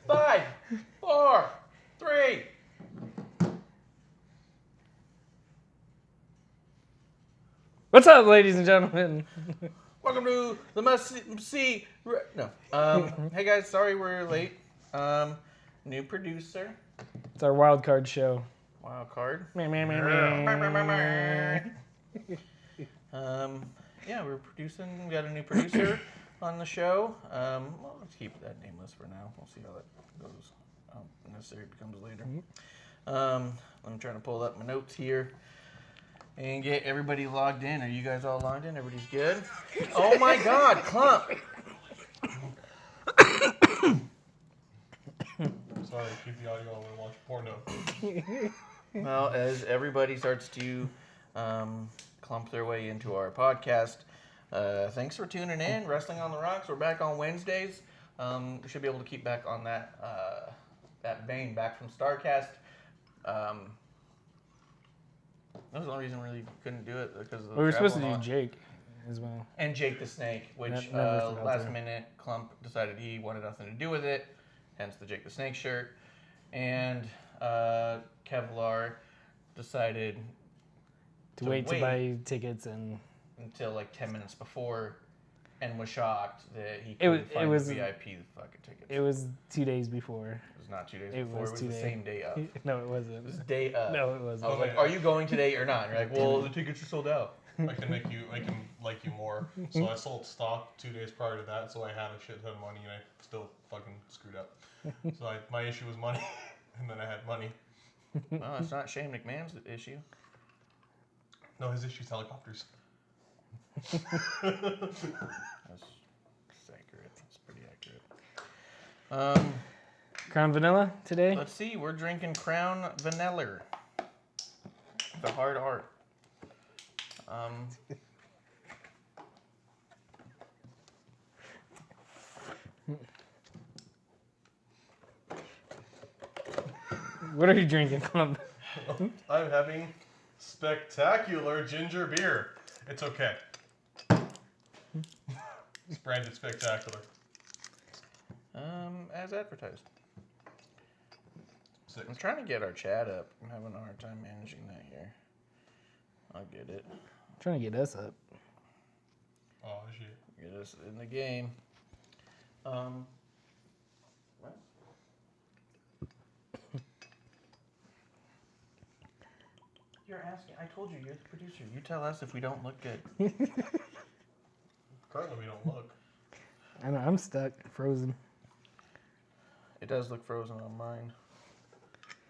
5, 4, 3. What's up, ladies and gentlemen? Welcome to the Must See. No. Hey guys, sorry we're late. New producer. It's our wild card show. Wild card. Yeah, We're producing. We got a new producer on the show. Well, let's keep that nameless for now. We'll see how that goes. Necessary becomes later. I'm trying to pull up my notes here and get everybody logged in. Are you guys all logged in? Everybody's good? Oh my God, Clump! Sorry, keep the audio on when we watch porno. Well, as everybody starts to clump their way into our podcast, thanks for tuning in. Wrestling on the Rocks. We're back on Wednesdays. We should be able to keep back on that vein, back from StarCast. That was the only reason we really couldn't do it because of the we were supposed to travel do Jake as well. and Jake the Snake, which last minute Clump decided he wanted nothing to do with it, hence the Jake the Snake shirt. And Kevlar decided to wait to buy tickets until like 10 minutes before, and was shocked that he couldn't find the VIP fucking tickets. It was 2 days before. It was not 2 days before. It was the same day of. No, it wasn't. It was the day of. No, it wasn't. I was like, "Are you going today or not?" And you're like, "Well, the tickets are sold out." I can like you more. So I sold stock 2 days prior to that, so I had a shit ton of money, and I still fucking screwed up. So my issue was money, and then I had money. Well, it's not Shane McMahon's issue. No, his issue's helicopters. That's accurate. That's pretty accurate. Crown Vanilla today? Let's see. We're drinking Crown Vanilla. The hard art. What are you drinking, Clump? I'm having spectacular ginger beer. It's okay. It's branded spectacular. As advertised. Six. I'm trying to get our chat up. I'm having a hard time managing that here. I'll get it. I'm trying to get us up. Oh shit. Get us in the game. What? You're asking. I told you, you're the producer. You tell us if we don't look good. Currently we don't look. I know, I'm stuck, frozen. It does look frozen on mine.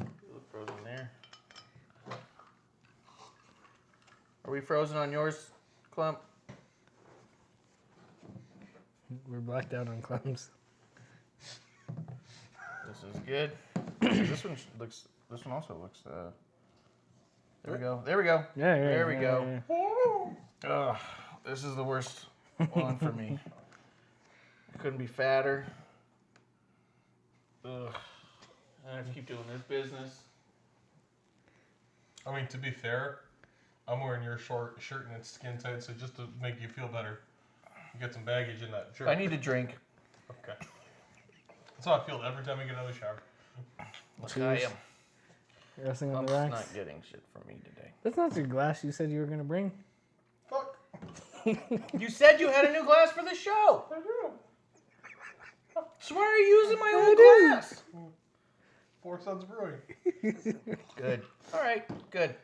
You look frozen there. Are we frozen on yours, Clump? We're blacked out on Clumps. This is good. This one also looks. There we go. There we go. Yeah, there we go. Yeah. Ugh, this is the worst one for me. It couldn't be fatter. Ugh. I have to keep doing this business. I mean, to be fair, I'm wearing your short shirt and it's skin tight, so just to make you feel better, you get some baggage in that shirt. I need a drink. Okay. That's how I feel every time I get out of the shower. Look, I am. Wrestling on I'm the Rocks. not getting shit from me today. That's not your glass you said you were going to bring. Fuck. You said you had a new glass for the show. I do. So why are you using my old glass? Four Sons Brewing. Good. All right. Good.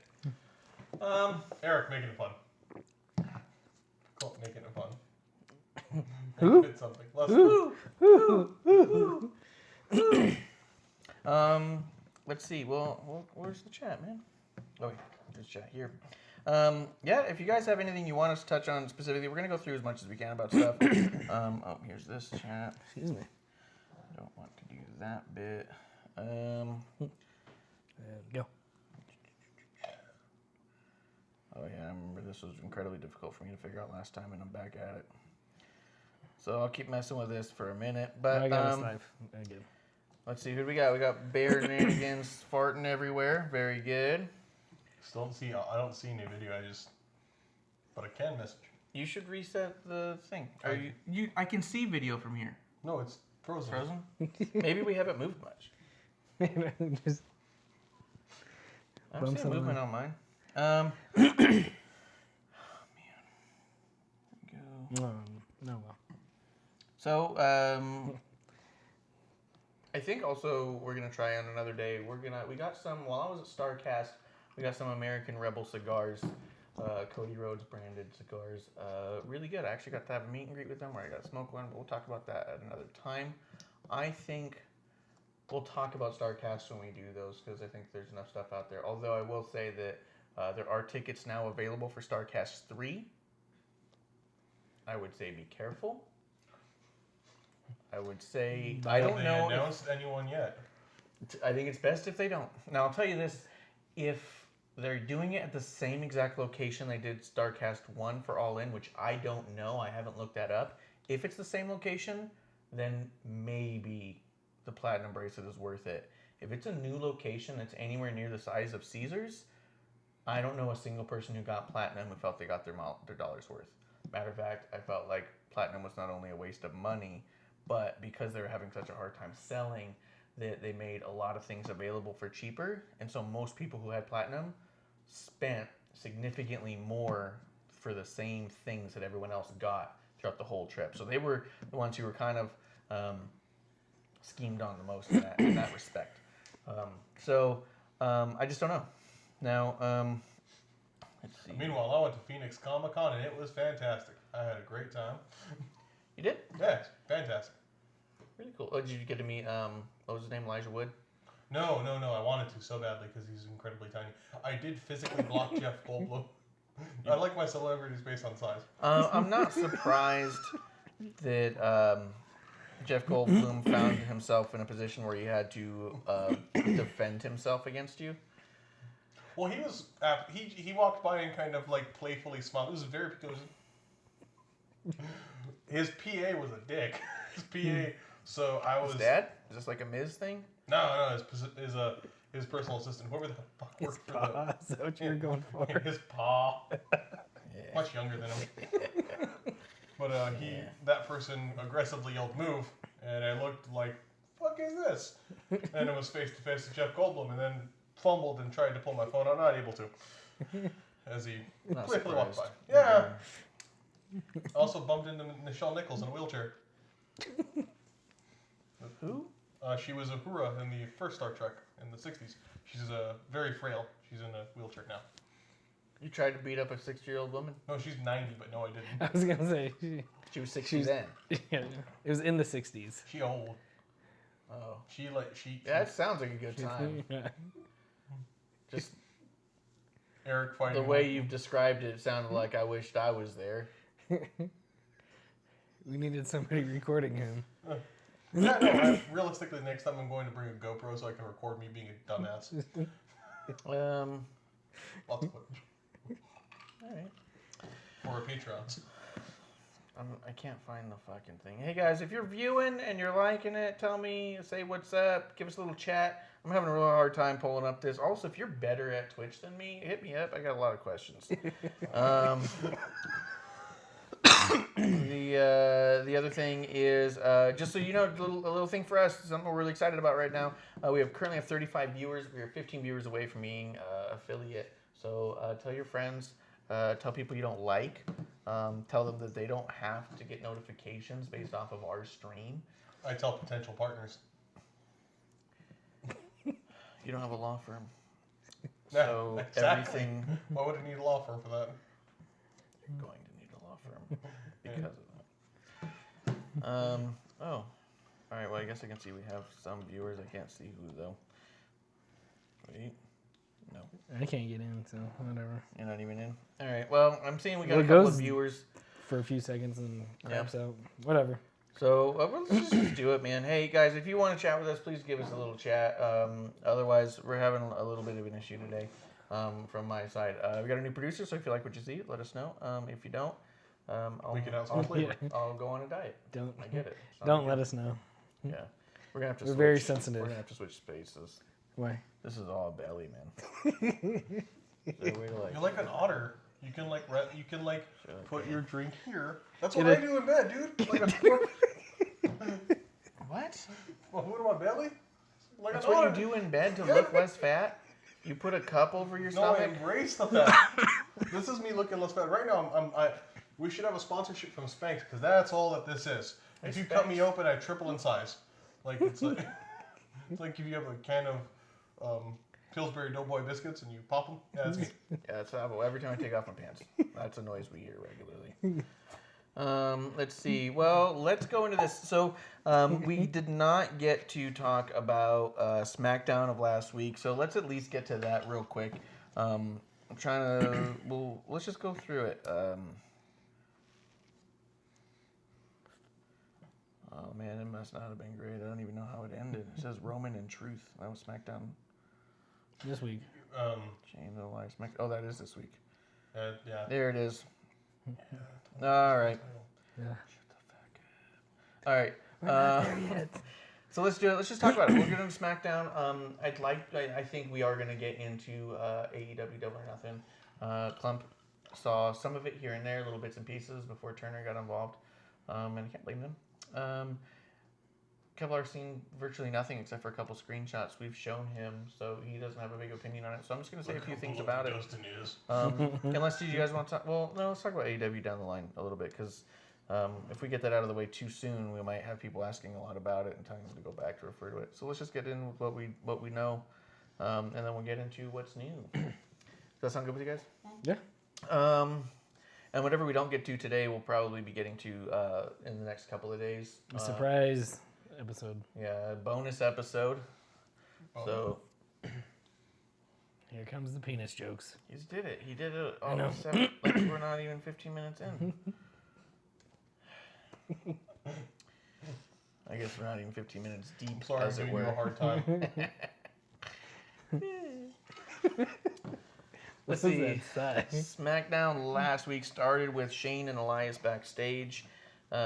Eric, making it fun. Call it making it fun. Who? Fit something. Less Let's see. Well, where's the chat, man? Oh, yeah. There's chat here. Yeah, if you guys have anything you want us to touch on specifically, we're going to go through as much as we can about stuff. Oh, here's this chat. Excuse me. I don't want to do that bit. There we go. Oh, yeah, I remember this was incredibly difficult for me to figure out last time, and I'm back at it. So I'll keep messing with this for a minute. But I got a knife. Again. Let's see, who do we got? We got Bear Shenanigans farting everywhere. Very good. Still don't see. I don't see any video. But I can message. You should reset the thing. Are you? I can see video from here. No, it's Frozen. Frozen? Maybe we haven't moved much. Just I'm bump seeing something. movement on mine. Go. No, well. So, I think also we're gonna try on another day. We got some while I was at StarCast. We got some American Rebel cigars, Cody Rhodes branded cigars. Really good. I actually got to have a meet and greet with them where I got to smoke one, but we'll talk about that at another time. I think we'll talk about StarCast when we do those because I think there's enough stuff out there. Although I will say that there are tickets now available for StarCast 3. I would say be careful. I would say I don't know. Have they announced anyone yet? I think it's best if they don't. Now I'll tell you this: if they're doing it at the same exact location they did StarCast 1 for All In, which I don't know, I haven't looked that up. If it's the same location, then maybe the Platinum bracelet is worth it. If it's a new location that's anywhere near the size of Caesars, I don't know a single person who got Platinum who felt they got their dollar's worth. Matter of fact, I felt like Platinum was not only a waste of money, but because they were having such a hard time selling, that they made a lot of things available for cheaper. And so most people who had Platinum spent significantly more for the same things that everyone else got throughout the whole trip. So they were the ones who were kind of schemed on the most in that respect. I just don't know. Now, let's see. Meanwhile, I went to Phoenix Comic-Con and it was fantastic. I had a great time. You did? Yeah, it's fantastic. Really cool. Oh, did you get to meet, what was his name, Elijah Wood? No, I wanted to so badly because he's incredibly tiny. I did physically block Jeff Goldblum. I like my celebrities based on size. I'm not surprised that Jeff Goldblum found himself in a position where he had to defend himself against you. Well, he was he walked by and kind of like playfully smiled. It was very his PA was a dick. His PA. So I was. His dad? Is this like a Miz thing? No. His personal assistant. Whoever the fuck worked for Pa, is that what you were going for? his pa. Yeah. Much younger than him. But that person aggressively yelled "move," and I looked like, "Fuck is this?" And it was face to face with Jeff Goldblum, and then fumbled and tried to pull my phone out, not able to, as he quickly walked by. Yeah. Also bumped into Nichelle Nichols in a wheelchair. Who? She was Uhura in the first Star Trek in the 60s. She's very frail. She's in a wheelchair now. You tried to beat up a 60-year-old woman? No, she's 90, but no, I didn't. I was gonna say She was 60 then. yeah, it was in the 60s. She old. Oh. She Yeah, it sounds like a good time. Yeah. Just Eric fighting. the way you've described it sounded like I wished I was there. We needed somebody recording him. Yeah, no, realistically, next time I'm going to bring a GoPro so I can record me being a dumbass. Lots of footage. Alright. For our Patreons. I can't find the fucking thing. Hey guys, if you're viewing and you're liking it, tell me, say what's up, give us a little chat. I'm having a real hard time pulling up this. Also, if you're better at Twitch than me, hit me up. I got a lot of questions. The other thing is, just so you know, a little thing for us, something we're really excited about right now. We currently have 35 viewers. We are 15 viewers away from being affiliate. So tell your friends, tell people you don't like, tell them that they don't have to get notifications based off of our stream. I tell potential partners. You don't have a law firm. Yeah, So exactly. everything... Why would I need a law firm for that? You're going to need a law firm because of that. Oh. Alright, well, I guess I can see we have some viewers. I can't see who, though. Wait. No. I can't get in, so whatever. You're not even in? Alright, well, I'm seeing we got Well, a it couple of goes- viewers. For a few seconds and craps out. Whatever. So, let's just do it, man. Hey, guys, if you want to chat with us, please give us a little chat. Otherwise, we're having a little bit of an issue today from my side. We got a new producer, so if you like what you see, let us know. If you don't, We can have some flavor. I'll go on a diet. Don't I get it. It's not don't big let deal. us know. Yeah. We're going to have to We're switch. very sensitive. We're going to have to switch spaces. Why? This is all belly, man. So we're like, You're like an otter. You can put your drink here. That's what Get I do in bed, dude. Like a What? Well, food on my belly? Like That's I know what how you do in bed to look less fat? You put a cup over your No, I stomach? embrace the fat. This is me looking less fat. Right now, we should have a sponsorship from Spanx because that's all that this is. If you cut me open, I triple in size. Like it's like it's like if you have a can of Pillsbury Doughboy biscuits and you pop them. Yeah, that's me. Yeah, that's how every time I take off my pants. That's a noise we hear regularly. Let's see. Well, let's go into this. So we did not get to talk about Smackdown of last week. So let's at least get to that real quick. I'm trying to. Well, let's just go through it. Oh man, it must not have been great. I don't even know how it ended. It says Roman and Truth. That was Smackdown. This week. Shane and Elias. Oh, that is this week. Yeah. There it is. All right. Yeah. All right. We're not there yet. So let's do it. Let's just talk about it. We're going to SmackDown. I think we are going to get into AEW Double or Nothing. Clump saw some of it here and there, little bits and pieces before Turner got involved, and I can't blame them. Kevlar's seen virtually nothing except for a couple screenshots we've shown him, so he doesn't have a big opinion on it. So I'm just going to say a few things about it. Unless you guys want to talk, well, no, let's talk about AEW down the line a little bit, because if we get that out of the way too soon, we might have people asking a lot about it and telling them to go back to refer to it. So let's just get in with what we know, and then we'll get into what's new. Does that sound good with you guys? Yeah. And whatever we don't get to today, we'll probably be getting to in the next couple of days. A surprise episode. Yeah, a bonus episode. So Here comes the penis jokes. he did it. He did it. I know. Like we're not even 15 minutes in. I guess we're not even 15 minutes deep, I'm sorry, I'm as it giving you were. a hard time. Let's What see. does that say? SmackDown last week started with Shane and Elias backstage.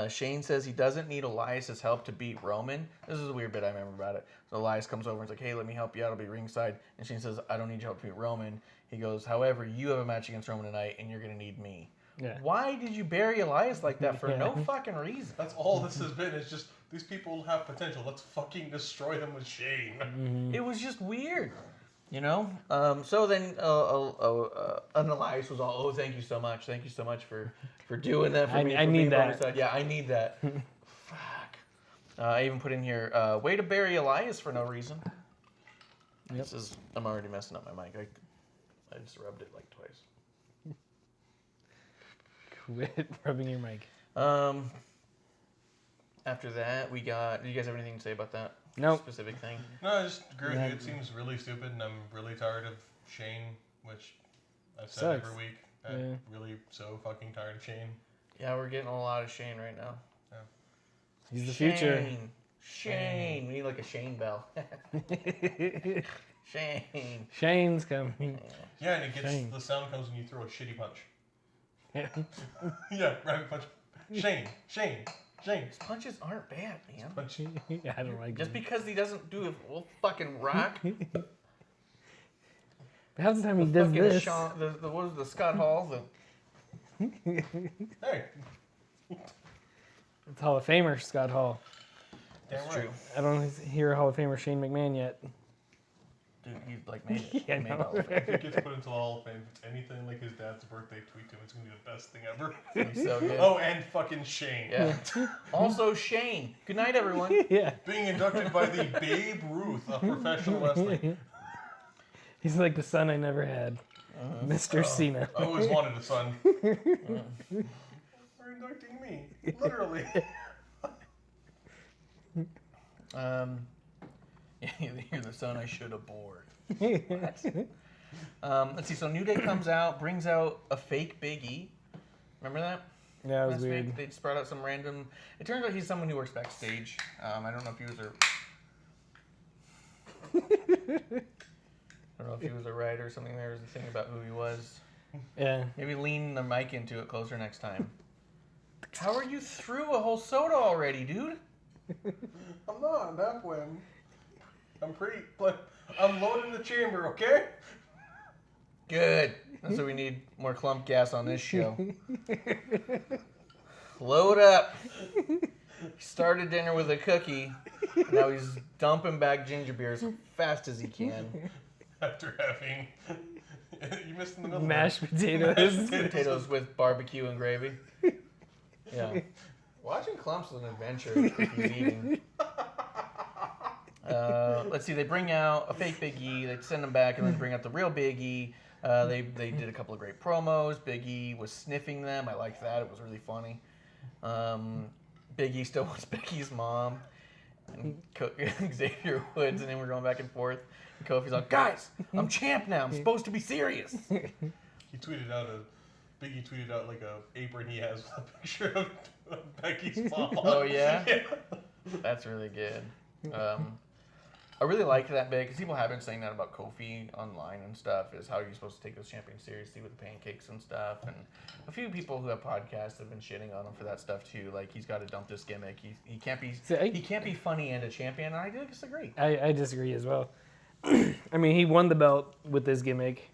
Shane says he doesn't need Elias's help to beat Roman. This is a weird bit I remember about it. So Elias comes over and is like, hey, let me help you out. I'll be ringside. And Shane says, I don't need your help to beat Roman. He goes, however, you have a match against Roman tonight, and you're going to need me. Yeah. Why did you bury Elias like that for no fucking reason? That's all this has been. It's just these people have potential. Let's fucking destroy them with Shane. It was just weird. You know? So then and Elias was all, oh, thank you so much. Thank you so much for doing that for me. I for need being on my that. side." Yeah, I need that. Fuck. I even put in here, way to bury Elias for no reason. Yep. This is, I'm already messing up my mic. I just rubbed it like twice. Quit rubbing your mic. After that, we got, do you guys have anything to say about that Nope. specific thing? No, I just agree with you. Yeah. It seems really stupid, and I'm really tired of Shane, which I've said Sucks. every week. I'm Yeah. really so fucking tired of Shane. Yeah, we're getting a lot of Shane right now. He's the future. Shane. We need like a Shane bell. Shane. Shane's coming. Yeah, and it gets Shane. the sound comes when you throw a shitty punch. Yeah. Yeah, rapid punch. Shane. His punches aren't bad, man. Punch. Yeah, I don't like Just him. because he doesn't do a full fucking rock. But half the time he does Fucking this. Sean, what was the Scott Hall? Hey, It's Hall of Famer Scott Hall. damn That's right. true. I don't hear Hall of Famer Shane McMahon yet. Dude, he like made it. Yeah, I He made know. all of it. If he gets put into the Hall of Fame, if it's anything like his dad's birthday tweet to him, it's gonna be the best thing ever. He's so good. Oh, and fucking Shane. Yeah. Also Shane. Good night, everyone. Yeah. Being inducted by the Babe Ruth of professional wrestling. He's like the son I never had. Mr. Cena. I always wanted a son. They're inducting me. Literally. You're the son I should have bore. Let's see. So New Day comes out, brings out a fake Big E. Remember that? Yeah, it was Last weird. week? They just brought out some random. It turns out he's someone who works backstage. I don't know if he was I don't know if he was a writer or something. There was a thing about who he was. Yeah. Maybe lean the mic into it closer next time. How are you through a whole soda already, dude? I'm not halfway. I'm pretty. I'm loading the chamber, okay? Good. That's what we need. More clump gas on this show. Load up. He started dinner with a cookie. Now he's dumping back ginger beer as fast as he can. After having... You missed in the middle. Mashed potatoes. Potatoes with barbecue and gravy. Yeah. Watching Clumps is an adventure if he's eating. Let's see, they bring out a fake Big E, they send him back, and then bring out the real Big E. They did a couple of great promos. Big E was sniffing them. I liked that. It was really funny. Big E still wants Becky's mom. And Xavier Woods, and then we're going back and forth. And Kofi's like, guys, I'm champ now. I'm supposed to be serious. He tweeted out Big E tweeted out like a apron he has with a picture of Becky's mom. Oh, yeah? Yeah. That's really good. I really like that bit because people have been saying that about Kofi online and stuff. Is how you're supposed to take those champions seriously with the pancakes and stuff. And a few people who have podcasts have been shitting on him for that stuff too. Like he's got to dump this gimmick. He can't be he can't be funny and a champion. And I disagree. I disagree as well. I mean, he won the belt with this gimmick,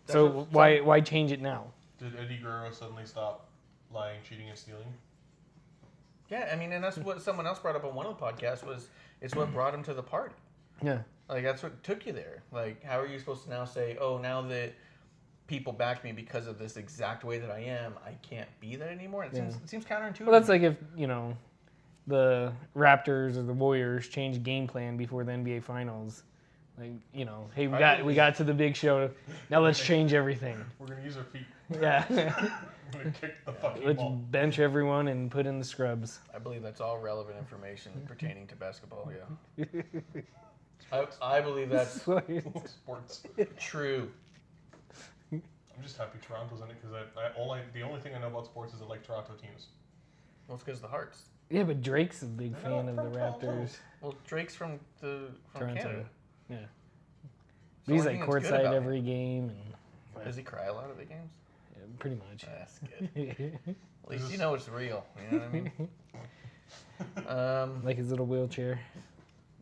so why change it now? Did Eddie Guerrero suddenly stop lying, cheating, and stealing? Yeah, I mean, and that's what someone else brought up on one of the podcasts was it's what brought him to the party. Yeah. Like, that's what took you there. Like, how are you supposed to now say, oh, now that people back me because of this exact way that I am, I can't be that anymore? It seems counterintuitive. Well, that's like if, the Raptors or the Warriors change game plan before the NBA Finals. Like, hey, we got to the big show. Now let's change everything. We're going to use our feet. Yeah. We're going to kick the fucking Let's ball. bench everyone and put in the scrubs. I believe that's all relevant information pertaining to basketball, yeah. I believe that's Sports. true. I'm just happy Toronto's in it because the only thing I know about sports is I like Toronto teams. Well, it's because of the Hearts. Yeah, but Drake's a big fan of the Raptors. Well, Drake's from Toronto. Canada. Yeah. The He's only like thing that's good courtside about every game. And Does he cry a lot at the games? yeah, pretty much. That's good. At least you know it's real. You know what I mean? Like his little wheelchair.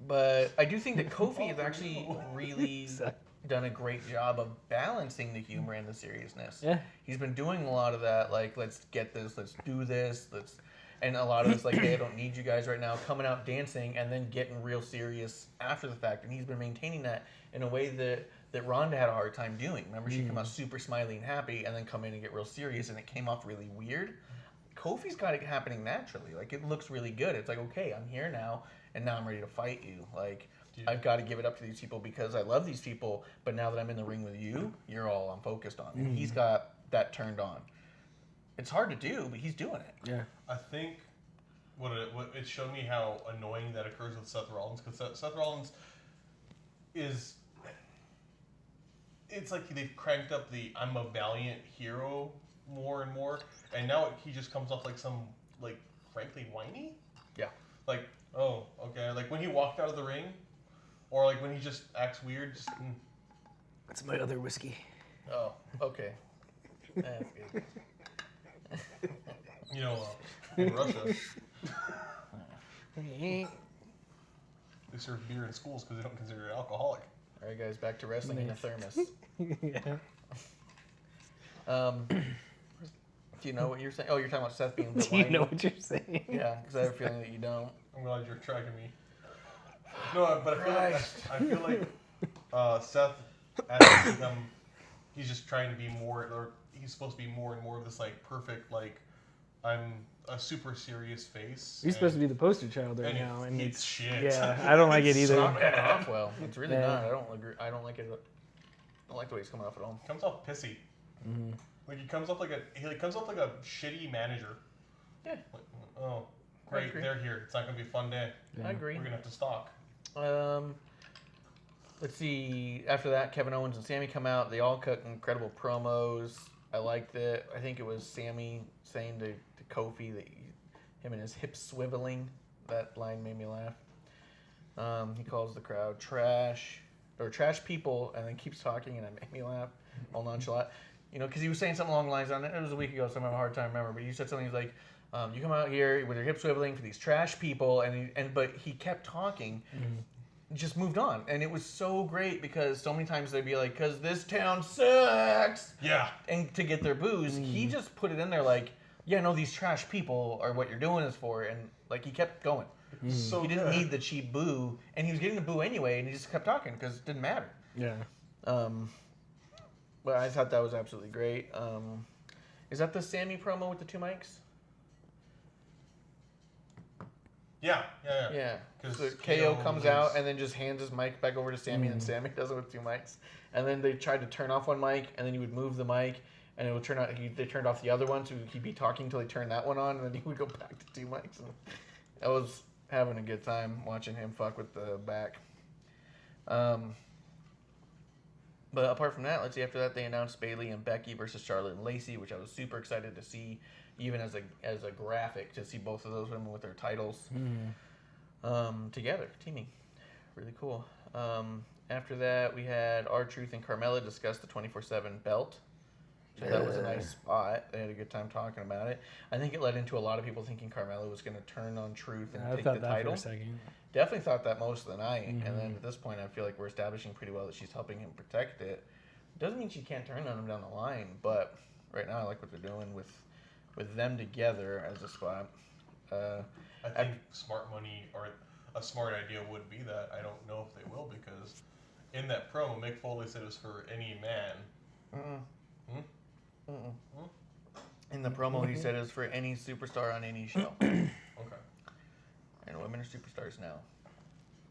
But I do think that Kofi has actually really done a great job of balancing the humor and the seriousness. Yeah. He's been doing a lot of that, like, let's get this, let's do this, and a lot of this, like, hey, I don't need you guys right now, coming out dancing and then getting real serious after the fact. And he's been maintaining that in a way that Rhonda had a hard time doing. Remember, she'd come out super smiley and happy and then come in and get real serious, and it came off really weird. Kofi's got it happening naturally. Like, it looks really good. It's like, okay, I'm here now, and now I'm ready to fight you. Like, I've got to give it up to these people because I love these people, but now that I'm in the ring with you, you're all I'm focused on. And he's got that turned on. It's hard to do, but he's doing it. Yeah. I think what it showed me how annoying that occurs with Seth Rollins, because Seth Rollins is... It's like they've cranked up the I'm a valiant hero more and more, and now he just comes off like some, like, frankly whiny. Yeah. Like, oh, okay. Like when he walked out of the ring, or like when he just acts weird. Just, That's my other whiskey. Oh, okay. That's good. In Russia, they serve beer in schools because they don't consider it alcoholic. All right, guys, back to wrestling in a thermos. Yeah. Do you know what you're saying? Oh, you're talking about Seth being a bit Do you whiny? know what you're saying? Yeah, because I have a feeling that you don't. I'm glad you're tracking me. No, but I feel like Seth has become. He's just trying to be more, or he's supposed to be more and more of this like perfect, like I'm a super serious face. He's supposed to be the poster child right now, and it's shit. Yeah, I don't like it either. It's not coming off well. It's really Yeah. not. I don't agree. I don't like it. I don't like the way he's coming off at all. Comes off pissy. Mm-hmm. Like he comes off like a shitty manager. Yeah. Like, oh, great, agree. they're here. It's not gonna be a fun day. Yeah. I agree. We're gonna have to stalk. Let's see. After that, Kevin Owens and Sammy come out. They all cut incredible promos. I liked it. I think it was Sammy saying to Kofi that him and his hips swiveling. That line made me laugh. He calls the crowd trash people, and then keeps talking, and it made me laugh. All nonchalant. Because he was saying something along the lines on it. It was a week ago, so I'm having a hard time remembering. But he said something like, "You come out here with your hips swiveling for these trash people," but he kept talking. Mm-hmm. Just moved on, and it was so great because so many times they'd be like, "Cause this town sucks," Yeah. and to get their boos, he just put it in there like, yeah, no, these trash people are what you're doing this for, and like he kept going. So He didn't good. need the cheap boo, and he was getting the boo anyway, and he just kept talking because it didn't matter. Yeah. But I thought that was absolutely great. Is that the Sammy promo with the 2 mics? Yeah. Yeah. 'Cause So KO KO comes was- out and then just hands his mic back over to Sammy, and Sammy does it with 2 mics. And then they tried to turn off one mic, and then he would move the mic, and it would turn out. They turned off the other one, so he'd be talking until he turned that one on, and then he would go back to 2 mics. And I was having a good time watching him fuck with the back. But apart from that, let's see. After that, they announced Bayley and Becky versus Charlotte and Lacey, which I was super excited to see, even as a graphic, to see both of those women with their titles together, teaming. Really cool. After that, we had R-Truth and Carmella discuss the 24/7 belt. So that was a nice spot. They had a good time talking about it. I think it led into a lot of people thinking Carmella was going to turn on Truth and I take thought the that title. for a second. Definitely thought that most of the night. And then at this point, I feel like we're establishing pretty well that she's helping him protect it. Doesn't mean she can't turn on him down the line, but right now I like what they're doing with them together as a spot. I think smart money or a smart idea would be that. I don't know if they will, because in that promo, Mick Foley said it was for any man. In the promo, he said it was for any superstar on any show. Okay. And women are superstars now.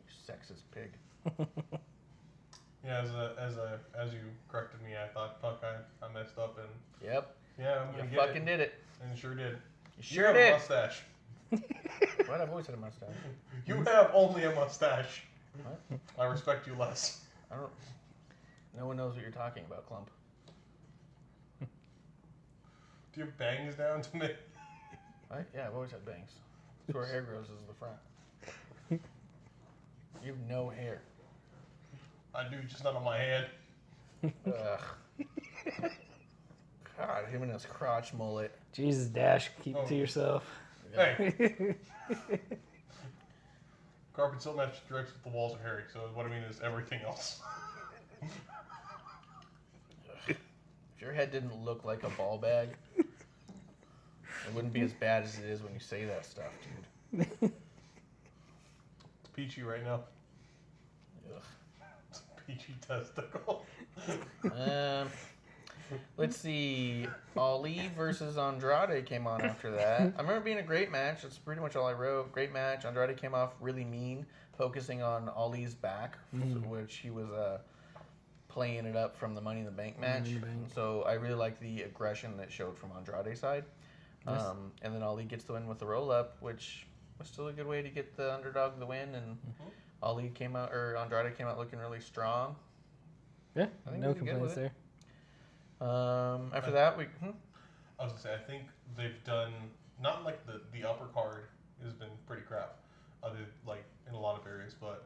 You sexist pig. Yeah, as you corrected me, I thought, fuck, I messed up, and Yep. yeah, I'm gonna You get fucking it. did it. And sure did. You sure have did. a mustache. What? I've always had a mustache. You have only a mustache. What? I respect you less. I don't. No one knows what you're talking about, Clump. Do you have bangs down to me? Right? Yeah, I've always had bangs. That's where hair grows is the front. You have no hair. I do, just not on my head. Ugh. God, him and his crotch mullet. Jesus, Dash, keep it to yourself. Hey. Carpet still matches directs with the walls are hairy, so what I mean is everything else. If your head didn't look like a ball bag, it wouldn't be as bad as it is when you say that stuff, dude. It's peachy right now. Ugh. It's a peachy testicle. Let's see. Ali versus Andrade came on after that. I remember it being a great match. That's pretty much all I wrote. Great match. Andrade came off really mean, focusing on Ali's back, which he was playing it up from the Money in the Bank match. So I really like the aggression that showed from Andrade's side. Nice. And then Ali gets the win with the roll up, which was still a good way to get the underdog the win. And Andrade came out looking really strong. Yeah, I think no we did good complaints with it. there. After that, we. I was gonna say, I think they've done, not like the upper card has been pretty crap, other like in a lot of areas, but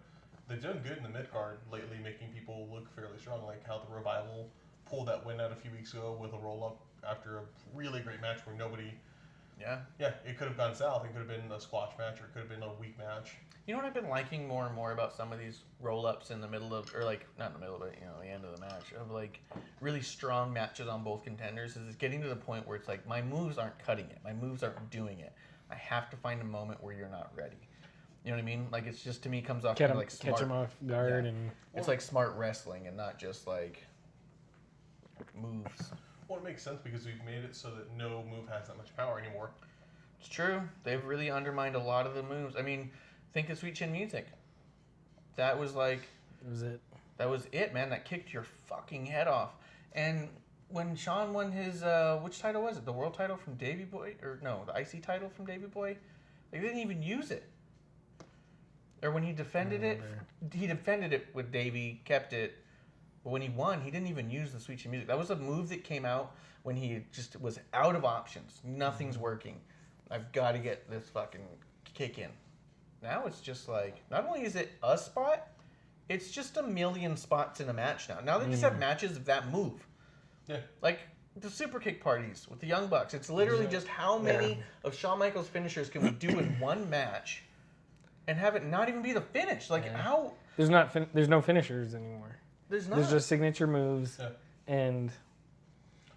they've done good in the mid card lately, making people look fairly strong. Like how the Revival pulled that win out a few weeks ago with a roll up after a really great match where nobody. Yeah. Yeah, it could have gone south. It could have been a squash match, or it could have been a weak match. You know what I've been liking more and more about some of these roll-ups in the middle of, or like, not in the middle, but, the end of the match, of like really strong matches on both contenders, is it's getting to the point where it's like, my moves aren't cutting it. My moves aren't doing it. I have to find a moment where you're not ready. You know what I mean? Like, it's just, to me, comes off kind of like smart. Catch him off guard Yeah. and... It's like smart wrestling and not just like moves. Well, it makes sense because we've made it so that no move has that much power anymore. It's true. They've really undermined a lot of the moves. I mean, think of Sweet Chin Music. That was like... That was it. That was it, man. That kicked your fucking head off. And when Sean won his... which title was it? The world title from Davey Boy? Or no, the IC title from Davey Boy? They didn't even use it. Or when he defended it... He defended it with Davey, kept it. But when he won, he didn't even use the Sweet Chin Music. That was a move that came out when he just was out of options. Nothing's working. I've got to get this fucking kick in. Now it's just like, not only is it a spot, it's just a million spots in a match now. Now they just have matches of that move. Yeah. Like the super kick parties with the Young Bucks. It's literally just how many of Shawn Michaels' finishers can we do in one match and have it not even be the finish? Like how... There's no finishers anymore. There's not. There's just signature moves Yeah. and...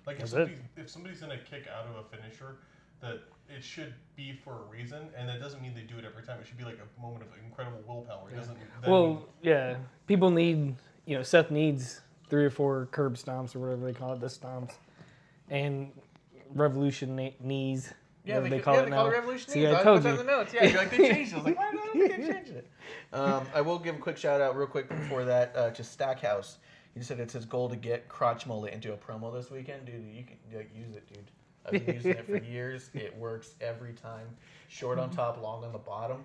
Like That's if somebody's gonna kick out of a finisher, that it should be for a reason, and that doesn't mean they do it every time. It should be like a moment of incredible willpower. It doesn't. People need, Seth needs 3 or 4 curb stomps or whatever they call it, the stomps, and Revolution knees. Yeah, they call it Revolution See, knees. I told put that you. in the notes. Yeah, you're like, they changed it. I was like, why don't they change it? I will give a quick shout out real quick before that to Stackhouse. He said it's his goal to get crotch mullet into a promo this weekend. Dude, you can use it, dude. I've been using it for years. It works every time. Short on top, long on the bottom.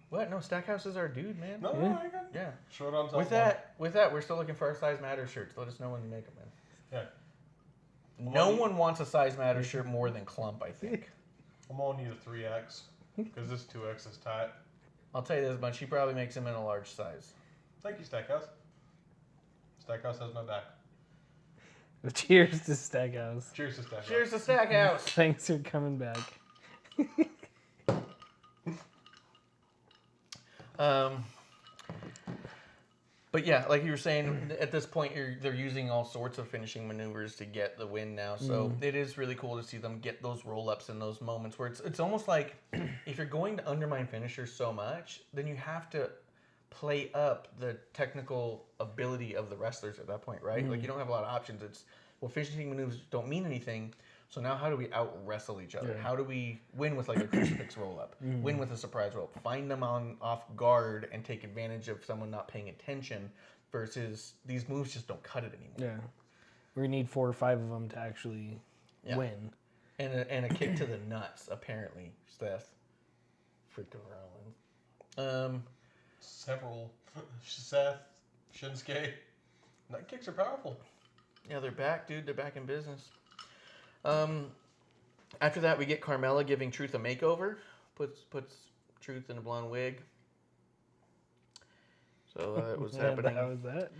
What? No, Stackhouse is our dude, man. No, I got Yeah. short on top. With that, we're still looking for our Size Matter shirts. Let us know when you make them, man. Yeah. No one wants a Size Matter shirt more than Clump, I think. I'm gonna need a 3X because this 2X is tight. I'll tell you this much. He probably makes them in a large size. Thank you, Stackhouse. Stackhouse has my back. Cheers to Stackhouse. Cheers to Stackhouse. Cheers to Stackhouse. Thanks for coming back. But yeah, like you were saying, at this point, they're using all sorts of finishing maneuvers to get the win now. So it is really cool to see them get those roll-ups in those moments where it's almost like if you're going to undermine finishers so much, then you have to play up the technical ability of the wrestlers at that point, right? Like you don't have a lot of options. It's, well, finishing maneuvers don't mean anything. So now how do we out-wrestle each other? Yeah. How do we win with like a crucifix roll-up? Win with a surprise roll-up? Find them off guard and take advantage of someone not paying attention versus these moves just don't cut it anymore. Yeah. We need 4 or 5 of them to actually win. And a kick to the nuts, apparently, Seth. Freaking Rollins. Several. Seth, Shinsuke. Nut kicks are powerful. Yeah, they're back, dude. They're back in business. After that, we get Carmella giving Truth a makeover. Puts Truth in a blonde wig. So that was happening. How was that?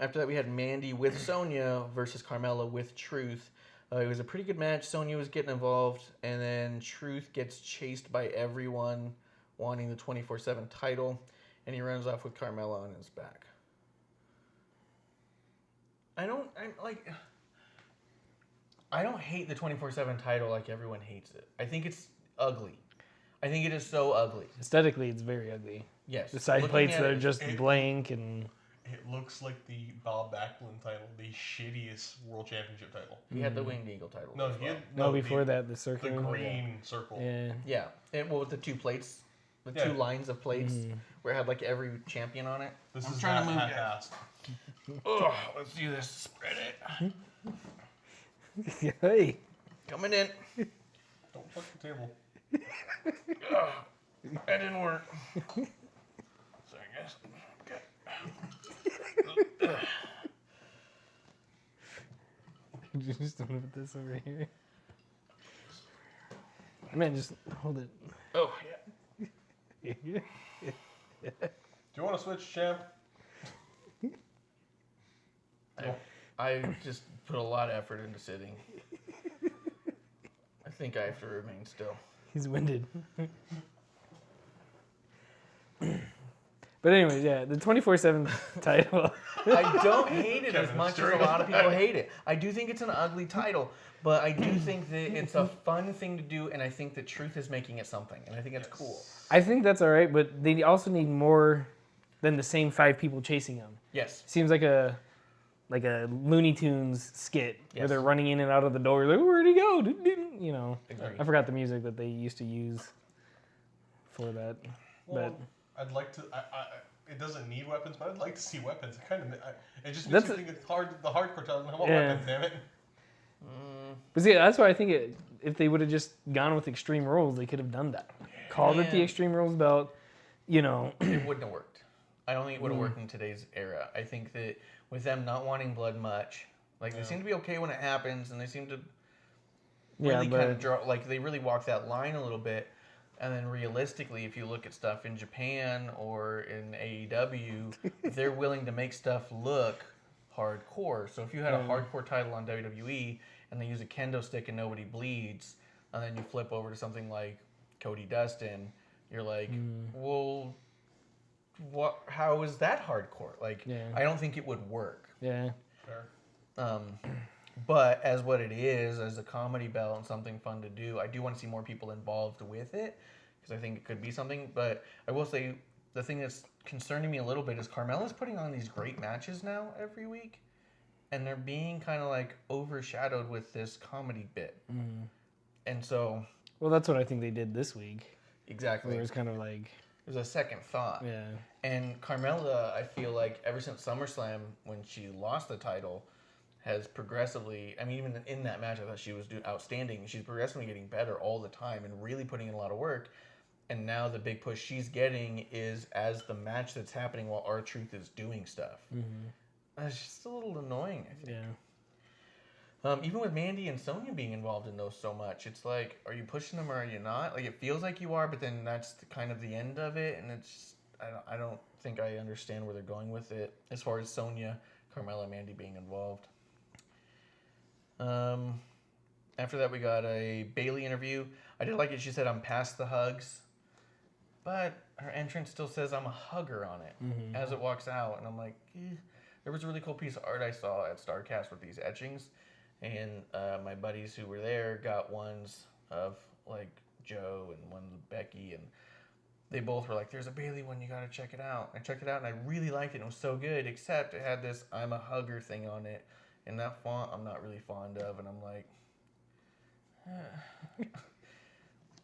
After that, we had Mandy with Sonya versus Carmella with Truth. It was a pretty good match. Sonya was getting involved, and then Truth gets chased by everyone wanting the 24/7 title, and he runs off with Carmella on his back. I don't hate the 24/7 title like everyone hates it. I think it's ugly. I think it is so ugly. Aesthetically, it's very ugly. Yes. The side Looking plates at that are it, just blank and... It looks like the Bob Backlund title, the shittiest world championship title. He had the Winged Eagle title. No, as he well. had, No, before that, the the circle. green circle. Yeah. Yeah. And with the 2 plates, the 2 lines of plates where it had like every champion on it. This I'm is trying not to move half-assed. Oh, let's do this. Spread it. Hey. Coming in. Don't fuck the table. Oh, that didn't work. Sorry, guys. Okay. You just don't put this over here. Man, just hold it. Oh, yeah. Do you want to switch, champ? I just put a lot of effort into sitting. I think I have to remain still. He's winded. But anyways, yeah, the 24/7 title. I don't hate it as Kevin, much as a stirring lot of people up. hate it. I do think it's an ugly title, but I do think that it's a fun thing to do, and I think that Truth is making it something, and I think it's cool. I think that's all right, but they also need more than the same 5 people chasing them. Yes. Seems like a Looney Tunes skit where Yes. they're running in and out of the door. Like, where'd he go? You know, Agreed. I forgot the music that they used to use for that. Well, But I'd like to. It doesn't need weapons, but I'd like to see weapons. It just makes That's you think it's hard. The hardcore title doesn't have Yeah. weapons. Damn it. But see, that's why I think if they would have just gone with Extreme Rules, they could have done that. Called it the Yeah. Extreme Rules belt, you know. It wouldn't have worked. I don't think it would have worked in today's era. I think that with them not wanting blood much, like they seem to be okay when it happens, and they seem to really kind of draw, like they really walk that line a little bit. And then realistically, if you look at stuff in Japan or in AEW, they're willing to make stuff look hardcore. So if you had a hardcore title on WWE and they use a kendo stick and nobody bleeds, and then you flip over to something like Cody Dustin, you're like, well, what? How is that hardcore? Like, I don't think it would work. Yeah. Fair. But as what it is, as a comedy belt and something fun to do, I do want to see more people involved with it because I think it could be something. But I will say the thing that's concerning me a little bit is Carmella's putting on these great matches now every week, and they're being kind of like overshadowed with this comedy bit. Mm-hmm. And so, Well, that's what I think they did this week. exactly, Where it was kind of like, there's a second thought. yeah. And Carmella, I feel like ever since SummerSlam, when she lost the title, has progressively, I mean, even in that match, I thought she was outstanding. She's progressively getting better all the time and really putting in a lot of work. And now the big push she's getting is as the match that's happening while R-Truth is doing stuff. Mm-hmm. It's just a little annoying, I think. Yeah. Even with Mandy and Sonya being involved in those so much, it's like, are you pushing them or are you not? Like, it feels like you are, but then that's kind of the end of it. And it's just, I don't think I understand where they're going with it as far as Sonya, Carmella, and Mandy being involved. After that, we got a Bayley interview. I did like it. She said, "I'm past the hugs," but her entrance still says, "I'm a hugger" on it as it walks out. And I'm like, There was a really cool piece of art I saw at StarCast with these etchings, and my buddies who were there got ones of like Joe and one of Becky, and they both were like, "There's a Bayley one, you gotta check it out." I checked it out and I really liked it. It was so good, except it had this "I'm a hugger" thing on it. And that font I'm not really fond of, and I'm like,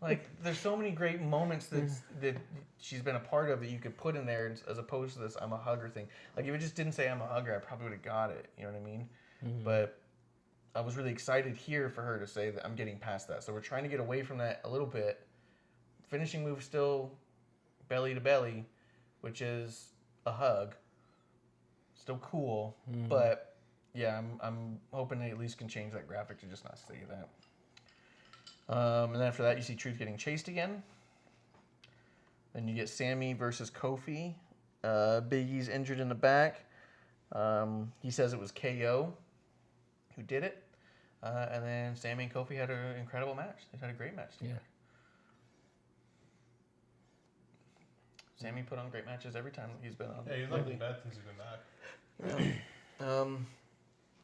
like there's so many great moments that she's been a part of that you could put in there as opposed to this "I'm a hugger" thing. Like if it just didn't say "I'm a hugger," I probably would have got it. You know what I mean? Mm-hmm. But I was really excited here for her to say that I'm getting past that. So we're trying to get away from that a little bit. Finishing move still belly to belly, which is a hug. Still cool, but. Yeah, I'm hoping they at least can change that graphic to just not say that. And then after that, you see Truth getting chased again. Then you get Sammy versus Kofi. Big E's injured in the back. He says it was KO who did it. And then Sammy and Kofi had an incredible match. They had a great match together. Yeah. Sammy put on great matches every time he's been on. Yeah, he's not been bad since he's been back.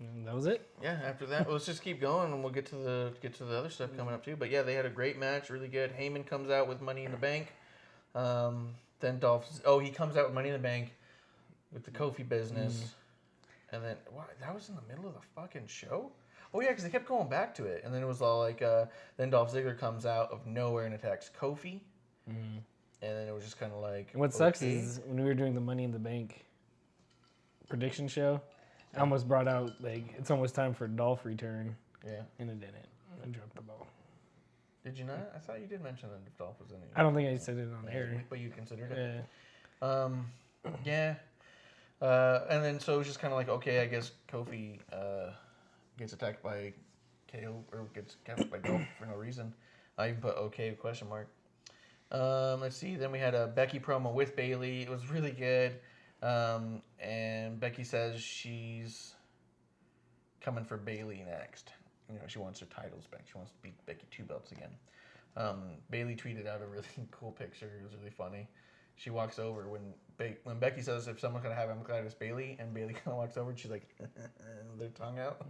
And that was it. Yeah. After that, let's just keep going, and we'll get to the other stuff coming up too. But yeah, they had a great match, really good. Heyman comes out with Money in the Bank. Then he comes out with Money in the Bank with the Kofi business, and then that was in the middle of the fucking show. Oh yeah, because they kept going back to it, and then it was all like, then Dolph Ziggler comes out of nowhere and attacks Kofi, and then it was just kind of like. And what sucks is when we were doing the Money in the Bank prediction show. I almost brought out, like, it's almost time for Dolph return. Yeah. And it didn't. I dropped the ball. Did you not? I thought you did mention that Dolph was in it. I don't think I said it on air. But you considered it? Yeah. And then so it was just kind of like, okay, I guess Kofi gets attacked by KO, or gets attacked by Dolph for no reason. I even put okay, question mark. Let's see. Then we had a Becky promo with Bayley. It was really good. And Becky says she's coming for Bayley next. You know, she wants her titles back. She wants to beat Becky 2 belts again. Bayley tweeted out a really cool picture. It was really funny. She walks over when Becky says, "If someone's gonna have him, I'm glad it's Bayley," and Bayley kind of walks over and she's like, their tongue out.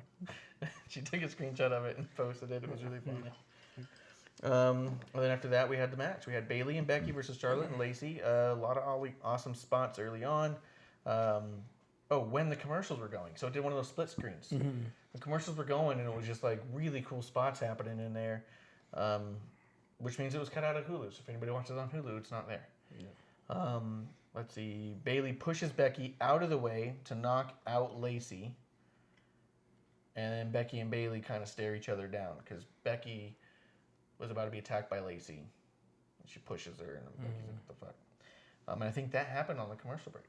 She took a screenshot of it and posted it. It was really funny. And then after that, we had the match. We had Bayley and Becky versus Charlotte and Lacey. A lot of awesome spots early on. When the commercials were going. So it did one of those split screens. The commercials were going, and it was just like really cool spots happening in there, which means it was cut out of Hulu. So if anybody watches on Hulu, it's not there. Yeah. Let's see. Bayley pushes Becky out of the way to knock out Lacey. And then Becky and Bayley kind of stare each other down because Becky was about to be attacked by Lacey. She pushes her, and Becky's like, what the fuck? And I think that happened on the commercial break.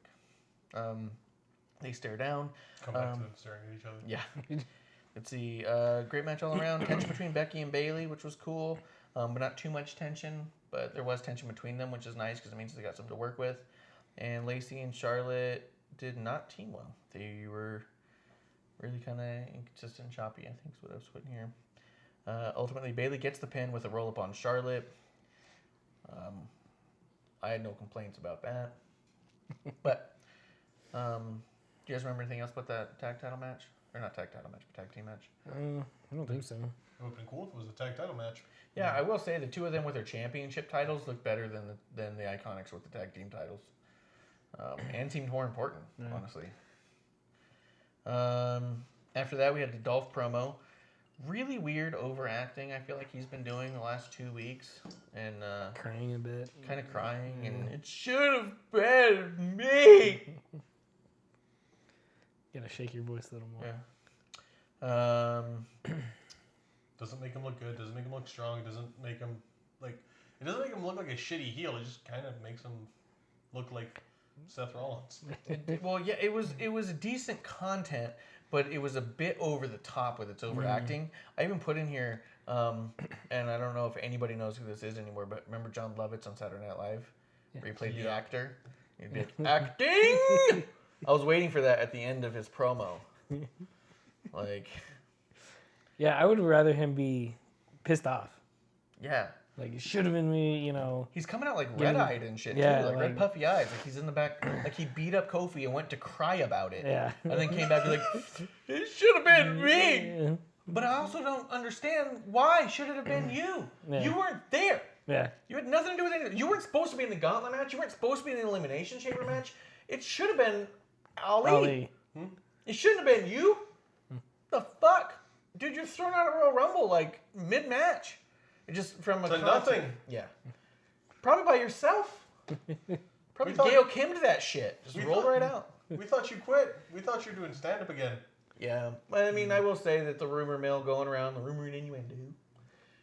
They stare down. Come back to them staring at each other. Yeah. Let's see. Great match all around. Tension between Becky and Bayley, which was cool, but not too much tension. But there was tension between them, which is nice because it means they got something to work with. And Lacey and Charlotte did not team well. They were really kind of inconsistent and choppy, I think is what I was putting here. Ultimately, Bayley gets the pin with a roll-up on Charlotte. I had no complaints about that. But do you guys remember anything else about that tag title match? Or not tag title match, but tag team match. I don't think so. It would have been cool if it was a tag title match. Yeah, I will say the two of them with their championship titles look better than the Iconics with the tag team titles. And seemed more important, honestly. After that, we had the Dolph promo. Really weird overacting, I feel like he's been doing the last 2 weeks. And Crying a bit. kind of crying. And it should have been me! You gotta shake your voice a little more. Yeah. Doesn't make him look good. Doesn't make him look strong. Doesn't make him like. It doesn't make him look like a shitty heel. It just kind of makes him look like Seth Rollins. Well, yeah, it was a decent content, but it was a bit over the top with its overacting. I even put in here, and I don't know if anybody knows who this is anymore, but remember John Lovitz on Saturday Night Live, where he played the actor? He'd be like, acting! I was waiting for that at the end of his promo. Like, Yeah, I would rather him be pissed off. yeah. Like, it should have been me, you know. He's coming out like red-eyed and shit, Yeah, too. Like red like- puffy eyes. Like he's in the back. Like he beat up Kofi and went to cry about it. Yeah. And then came back and like, it should have been me. Yeah. But I also don't understand why should it have been you? Yeah. You weren't there. Yeah. You had nothing to do with anything. You weren't supposed to be in the gauntlet match. You weren't supposed to be in the elimination chamber match. It should have been Ali. It shouldn't have been you. The fuck? Dude, you're thrown out of Royal Rumble like mid-match. Just from a To nothing. Yeah. Probably by yourself. Probably Gail Kim to that shit. Just rolled right out. We thought you quit. We thought you were doing stand-up again. Yeah. But I mean, I will say that the rumor mill going around, the rumor and innuendo,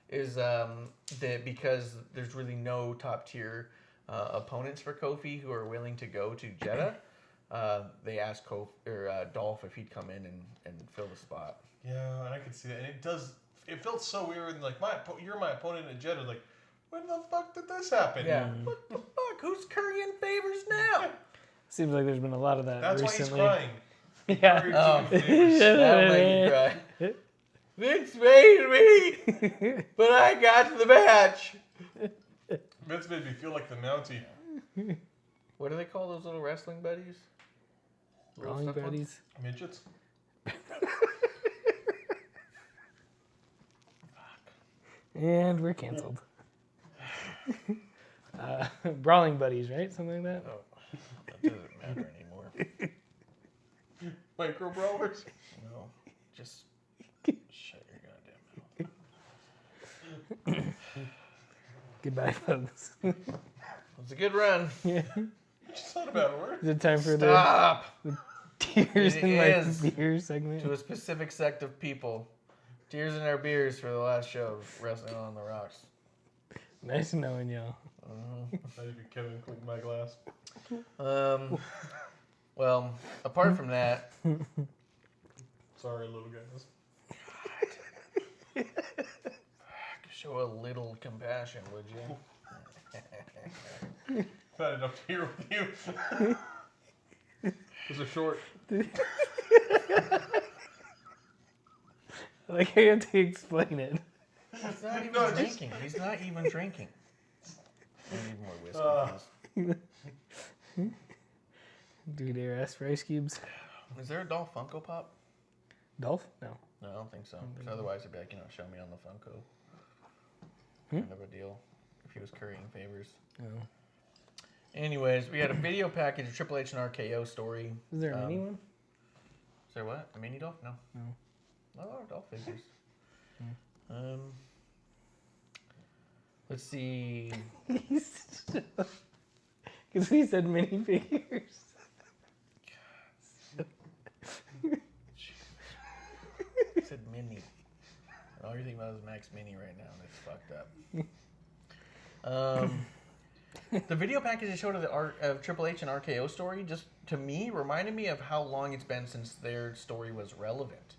is that because there's really no top-tier opponents for Kofi who are willing to go to Jeddah, they asked Dolph if he'd come in and fill the spot. Yeah, and I can see that. And it does. It felt so weird. And like, you're my opponent in Jeddah. Like, when the fuck did this happen? Yeah. What the fuck? Who's currying favors now? Seems like there's been a lot of that That's recently. why he's crying. Yeah. Curry Oh. to favors. That'll make you cry. Vince made me, but I got the match. Vince made me feel like the Mountie. What do they call those little wrestling buddies? Little Brawling stuff ones? buddies. Midgets. And we're canceled. Brawling buddies, right? Something like that? Oh, that doesn't matter anymore. Micro brawlers. No, just shut your goddamn mouth. Goodbye, folks. It was a good run. Yeah. Just thought about a word. Is it time for Stop the tears It in my is. beer segment? to a specific sect of people. Tears in our beers for the last show of Wrestling on the Rocks. Nice knowing y'all. I should be Kevin clean my glass. Well, apart from that, Sorry, little guys. show a little compassion, would you? Not enough to hear with you. Those are short. Like, I have to explain it. He's not even No, just- drinking. He's not even drinking. I need more whiskey, please. Do you dare ask for ice cubes? Is there a Dolph Funko Pop? Dolph? No. No, I don't think so. 'Cause otherwise, it'd be like, show me on the Funko. Kind of a deal. If he was currying favors. No. Anyways, we had a video package of Triple H and RKO story. Is there a mini one? Is there what? A mini Dolph? No. No. Oh, Dolph figures. Let's see. Because he said mini figures. I said mini. All you're thinking about is Max Mini right now, and it's fucked up. The video package they showed of the of Triple H and RKO story, just to me, reminded me of how long it's been since their story was relevant.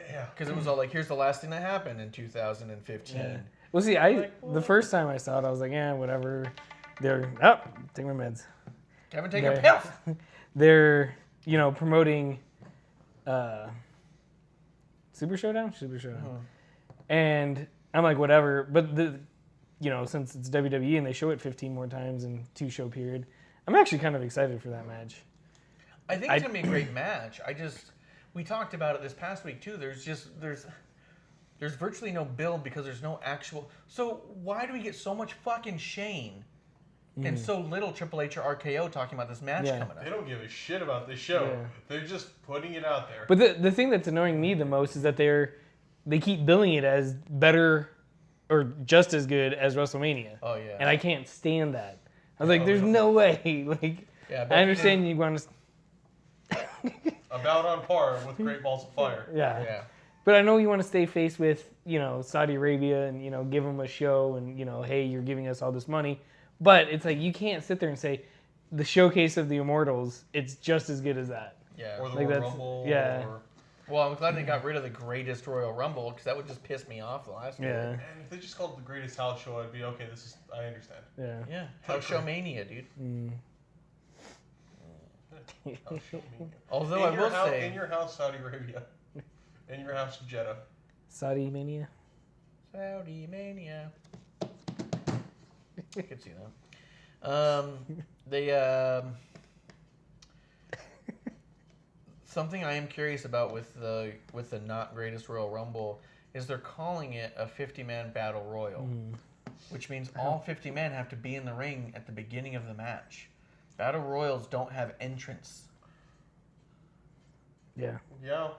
Yeah. Because it was all like, here's the last thing that happened in 2015. Yeah. Well, see, the first time I saw it, I was like, yeah, whatever. They're take my meds. Haven't taken a pill. They're promoting Super Showdown, and I'm like, whatever. But since it's WWE and they show it 15 more times in 2-show period, I'm actually kind of excited for that match. I think it's gonna be a great match. we talked about it this past week too. There's virtually no build because there's no actual. So why do we get so much fucking Shane and so little Triple H or RKO talking about this match coming up? They don't give a shit about this show. Yeah. They're just putting it out there. But the thing that's annoying me the most is that they keep billing it as better or just as good as WrestleMania. Oh yeah. And I can't stand that. I was like, there's no way. Like, Yeah, I understand you want to. About on par with Great Balls of Fire. Yeah. But I know you want to stay face with, Saudi Arabia and, give them a show and, hey, you're giving us all this money. But it's like, you can't sit there and say, the showcase of the Immortals, it's just as good as that. Yeah. Or the Like Royal that's- Rumble. yeah. Or, Well, I'm glad they got rid of the greatest Royal Rumble because that would just piss me off the last Yeah. man, if they just called it the greatest house show, I'd be okay. I understand. Yeah. Yeah. House Show Mania, dude. House show mania. Although I will say, in your house, Saudi Arabia. In your house, Jeddah. Saudi Mania. Saudi Mania. I could see that. Something I am curious about with the not greatest Royal Rumble is they're calling it a 50-man battle royal, which means all 50 men have to be in the ring at the beginning of the match. Battle royals don't have entrance. Yeah. Yeah.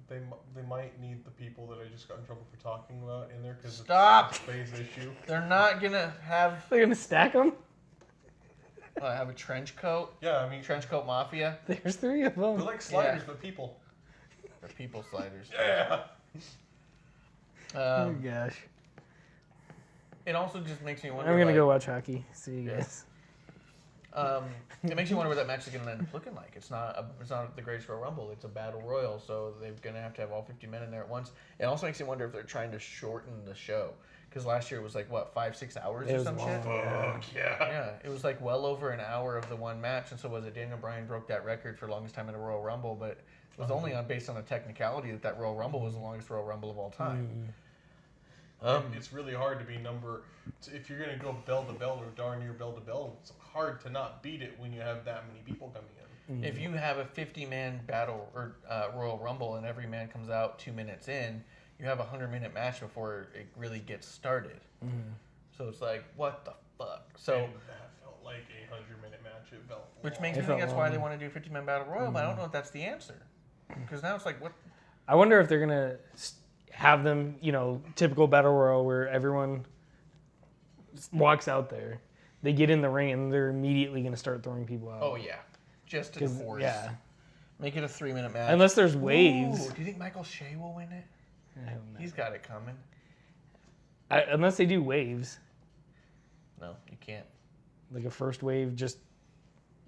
They might need the people that I just got in trouble for talking about in there because Stop! it's a space issue. They're not gonna have They're going to stack them? have a trench coat. Yeah, I mean, Trench coat mafia. There's 3 of them. they're like sliders, Yeah. but people. They're people sliders. Yeah. Oh, gosh. It also just makes me wonder. I'm going to like, go watch hockey. See you Yeah. guys. It makes you wonder what that match is going to end up looking like. It's not the greatest Royal Rumble. It's a battle royal, so they're going to have all 50 men in there at once. It also makes you wonder if they're trying to shorten the show because last year it was like what 5-6 hours It or was some long. shit. Fuck yeah. Yeah, it was like well over an hour of the one match, and so was it Daniel Bryan broke that record for longest time in a Royal Rumble, but it was only based on a technicality that Royal Rumble was the longest Royal Rumble of all time. It's really hard to be if you're going to go bell to bell or darn near bell to bell, it's hard to not beat it when you have that many people coming in. If you have a 50-man battle or Royal Rumble and every man comes out 2 minutes in, you have a 100-minute match before it really gets started. So it's like, what the fuck? So, And that felt like a 100-minute match. It felt which long. makes It me think felt that's why they long. want to do 50-man battle royal, but I don't know if that's the answer. Because now it's like, what? I wonder if they're going to have them, typical battle royal where everyone walks out there. They get in the ring and they're immediately going to start throwing people out. Oh yeah, just to 'Cause- force. yeah. Make it a 3-minute match. Unless there's waves. Ooh, do you think Michael Shea will win it? I don't know. He's got it coming. Unless they do waves. No, you can't. Like a first wave, just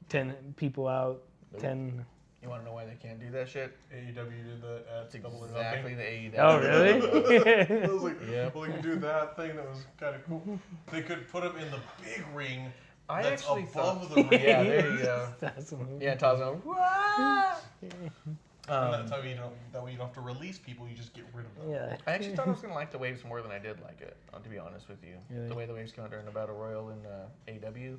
10 people out, 10. You want to know why they can't do that shit? AEW did that at It's Double or exactly Nothing. the AEW. Oh, really? I was like, Yep. well, you do that thing that was kind of cool. They could put him in the big ring I that's actually above thought- the ring. Yeah, there you go. That's amazing. Yeah, Tarzan. Wah! And that's how you don't. That way you don't have to release people. You just get rid of them. Yeah. I actually thought I was gonna like the waves more than I did like it. To be honest with you, Really? the way the waves came out during the Battle Royal in AEW,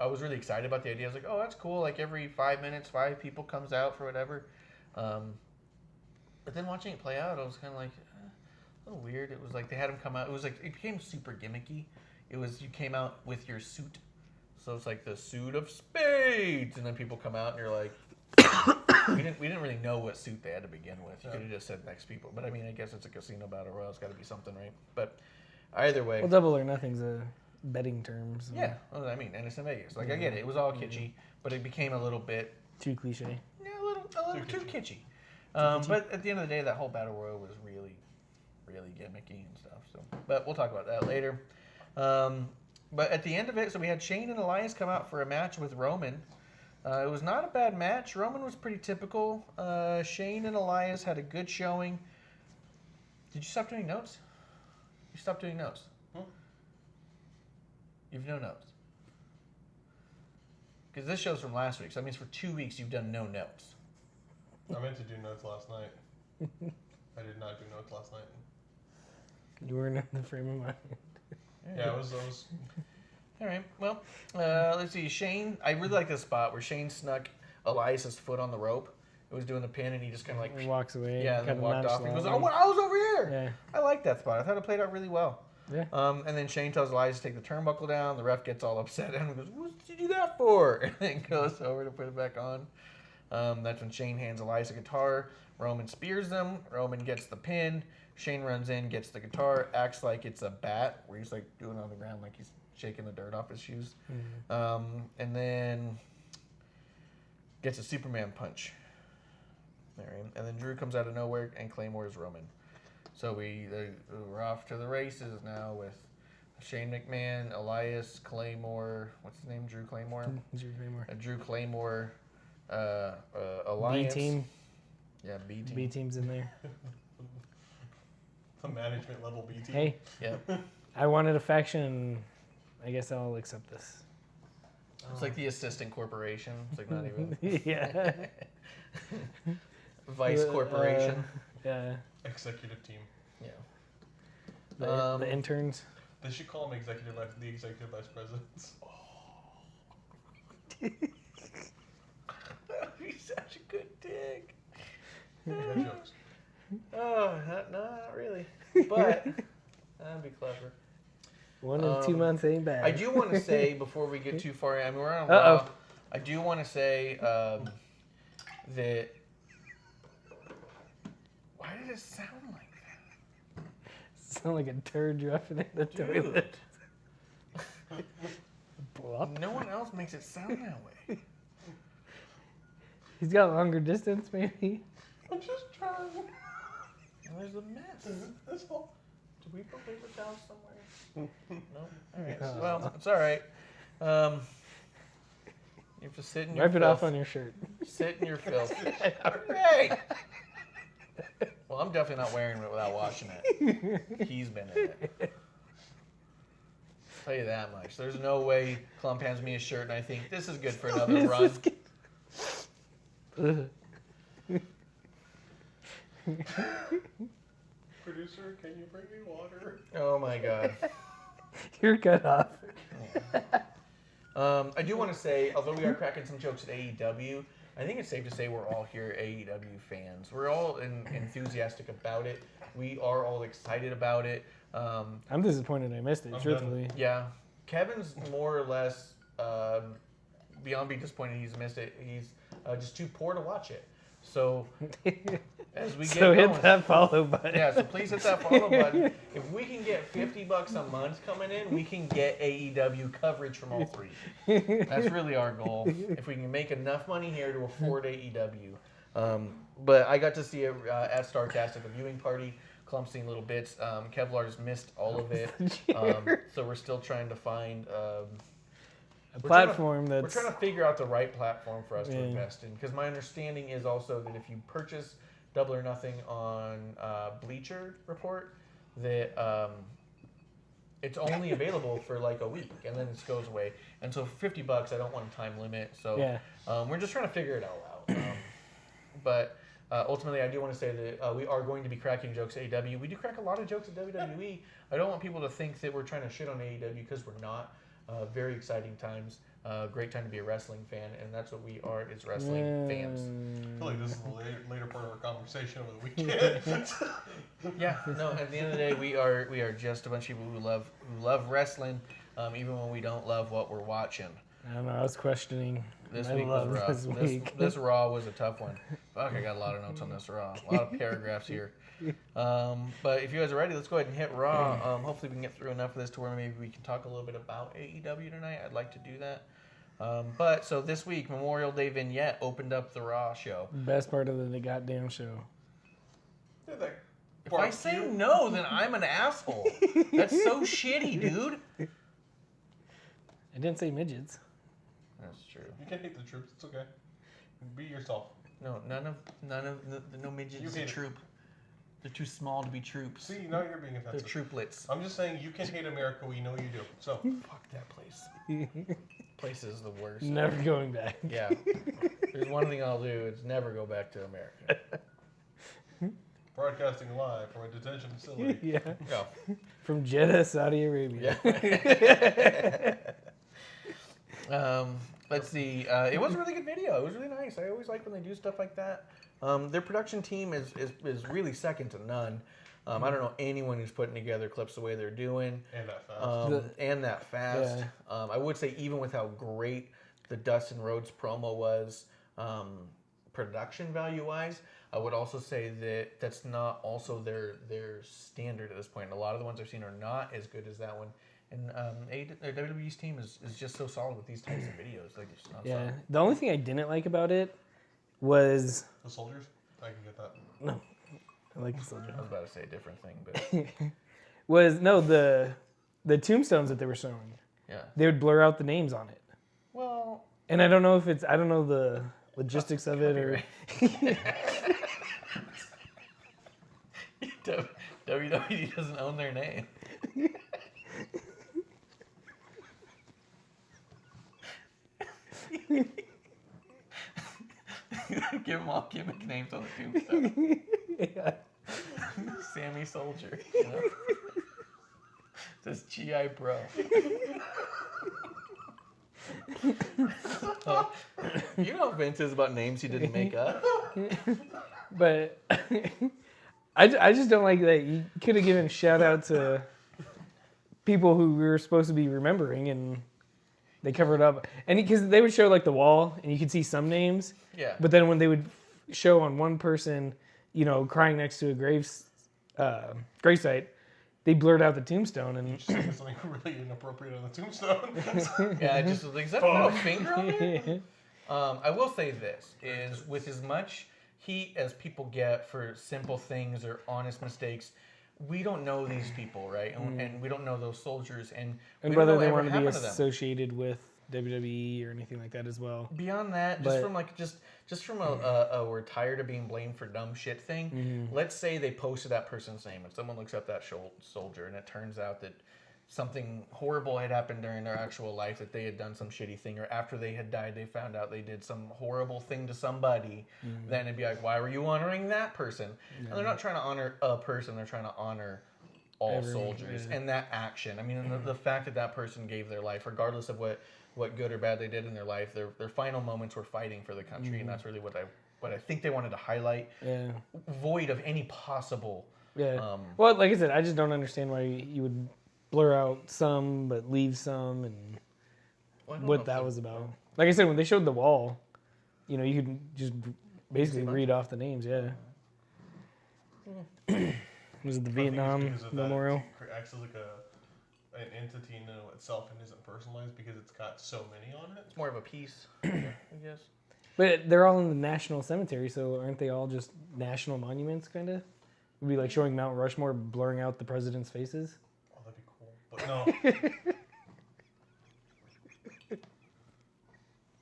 I was really excited about the idea. I was like, oh, that's cool. Like every 5 minutes, 5 people comes out for whatever. But then watching it play out, I was kind of like, a little weird. It was like they had him come out. It was like it became super gimmicky. It was you came out with your suit, so it's like the suit of spades, and then people come out and you're like. We didn't really know what suit they had to begin with. You could have just said next people. But I mean, I guess it's a casino battle royal. It's got to be something, right? But either way. Well, double or nothing's a betting term. So Yeah. Well, I mean, and it's in Vegas. Like, I get it. It was all kitschy, but it became a little bit, Too cliche. yeah, a little too kitschy. But at the end of the day, that whole battle royal was really, really gimmicky and stuff. So, but we'll talk about that later. But at the end of it, so we had Shane and Elias come out for a match with Roman. It was not a bad match. Roman was pretty typical. Shane and Elias had a good showing. Did you stop doing notes? You stopped doing notes. You've no notes. Because this show's from last week, so that means for 2 weeks you've done no notes. I meant to do notes last night. I did not do notes last night. You were in the frame of mind. Yeah, I was. All right. Well, let's see. Shane, I really like this spot where Shane snuck Elias's foot on the rope. It was doing the pin, and he just kind of like He walks away. yeah, and then kinda walked off. He goes, "Oh, nonchalantly. I was over here." Yeah. I like that spot. I thought it played out really well. Yeah. And then Shane tells Elias to take the turnbuckle down. The ref gets all upset and goes, "What did you do that for?" And then goes over to put it back on. That's when Shane hands Elias a guitar. Roman spears them. Roman gets the pin. Shane runs in, gets the guitar, acts like it's a bat, where he's like doing it on the ground, like he's shaking the dirt off his shoes. And then gets a Superman punch. And then Drew comes out of nowhere and Claymore's Roman. So we're off to the races now with Shane McMahon, Elias, Claymore. What's his name? Drew Claymore. Drew Claymore. Drew Claymore. Alliance. B team. Yeah, B team. B team's in there. The management level B team. Hey, Yep. I wanted a faction. I guess I'll accept this. It's like the assistant corporation. It's like not even Yeah. vice corporation. Yeah. Executive team. Yeah. The interns. They should call them the executive vice presidents. He's such a good dick. No jokes. Oh, not really. But that'd be clever. 1 and 2 months ain't bad. I do want to say before we get too far, I mean we're on Uh-oh. Raw. I do want to say that. Why did it sound like that? Sound like a turd dropping in the toilet. Blop. No one else makes it sound that way. He's got longer distance, maybe. I'm just trying. There's a mess. That's all. Did we put paper towels somewhere? No? Alright. Well, it's alright. You have to sit in your Wipe it off filth. on your shirt. Sit in your filth. Hey! Well, I'm definitely not wearing it without washing it. He's been in it. Tell you that much. There's no way Clump hands me a shirt and I think this is good for another run. Producer, can you bring me water? Oh my god. You're cut off. I do want to say, although we are cracking some jokes at AEW, I think it's safe to say we're all here AEW fans. We're all enthusiastic about it. We are all excited about it. I'm disappointed I missed it, I'm truthfully. Yeah. Kevin's more or less, beyond being disappointed he's missed it, he's just too poor to watch it. So, as we get So hit going, that follow button. yeah, so please hit that follow button. If we can get $50 a month coming in, we can get AEW coverage from all three. That's really our goal. If we can make enough money here to afford AEW. But I got to see it at StarCast at the viewing party. Clump seen little bits. Kevlar's missed all of it. So we're still trying to find A platform we're that's... trying to figure out the right platform for us to Yeah. invest in. Because my understanding is also that if you purchase Double or Nothing on Bleacher Report, that it's only available for like a week and then it goes away. And so for $50, I don't want a time limit. So Yeah. we're just trying to figure it all out. But ultimately, I do want to say that we are going to be cracking jokes at AEW. We do crack a lot of jokes at WWE. I don't want people to think that we're trying to shit on AEW because we're not. Very exciting times. Great time to be a wrestling fan, and that's what we are, is wrestling fans. I feel like this is the later part of our conversation over the weekend. Yeah, no, at the end of the day, we are just a bunch of people who love wrestling, even when we don't love what we're watching. I don't know, I was questioning This my week love was rough. this week. This Raw was a tough one. Fuck, I got a lot of notes on this Raw. A lot of paragraphs here. But if you guys are ready, let's go ahead and hit Raw. Hopefully we can get through enough of this to where maybe we can talk a little bit about AEW tonight. I'd like to do that. But so this week, Memorial Day vignette opened up the Raw show. Best part of the goddamn show. Dude, that If I say no, then I'm an asshole. That's so shitty, dude. I didn't say midgets. That's true. You can hate the troops. It's okay. Be yourself. No, none of no midgets You is a hate it. troop. They're too small to be troops. See, now you're being They're offensive. trooplets. I'm just saying you can hate America. We know you do. So Fuck that place. Place is the worst. Never going back. Yeah. There's one thing I'll do. It's never go back to America. broadcasting live from a detention facility. Yeah. Go. From Jeddah, Saudi Arabia. Yeah. Let's see. It was a really good video. It was really nice. I always like when they do stuff like that. Their production team is really second to none. I don't know anyone who's putting together clips the way they're doing. And that fast. Yeah. I would say even with how great the Dustin Rhodes promo was, production value-wise, I would also say that that's not also their standard at this point. A lot of the ones I've seen are not as good as that one. And WWE's team is just so solid with these types of videos. Like, it's not solid. The only thing I didn't like about it was The soldiers? I can get that. no. I like the soldier. I was about to say a different thing, but Was no the tombstones that they were showing. yeah. They would blur out the names on it. Well, And I don't know if it's I don't know the logistics of it or WWE doesn't own their name. Give them all gimmick names on the tombstone. yeah. Sammy Soldier. You know? Says GI Bro. You know how Vince is about names he didn't make up. But I just don't like that you could have given a shout out to people who we were supposed to be remembering and they covered up. And because they would show like the wall and you could see some names. Yeah. But then when they would show on one person, you know, crying next to a gravesite, they blurred out the tombstone and You just said something really inappropriate on the tombstone. Yeah, I just was like, is that a finger on there? I will say this, is with as much heat as people get for simple things or honest mistakes, we don't know these people, right? And we don't know those soldiers. And we don't whether know they whatever want to be happened to them. associated with WWE or anything like that as well. Beyond that, just from like just from a we're tired of being blamed for dumb shit thing. Let's say they posted that person's name and someone looks up that soldier and it turns out that something horrible had happened during their actual life, that they had done some shitty thing, or after they had died they found out they did some horrible thing to somebody. Then it'd be like, why were you honoring that person? And they're not trying to honor a person, they're trying to honor all soldiers and that action. I mean, the fact that that person gave their life, regardless of what good or bad they did in their life, their final moments were fighting for the country, and that's really what I think they wanted to highlight. Yeah. Void of any possible. Yeah. Well, like I said, I just don't understand why you would blur out some but leave some and what that was about. Like I said, when they showed the wall, you know, you could just basically read off the names. Yeah. Was it the Vietnam Memorial? It acts as like an entity in itself and isn't personalized because it's got so many on it. It's more of a piece, I guess. But they're all in the national cemetery, so aren't they all just national monuments, kind of? Would be like showing Mount Rushmore blurring out the president's faces. Oh, that'd be cool. But no.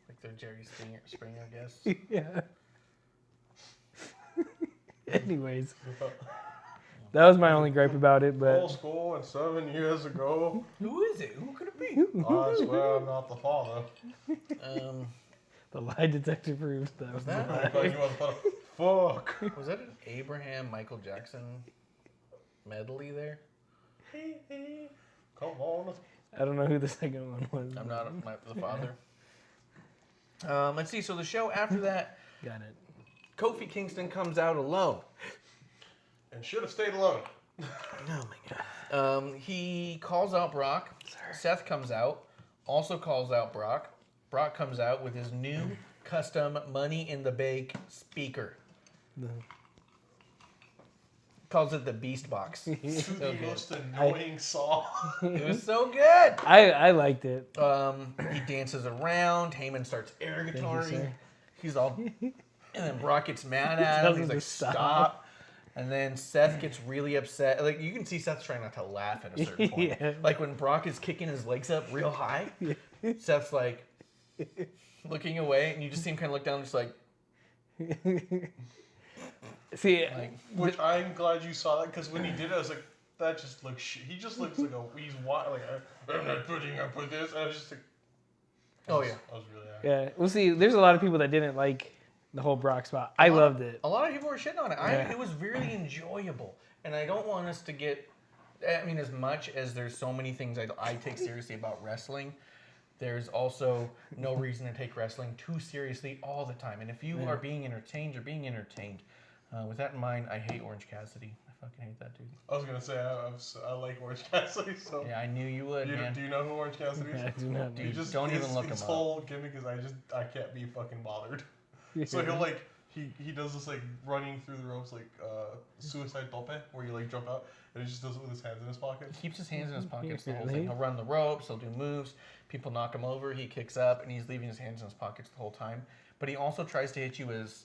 Like they're Jerry Springer, I guess. Yeah. Anyways, that was my only gripe about it, but Old school and 7 years ago. Who is it? Who could it be? I swear I'm not the father. the lie detector proved that was that? the I thought you were the father. Fuck. Was that an Abraham Michael Jackson medley there? Come on. I don't know who the second one was. I'm not the father. Let's see. So the show after that, Got it. Kofi Kingston comes out alone. And should have stayed alone. Oh my god. He calls out Brock. Seth comes out, also calls out Brock. Brock comes out with his new custom Money in the Bank speaker. Calls it the Beast Box. The most annoying song. It was so good. I liked it. He dances around. Heyman starts air guitaring. sir. He's all, and then Brock gets mad at him. tells He's him like, to stop. stop. And then Seth gets really upset. Like, you can see Seth trying not to laugh at a certain point. Yeah. Like when Brock is kicking his legs up real high, Seth's like looking away, and you just see him kind of look down, just like. See, Which I'm glad you saw that because when he did it, I was like, that just looks shit. He just looks like he's like, I'm not putting up with this. And I was just like, Oh yeah. I was really happy. yeah, we'll see. There's a lot of people that didn't like the whole Brock spot. I loved it. A lot of people were shitting on it. Yeah. It was really enjoyable, and I don't want us to get. I mean, as much as there's so many things I take seriously about wrestling, there's also no reason to take wrestling too seriously all the time. And if you are being entertained, you're being entertained. With that in mind, I hate Orange Cassidy. I fucking hate that dude. I was gonna say I like Orange Cassidy. So Yeah, I knew you would, man. do you know who Orange Cassidy is? I do not. Dude, Just don't even look him his up. whole gimmick is I can't be fucking bothered. So he'll like he does this like running through the ropes like suicide tope where you like jump out and he just does it with his hands in his pockets. He keeps his hands in his pockets the whole thing. He'll run the ropes, he'll do moves, people knock him over, he kicks up, and he's leaving his hands in his pockets the whole time. But he also tries to hit you as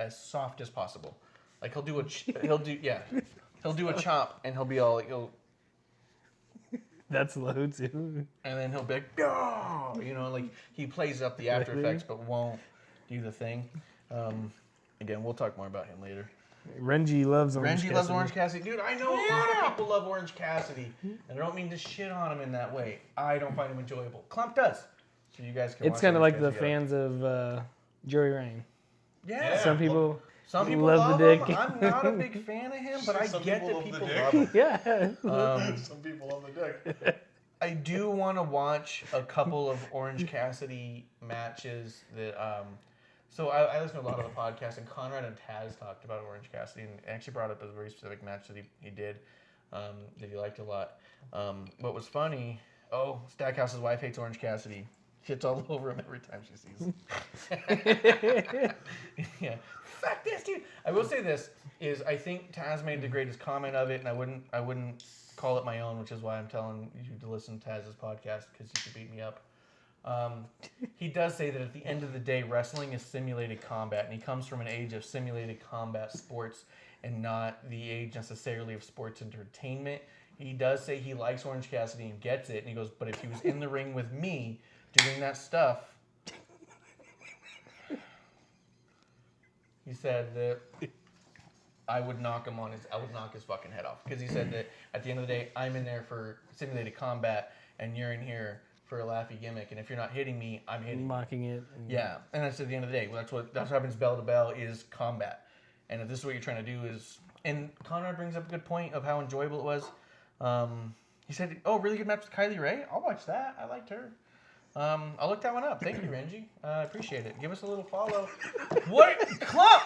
soft as possible. Like he'll do a chop and he'll be all like, That's low too. and then he'll be like, "Oh!" You know, like he plays up the after effects but won't do the thing. Again, we'll talk more about him later. Renji loves Orange Renji Cassidy. loves Orange Cassidy. Dude, I know a lot of people love Orange Cassidy. And I don't mean to shit on him in that way. I don't find him enjoyable. Clump does. So you guys can It's watch kind of Orange like the Cassidy fans of Joey Ryan. Yeah. Some people Some people love love the him. dick. I'm not a big fan of him, but I Some get people that love the people dick. love him. Yeah. Some people love the dick. I do want to watch a couple of Orange Cassidy matches that. So I listen to a lot of the podcasts, and Conrad and Taz talked about Orange Cassidy, and actually brought up a very specific match that he did that he liked a lot. What was funny? Stackhouse's wife hates Orange Cassidy. Shits all over him every time she sees him. Yeah, fuck this dude. I will say this is I think Taz made the greatest comment of it, and I wouldn't call it my own, which is why I'm telling you to listen to Taz's podcast because you could beat me up. He does say that at the end of the day, wrestling is simulated combat, and he comes from an age of simulated combat sports and not the age necessarily of sports entertainment. He does say he likes Orange Cassidy and gets it, and he goes, but if he was in the ring with me doing that stuff, he said that I would knock his fucking head off, because he said that at the end of the day, I'm in there for simulated combat, and you're in here for a laughy gimmick, and if you're not hitting me, I'm hitting you. Mocking it. Yeah, and that's at the end of the day. Well, that's what happens bell to bell is combat, and if this is what you're trying to do is, and Conrad brings up a good point of how enjoyable it was. He said, "Oh, really good match with Kylie Ray. I'll watch that. I liked her. I'll look that one up. Thank you, Renji. I appreciate it. Give us a little follow. What club?"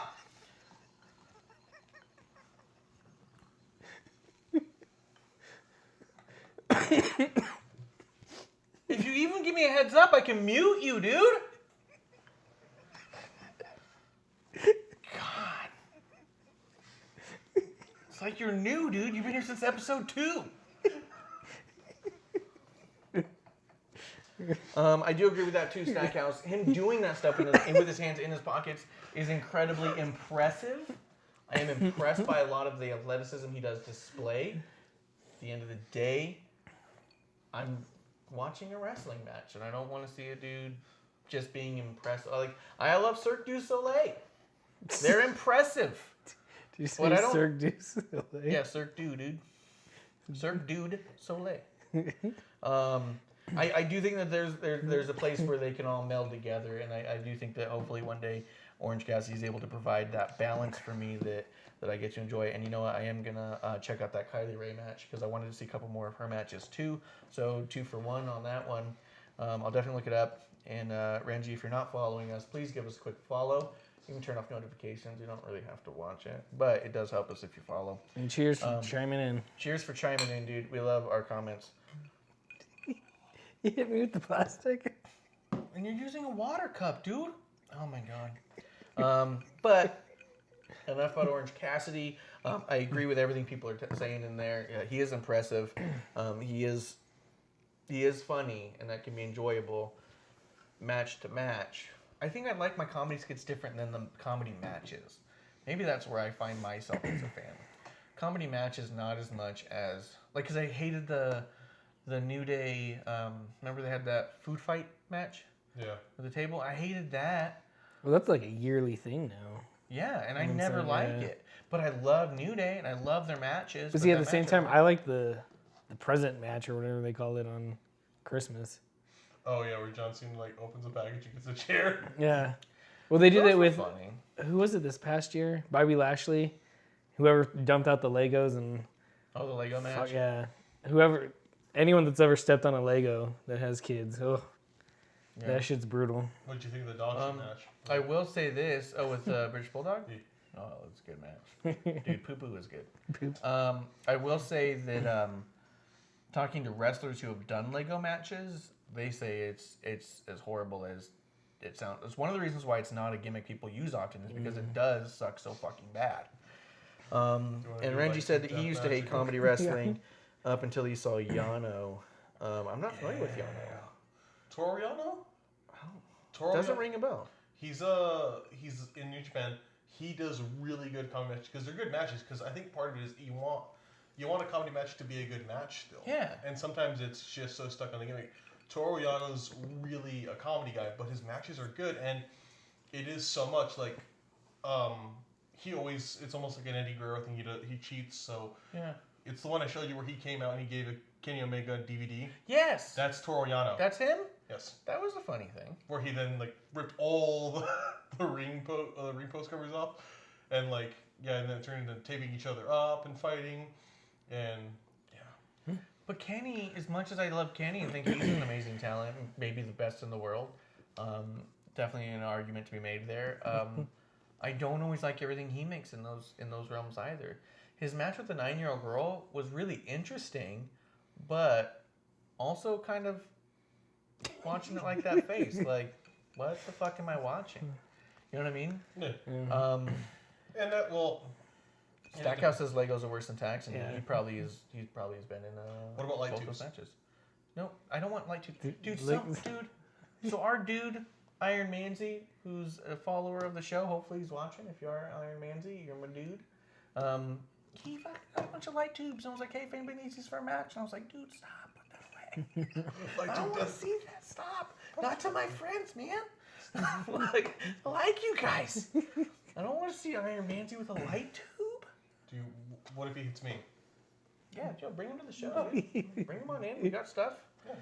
If you even give me a heads up, I can mute you, dude. God. It's like you're new, dude. You've been here since episode 2. I do agree with that too, Stackhouse. Him doing that stuff with his hands in his pockets is incredibly impressive. I am impressed by a lot of the athleticism he does display. At the end of the day, I'm watching a wrestling match, and I don't want to see a dude just being impressed. Like, I love Cirque du Soleil. They're impressive. Did you say But I don't- Cirque du Soleil? Yeah, Cirque du, dude. Cirque du Soleil. I do think that there's a place where they can all meld together, and I do think that hopefully one day Orange Cassidy is able to provide that balance for me that I get to enjoy. And you know what? I am going to check out that Kylie Ray match because I wanted to see a couple more of her matches too. So 2 for 1 on that one. I'll definitely look it up. And Renji, if you're not following us, please give us a quick follow. You can turn off notifications. You don't really have to watch it, but it does help us if you follow. And cheers for chiming in. Cheers for chiming in, dude. We love our comments. You hit me with the plastic. And you're using a water cup, dude. Oh my god. But enough about Orange Cassidy. I agree with everything people are saying in there. Yeah, he is impressive. He is funny, and that can be enjoyable match to match. I think I like my comedy skits different than the comedy matches. Maybe that's where I find myself as a fan. Comedy matches not as much as because I hated the New Day. Remember they had that food fight match? Yeah. At the table. I hated that. Well, that's like a yearly thing now. Yeah, and I I'm never saying, liked yeah. it. But I love New Day, and I love their matches. But see, at that the same match time, I like the present match or whatever they call it on Christmas. Oh yeah, where John Cena like opens a package and gets a chair. Yeah. Well, they did Those it were with funny. who was it this past year? Bobby Lashley, whoever dumped out the Legos and Oh, the Lego match? fuck, yeah, whoever anyone that's ever stepped on a Lego that has kids, Yeah. that shit's brutal. What'd you think of the dog shit match? I will say this. Oh, with British Bulldog? Oh, it's a good match. Dude, Poo Poo is good. I will say that talking to wrestlers who have done Lego matches, they say it's as horrible as it sounds. It's one of the reasons why it's not a gimmick people use often is because it does suck so fucking bad. And Renji said that he used to hate comedy wrestling up until he saw Yano. I'm not familiar with Yano. Toru Yano? Doesn't ring a bell. He's in New Japan. He does really good comedy matches because they're good matches. Because I think part of it is you want a comedy match to be a good match still. Yeah. And sometimes it's just so stuck on the gimmick. Toru Yano's really a comedy guy, but his matches are good, and it is so much like it's almost like an Eddie Guerrero thing. He cheats, so Yeah. it's the one I showed you where he came out and he gave a Kenny Omega DVD. Yes. That's Toru Yano. That's him? Yes. That was a funny thing. Where he then like ripped all the ring post covers off, and and then it turned into taping each other up and fighting, and yeah. But Kenny, as much as I love Kenny and think he's an amazing talent, maybe the best in the world, definitely an argument to be made there. I don't always like everything he makes in those realms either. His match with the 9-year-old girl was really interesting, but also kind of watching it like that face, like, what the fuck am I watching? You know what I mean? Yeah. And that Stackhouse says Legos are worse than tax, and Yeah. he probably has been in What about light both tubes? those matches. No, I don't want light tubes. Dude, Dude. So our dude, Iron Manzi, who's a follower of the show, hopefully he's watching. If you are Iron Manzi, you're my dude. He fucking got a bunch of light tubes, and I was like, hey, if anybody needs these for a match, and I was like, dude, stop, put that away. I don't want to see that. Stop. Not to my friends, man. I like you guys. I don't want to see Iron Manzi with a light tube. What if he hits me? Yeah, Joe, bring him to the show. Dude. Bring him on in. We got stuff. Yeah.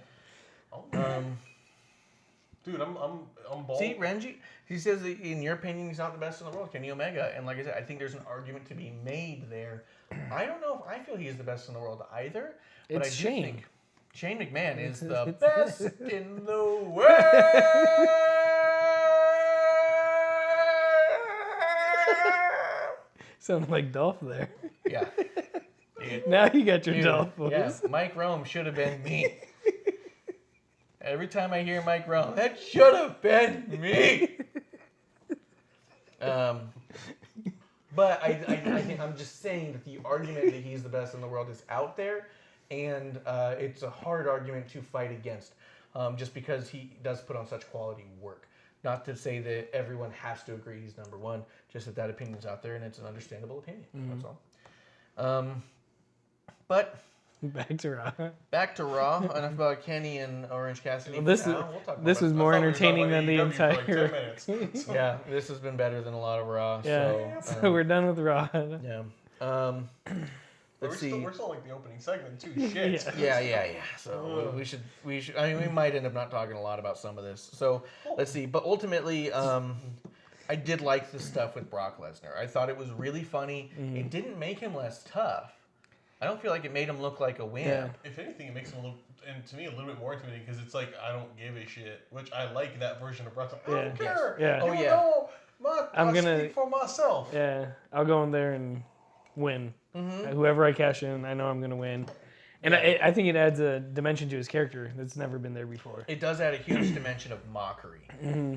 Dude, I'm bald. See, Renji, he says that in your opinion, he's not the best in the world, Kenny Omega. And like I said, I think there's an argument to be made there. I don't know if I feel he's the best in the world either. But It's I do Shane. think Shane McMahon is the best in the world. Sounded like Dolph there. Yeah. Dude. Now you got your Dude, Dolph voice. yeah, Mike Rome should have been me. Every time I hear Mike Rome, that should have been me. But I think I'm just saying that the argument that he's the best in the world is out there, and it's a hard argument to fight against, just because he does put on such quality work. Not to say that everyone has to agree he's number one, just that opinion's out there, and it's an understandable opinion. That's all. But Back to Raw. back to Raw. Enough about Kenny and Orange Cassidy. Well, for now. We'll talk this about was I more thought we were talking entertaining than the about AEW for entire. like 10 minutes. Yeah, this has been better than a lot of Raw. Yeah. So, So we're done with Raw. yeah. We're Let's see. still like the opening segment too. Shit. Yeah. So we should. I mean, we might end up not talking a lot about some of this. So let's see. But ultimately, I did like the stuff with Brock Lesnar. I thought it was really funny. It didn't make him less tough. I don't feel like it made him look like a wimp. Yeah. If anything, it makes him to me a little bit more intimidating because it's like I don't give a shit, which I like that version of Brock. I don't Yeah. care. Yeah. Oh, You yeah. know, I'm I gonna- speak for myself. Yeah, I'll go in there and win. Whoever I cash in, I know I'm gonna win. And I think it adds a dimension to his character that's never been there before. It does add a huge dimension of mockery.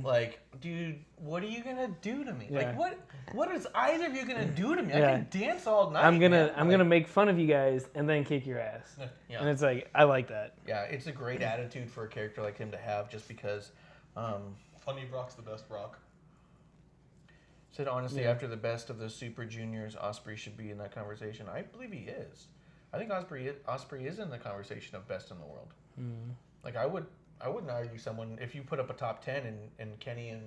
Like, dude, what are you gonna do to me? Yeah. Like, what is either of you gonna do to me? I Yeah. can dance all night. I'm man. gonna make fun of you guys and then kick your ass. Yeah. And it's like I like that. Yeah, it's a great attitude for a character like him to have, just because. Funny Brock's the best Brock. Said honestly, after the best of the Super Juniors, Ospreay should be in that conversation. I believe he is. I think Ospreay is in the conversation of best in the world. Like I wouldn't argue someone if you put up a top 10 and Kenny and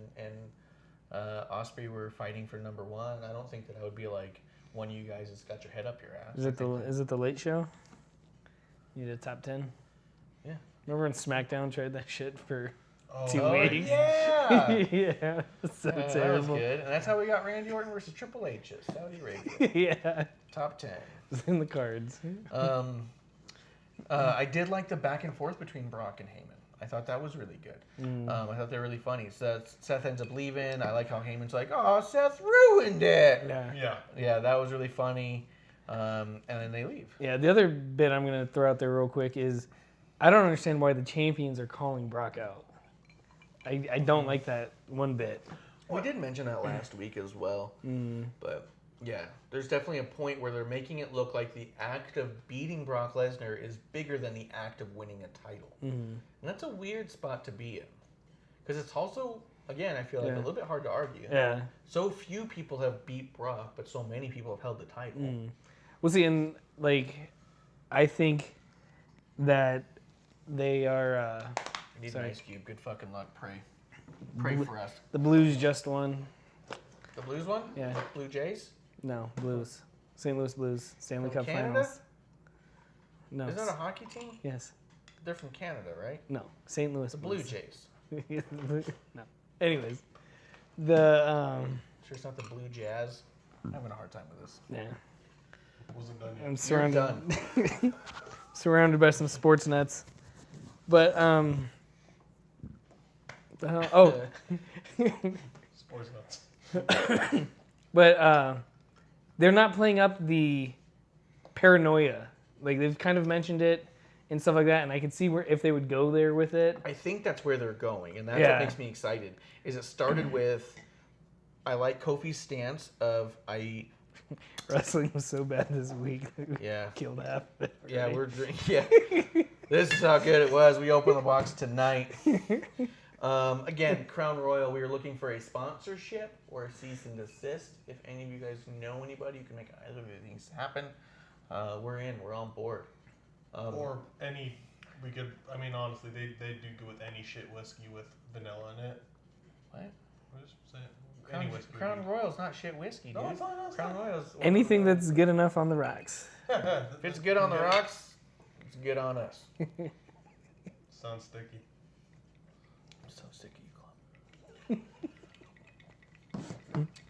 Ospreay were fighting for number one. I don't think that I would be like one of you guys has got your head up your ass. Is it the Late Show? You need a top 10. Yeah. Remember when SmackDown tried that shit for Oh, 2 Oh, weeks? yeah. Yeah, so That was terrible. good, and that's how we got Randy Orton versus Triple H at Saudi Arabia. Yeah, Top 10. it's in the cards. I did like the back and forth between Brock and Heyman. I thought that was really good. I thought they were really funny. Seth ends up leaving. I like how Heyman's like, "Oh, Seth ruined it." Yeah, that was really funny. And then they leave. Yeah, the other bit I'm going to throw out there real quick is I don't understand why the champions are calling Brock out. I don't like that one bit. We did mention that last week as well. But yeah, there's definitely a point where they're making it look like the act of beating Brock Lesnar is bigger than the act of winning a title. And that's a weird spot to be in. Because it's also, again, I feel like a little bit hard to argue. Yeah. So few people have beat Brock, but so many people have held the title. Well, see, and like, I think that they are. Need an ice cube. Good fucking luck. Pray for us. The Blues just won. The Blues one? Yeah. Blue Jays? No, Blues. St. Louis Blues. Stanley From Cup Canada? Finals. No. Is that a hockey team? Yes. They're from Canada, right? No. St. Louis The Blue Blues. Jays. No. Anyways, the Sure it's not the Blue Jazz? I'm having a hard time with this. yeah. Wasn't done yet. I'm You're surrounded surrounded by some sports nuts. But the hell? Oh. Sports nuts. But they're not playing up the paranoia. Like they've kind of mentioned it and stuff like that, and I can see where if they would go there with it. I think that's where they're going, and that's Yeah. what makes me excited. Is it started with, I like Kofi's stance of Wrestling was so bad this week. yeah Killed half of it. yeah already. This is how good it was. We open the box tonight. Again, Crown Royal. We are looking for a sponsorship or a cease and desist. If any of you guys know anybody who can make either of these things happen, we're in. We're on board. Or any, we could, I mean, honestly, they do good with any shit whiskey with vanilla in it. What? What is it? Any whiskey. Crown Royal's not shit whiskey, dude. No, it's not. No, it's Crown not. Royal's Anything that's good enough on the rocks. If it's good on the rocks, it's good on us. Sounds sticky. I'm so sick of you,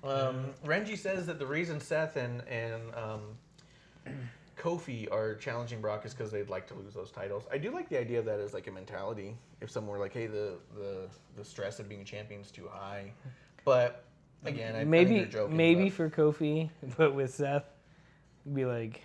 Club. Renji says that the reason Seth and Kofi are challenging Brock is because they'd like to lose those titles. I do like the idea of that as like a mentality. If someone were like, hey, the stress of being a champion is too high. But again, I think maybe you're joking. maybe but for Kofi, but with Seth, it'd be like,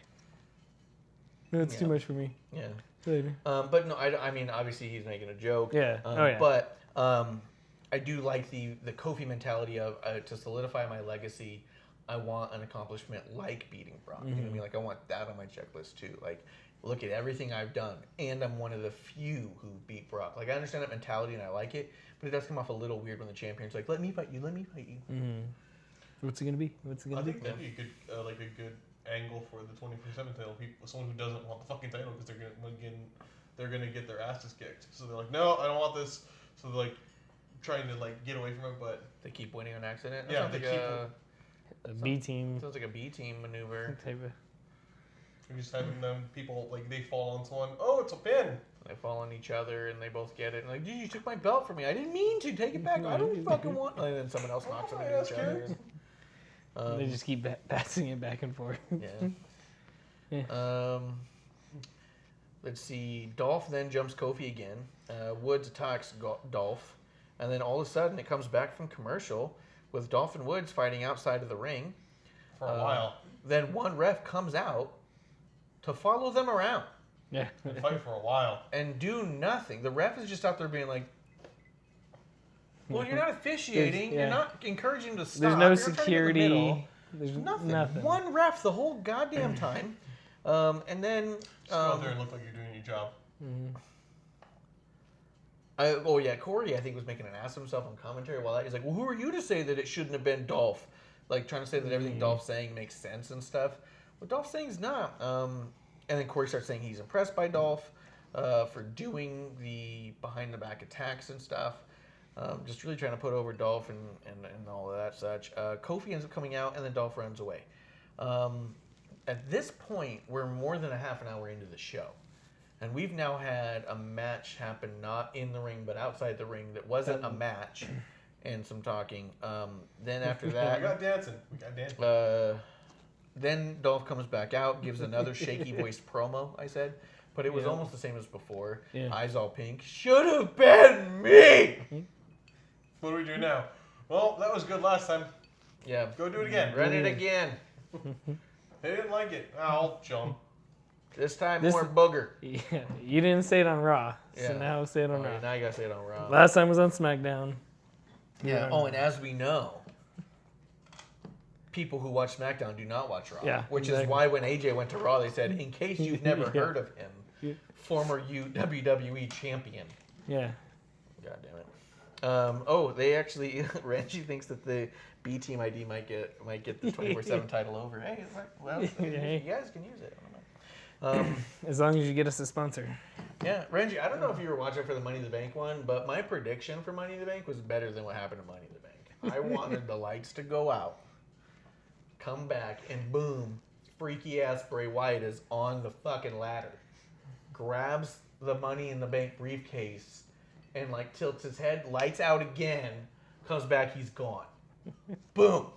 no, it's too Yeah. much for me. yeah. Later. But no, I mean, obviously he's making a joke. Yeah. Oh, yeah. But I do like the Kofi mentality of to solidify my legacy. I want an accomplishment like beating Brock. You know what I mean? Like I want that on my checklist too. Like, look at everything I've done, and I'm one of the few who beat Brock. Like I understand that mentality and I like it, but it does come off a little weird when the champion's like, "Let me fight you. Let me fight you." What's it gonna be? What's it I gonna be? think maybe you could, like a good angle for the 24/7 title. People, someone who doesn't want the fucking title because they're gonna get their asses kicked. So they're like, no, I don't want this. So they're like trying to like get away from it, but They keep winning on accident. That Yeah, sounds they like keep A B team sounds like a B team maneuver. type of. you're just having them people like they fall on someone. Oh, it's a pin. They fall on each other and they both get it. And like, dude, you took my belt from me. I didn't mean to. Take it back. I don't fucking want. And then someone else knocks them into yes, each other. kid. And, They just keep passing it back and forth. yeah. Let's see. Dolph then jumps Kofi again. Woods attacks Dolph. And then all of a sudden it comes back from commercial with Dolph and Woods fighting outside of the ring. For a while. Then one ref comes out to follow them around Yeah. They fight for a while. and do nothing. The ref is just out there being like, well, you're not officiating. Yeah. You're not encouraging them to stop. There's no You're not trying to get in the middle. security. There's Nothing. One ref the whole goddamn time. And then... Just go out there and look like you're doing your job. Corey, I think, was making an ass of himself on commentary while that. He's like, well, who are you to say that it shouldn't have been Dolph? Like, trying to say that everything Dolph's saying makes sense and stuff. What Dolph's saying is not. And then Corey starts saying he's impressed by Dolph for doing the behind-the-back attacks and stuff. Just really trying to put over Dolph and all of that such. Kofi ends up coming out, and then Dolph runs away. At this point, we're more than a half an hour into the show. And we've now had a match happen not in the ring, but outside the ring that wasn't a match, and some talking. Then after We that, got dancing. We got dancing. then Dolph comes back out, gives another shaky voiced promo, I said. but it was Yeah. almost the same as before. Yeah. Eyes all pink. Should have been me. What do we do now? Well, that was good last time. Yeah. Go do it again. Run it again. They didn't like it. I'll jump. This time This- more booger. Yeah, you didn't say it on Raw, so Yeah. now say it on Oh, Raw. now you gotta say it on Raw. Last time was on SmackDown. Yeah. Oh, and as we know, people who watch SmackDown do not watch Raw. Yeah, Which is exactly. why when AJ went to Raw, they said, in case you've never Yeah. heard of him, Yeah. former WWE champion. Yeah. God damn it. They actually Ranji thinks that the B Team ID might get the 24/7 title over. Hey, it's like, well, you guys can use it. I don't know. As long as you get us a sponsor. Yeah, Ranji, I don't know if you were watching for the Money in the Bank one, but my prediction for Money in the Bank was better than what happened to Money in the Bank. I wanted the lights to go out, come back, and boom, freaky ass Bray Wyatt is on the fucking ladder, grabs the Money in the Bank briefcase, and like tilts his head, lights out again, comes back, he's gone. Boom.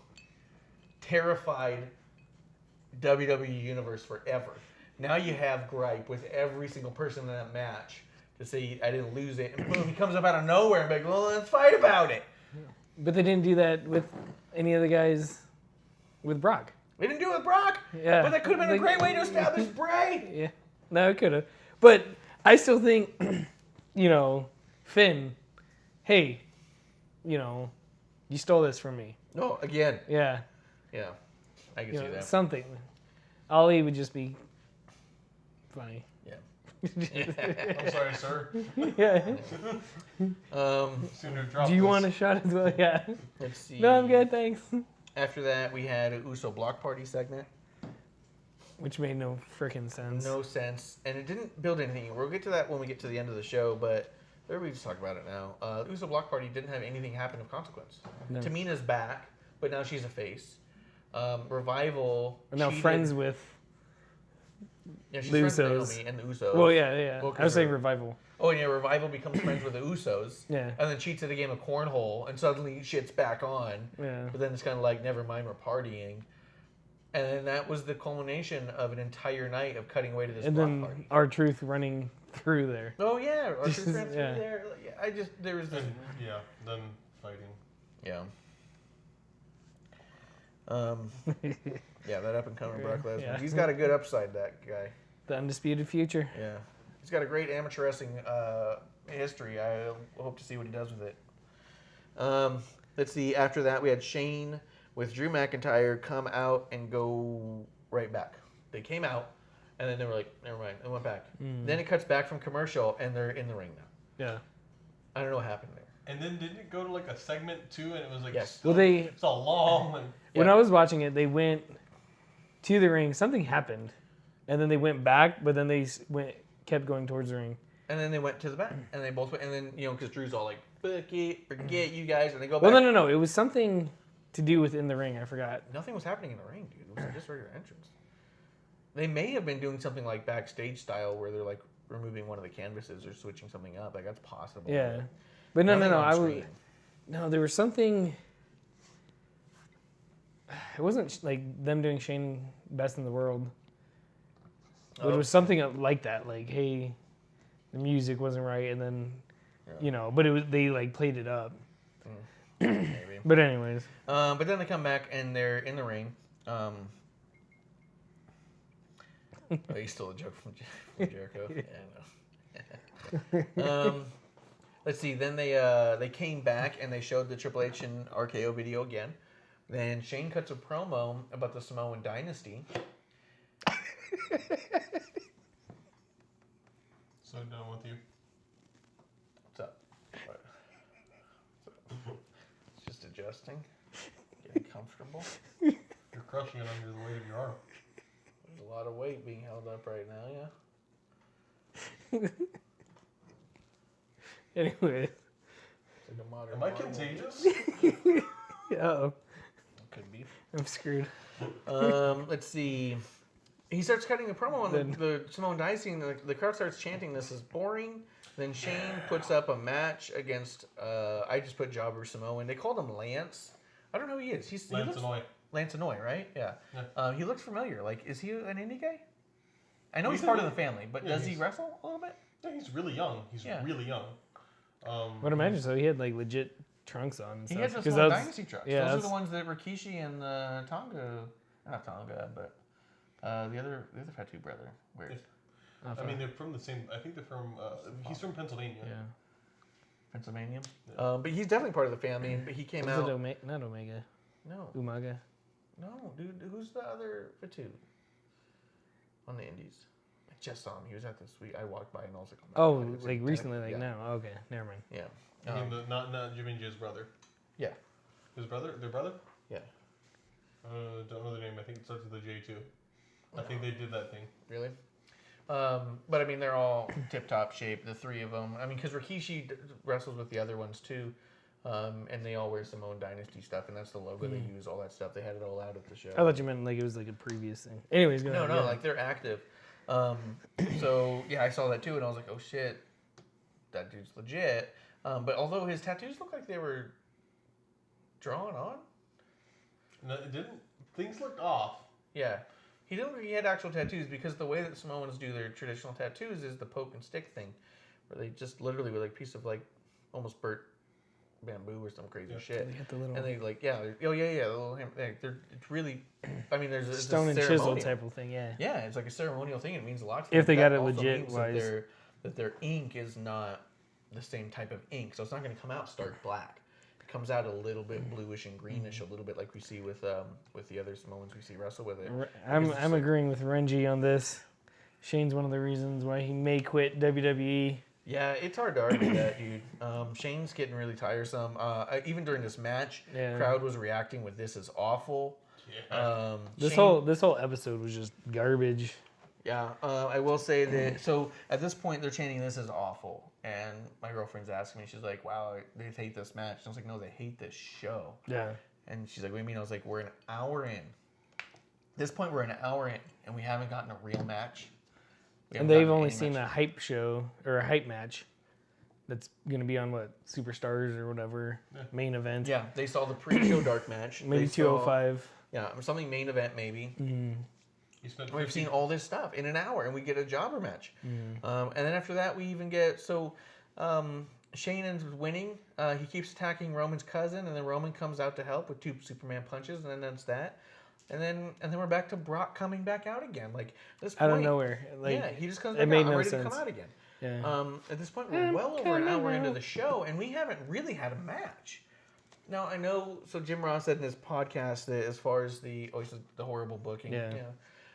Terrified WWE Universe forever. Now you have gripe with every single person in that match to say I didn't lose it, and boom, he comes up out of nowhere and be like, well, let's fight about it. But they didn't do that with any of the guys with Brock. We didn't do it with Brock, Yeah. but that could have been a great way to establish Bray. Yeah. No, it could have. But I still think, Finn, hey, you stole this from me. No, again, Yeah. yeah, I can see that. Something. Ollie would just be funny. Yeah. I'm sorry, sir. Yeah. Soon to drop Do you this. want a shot as well? Yeah. Let's see. No, I'm good, thanks. After that, we had a Uso block party segment. Which made no freaking sense. No sense, and it didn't build anything. We'll get to that when we get to the end of the show, but we just talk about it now. The Uso block party didn't have anything happen of consequence. No. Tamina's back, but now she's a face. Revival. We're now cheated- friends with. Yeah, she's the friends with Usos. Naomi and the Usos. Well, yeah. Well, I was saying 'cause revival. Oh, yeah, Revival becomes friends with the Usos. Yeah. And then cheats at a game of cornhole, and suddenly shit's back on. Yeah. But then it's kind of like, never mind, we're partying. And then that was the culmination of an entire night of cutting away to this And block then party. R-Truth running through there. Oh, yeah, our Just- two friends yeah. were there. Yeah, there was this. Then, yeah, then fighting. Yeah. Yeah, that up and coming Brock Lesnar. Yeah. He's got a good upside, that guy. The undisputed future. Yeah. He's got a great amateur wrestling history. I hope to see what he does with it. Let's see. After that, we had Shane with Drew McIntyre come out and go right back. They came out, and then they were like, never mind, and went back. Then it cuts back from commercial, and they're in the ring now. Yeah. I don't know what happened there. And then didn't it go to like a segment too? And it was like, Yes. Well, they it's all long. And when Yeah. I was watching it, they went to the ring. Something happened, and then they went back, but then they kept going towards the ring. And then they went to the back, and they both went, and then, because Drew's all like, forget you guys, and they go back. Well, no. It was something to do with in the ring. I forgot. Nothing was happening in the ring, dude. It was just regular entrance. They may have been doing something like backstage style where they're like removing one of the canvases or switching something up. Like, that's possible. Yeah. But no. Nothing on I was. screen. No, there was something. It wasn't like them doing Shane Best in the World. But it was something like that. Like, hey, the music wasn't right, and then, but it was they like played it up. Maybe. But anyways. But then they come back and they're in the ring. He stole a joke from Jericho. Yeah, I know. Let's see. Then they came back and they showed the Triple H and RKO video again. Then Shane cuts a promo about the Samoan Dynasty. so done with you. What's up? It's just adjusting, getting comfortable. You're crushing it under the weight of your arm. There's a lot of weight being held up right now, yeah. Anyways. It's like a modern Am I marvel. contagious? Uh-oh. Could be. I'm screwed. Let's see. He starts cutting a promo on the Samoan Dynasty, and the crowd starts chanting, "This is boring." Then Shane puts up a match against. I just put Jobber Samoan. They called him Lance. I don't know who he is. Lance Anoy. Lance Anoy, right? Yeah. He looks familiar. Like, is he an indie guy? I know he's part of the family, but does he wrestle a little bit? Yeah, he's really young. He's really young. Would imagine so. He had like legit trunks on. And He stuff. has the small Dynasty trucks. Yeah, those are the ones that Rikishi and Tonga, not Tonga, but the other Fatu brother wears. I mean, they're from the same. I think they're from. He's from Pennsylvania. Yeah. Pennsylvania. But he's definitely part of the family. But he came out. Not Omega. No. Umaga. No, dude. Who's the other Fatu on the Indies? I just saw him. He was at this week. I walked by and I was like, Oh, God, like recently, like now. Okay, never mind. Yeah. I mean, not Jimmy J's brother. Yeah. His brother? Their brother? Yeah. Don't know the name. I think it starts with a J too. I think they did that thing. Really? But I mean, they're all tip-top shape, the three of them. I mean, because Rikishi wrestles with the other ones too, and they all wear Samoan Dynasty stuff, and that's the logo they use, all that stuff. They had it all out at the show. I thought you meant like it was like a previous thing. Anyways, go ahead. No, like they're active. So yeah, I saw that too, and I was like, oh shit, that dude's legit. But although his tattoos look like they were drawn on. No, it didn't. Things looked off. Yeah. He didn't look like he had actual tattoos because the way that Samoans do their traditional tattoos is the poke and stick thing, where they just literally with like a piece of like almost burnt bamboo or some crazy shit, They hit the little and they like the little it's really, I mean there's it's stone a and chisel ceremonial type of thing. Yeah. Yeah, it's like a ceremonial thing. It means a lot to If them. they That got it also legit means wise. that their ink is not the same type of ink, so it's not going to come out stark black. It comes out a little bit bluish and greenish, a little bit like we see with the other Samoans we see wrestle with it. I'm agreeing with Renji on this. Shane's one of the reasons why he may quit WWE. Yeah, it's hard to argue that, dude. Shane's getting really tiresome. Even during this match, crowd was reacting with "This is awful." Yeah. This whole episode was just garbage. Yeah, I will say that. So at this point, they're chanting "This is awful," and my girlfriend's asking me. She's like, "Wow, they hate this match." And I was like, "No, they hate this show." Yeah. And she's like, "What do you mean?" I was like, "We're an hour in. At this point, we're an hour in, and we haven't gotten a real match." And they've only seen a hype show or a hype match that's going to be on what, Superstars or whatever, main event. Yeah, they saw the pre-show dark match. Maybe 205. Yeah, or something main event maybe. We've seen all this stuff in an hour, and we get a jobber match. And then after that, we even get Shane ends up winning. He keeps attacking Roman's cousin, and then Roman comes out to help with 2 Superman punches, and then that's that. And then we're back to Brock coming back out again, like this point, Out of nowhere. Like, yeah, he just comes back it made out. I'm no ready sense. to come out again. Yeah. At this point, we're well over an hour into the show, and we haven't really had a match. Now I know. So Jim Ross said in his podcast that as far as the horrible booking,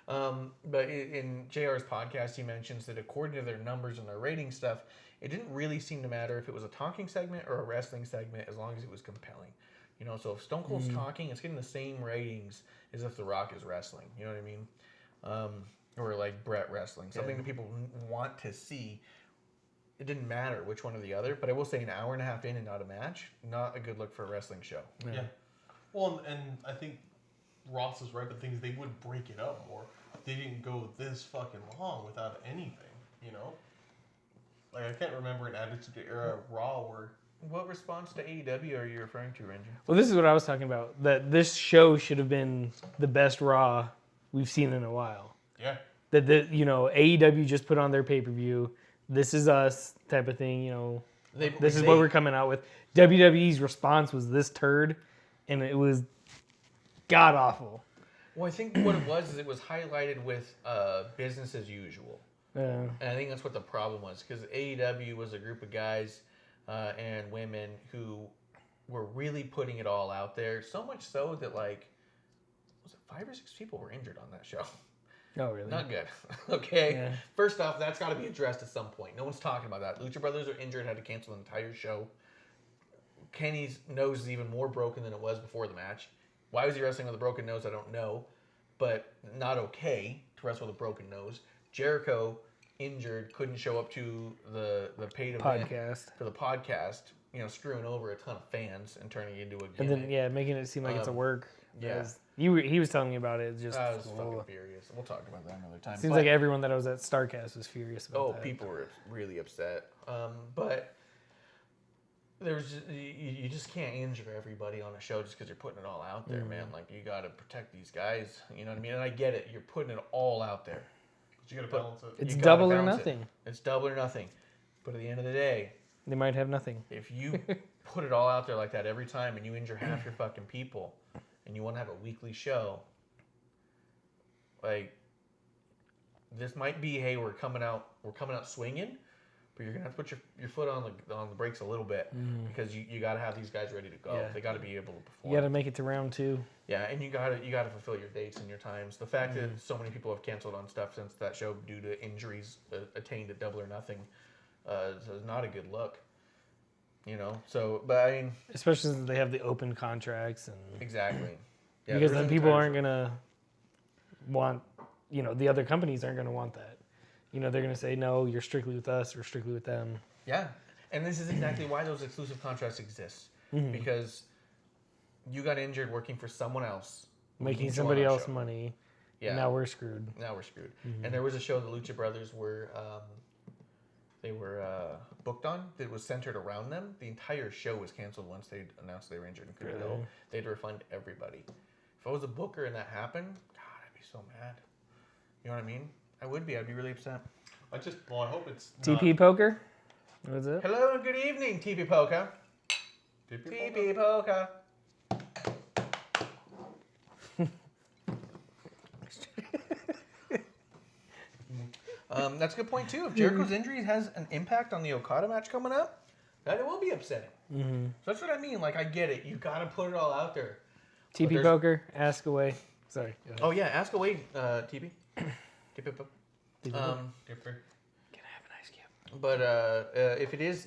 but in JR's podcast, he mentions that according to their numbers and their rating stuff, it didn't really seem to matter if it was a talking segment or a wrestling segment as long as it was compelling. You know, so if Stone Cold's talking, it's getting the same ratings as if The Rock is wrestling. You know what I mean? Or like Brett wrestling, something that people want to see. It didn't matter which one or the other, but I will say an hour and a half in and not a match, not a good look for a wrestling show. Yeah. Well, and I think Ross is right, but things they would break it up more. They didn't go this fucking long without anything, you know? Like, I can't remember an Attitude Era Raw where... What response to AEW are you referring to, Ranger? Well, this is what I was talking about. That this show should have been the best Raw we've seen in a while. Yeah. That AEW just put on their pay-per-view. This is us type of thing. You know, this is what we're coming out with. WWE's response was this turd, and it was god awful. Well, I think what it was is it was highlighted with business as usual. And I think that's what the problem was, because AEW was a group of guys and women who were really putting it all out there. So much so that, like, was it 5 or 6 people were injured on that show? Oh, really? Not good. Okay. Yeah. First off, that's got to be addressed at some point. No one's talking about that. Lucha Brothers are injured, had to cancel the entire show. Kenny's nose is even more broken than it was before the match. Why was he wrestling with a broken nose? I don't know. But not okay to wrestle with a broken nose. Jericho, injured, couldn't show up to the paid event for the podcast, you know, screwing over a ton of fans and turning it into a gimmick. And then, making it seem like it's a work. Yeah. He was telling me about it. Just, I was fucking furious. We'll talk about that another time. Seems like everyone that was at StarCast was furious about that. Oh, people were really upset. But there's you just can't injure everybody on a show just because you're putting it all out there, man. Like, you got to protect these guys. You know what I mean? And I get it. You're putting it all out there. But you got to balance it. It's You gotta double or balance nothing. It's double or nothing. But at the end of the day, They might have nothing. if you put it all out there like that every time and you injure half your fucking people and you want to have a weekly show, like, this might be, hey, we're coming out swinging, but you're gonna have to put your foot on the brakes a little bit because you got to have these guys ready to go. Yeah. They got to be able to perform. You got to make it to round 2. Yeah, and you got to fulfill your dates and your times. The fact that so many people have canceled on stuff since that show due to injuries attained at Double or Nothing is not a good look. You know, so but I mean, Especially since they have the open contracts and exactly. Yeah, because there then isn't people times- aren't gonna want, the other companies aren't gonna want that. They're gonna say no, you're strictly with us or strictly with them. Yeah, and this is exactly why those exclusive contracts exist because you got injured working for someone else, Making can show somebody on our else show. money. Yeah, Now we're screwed. And there was a show the Lucha Brothers were booked on that was centered around them. The entire show was canceled once they announced they were injured and couldn't go. They had to refund everybody. If I was a booker and that happened, God, I'd be so mad. You know what I mean? I would be. I'd be really upset. I hope it's TP Poker? What's it? Hello and good evening, TP Polka. TP Polka. That's a good point too. If Jericho's injury has an impact on the Okada match coming up, that it will be upsetting. So that's what I mean. Like, I get it. You got to put it all out there. TP Poker, ask away. Sorry. Go ahead. Oh yeah, ask away, TP. TP. TP. Um, Can I have an ice cube? but if it is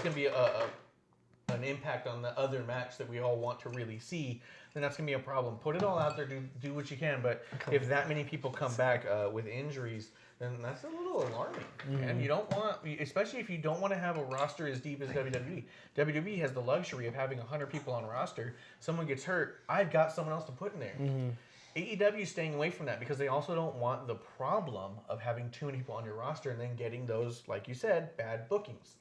going to be an impact on the other match that we all want to really see, then that's going to be a problem. Put it all out there, do what you can. But if that many people come back with injuries, then that's a little alarming. And you don't want, especially if you don't want to have a roster as deep as WWE. WWE has the luxury of having 100 people on roster. Someone gets hurt, I've got someone else to put in there. AEW is staying away from that because they also don't want the problem of having too many people on your roster and then getting those, like you said, bad bookings.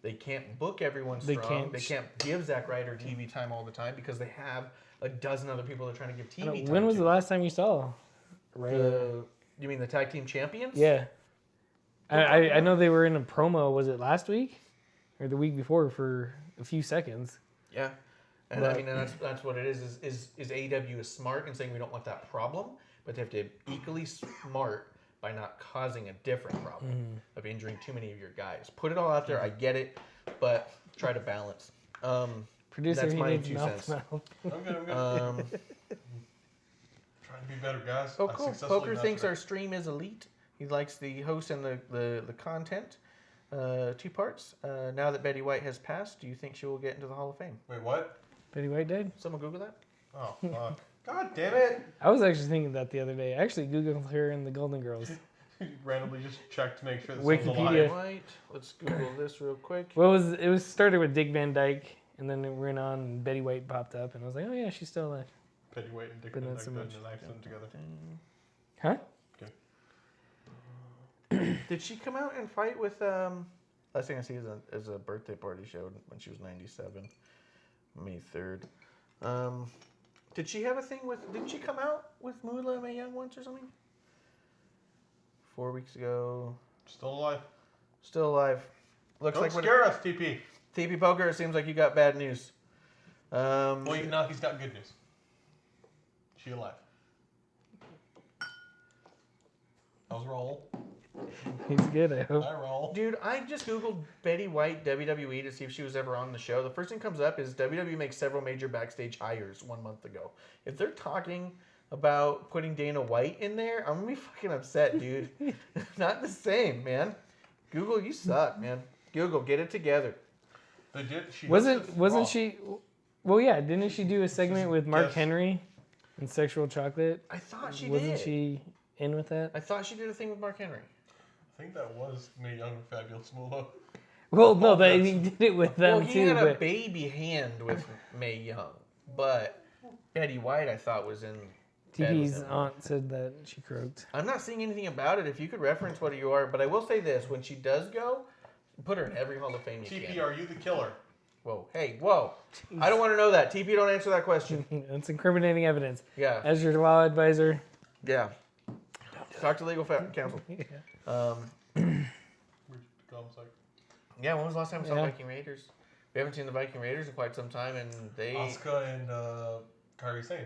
They can't book everyone strong. They can't give Zack Ryder TV time all the time because they have a dozen other people they're trying to give TV time. When was the last time you saw? You mean the tag team champions? Yeah. I know they were in a promo. Was it last week or the week before for a few seconds? Yeah. And I mean, and that's what it is. Is AEW is smart in saying we don't want that problem, but they have to be equally smart by not causing a different problem of injuring too many of your guys. Put it all out there. I get it, but try to balance. Producer, that's he my needs 2 mouth cents. mouth. I'm good. Trying to be better, guys. Oh, cool. Poker thinks our stream is elite. He likes the host and the content. 2 parts. Now that Betty White has passed, do you think she will get into the Hall of Fame? Wait, what? Betty White died? Someone Google that. Oh, fuck. God damn it. I was actually thinking that the other day. I actually Googled her in the Golden Girls. Randomly just checked to make sure this Wikipedia. was Betty alive. White. Let's Google this real quick. Well, it was started with Dick Van Dyke, and then it went on, and Betty White popped up, and I was like, oh yeah, she's still alive. Betty White and Dick But Van not Dyke so did much. an accident together. Huh? Did she come out and fight with? Last thing I see is a birthday party show when she was 97, May 3rd. Did she have a thing with? Didn't she come out with Moolah Mae Young once or something? 4 weeks ago. Still alive. Still alive. Looks Don't like scare us, TP. TP Poker. It seems like you got bad news. Well, no, he's got good news. She alive. How's roll? He's good, I hope. I roll. Dude, I just Googled Betty White WWE to see if she was ever on the show. The first thing comes up is WWE makes several major backstage hires 1 month ago. If they're talking about putting Dana White in there, I'm going to be fucking upset, dude. Not the same, man. Google, you suck, man. Google, get it together. They did. She Wasn't Raw. she? Well, yeah. Didn't she do a segment with Mark Yes. Henry and Sexual Chocolate? I thought she Wasn't did. she in with that? I thought she did a thing with Mark Henry. I think that was Mae Young and Fabulous Moolah. Well, no, that's- he did it with them Well, he too. had a But baby hand with Mae Young, but Betty White, I thought, was in bed with TP's him. aunt said that she croaked. I'm not seeing anything about it. If you could reference what you are, but I will say this: when she does go, put her in every Hall of Fame you TP, can. are you the killer? Whoa, hey, whoa! I don't want to know that. TP, don't answer that question. That's incriminating evidence. Yeah, As your law advisor, yeah. Talk to legal counsel. Yeah, when was the last time we saw Viking Raiders? We haven't seen the Viking Raiders in quite some time, and they... Asuka and Kairi Sane.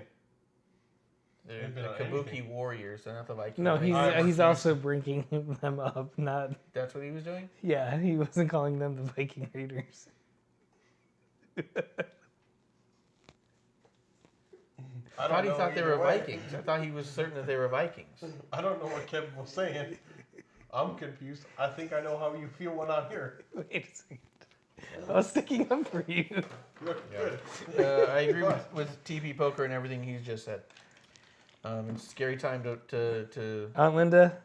They're the Kabuki Warriors. They're not the Viking No, Raiders. he's also bringing them up. Not. That's what he was doing? Yeah, he wasn't calling them the Viking Raiders. I thought he thought they were Vikings. I thought he was certain that they were Vikings. I don't know what Kevin was saying. I'm confused. I think I know how you feel when I'm here. Wait a second. I was sticking up for you. Good. I agree with TP Poker and everything he's just said. It's a scary time to... Aunt Linda,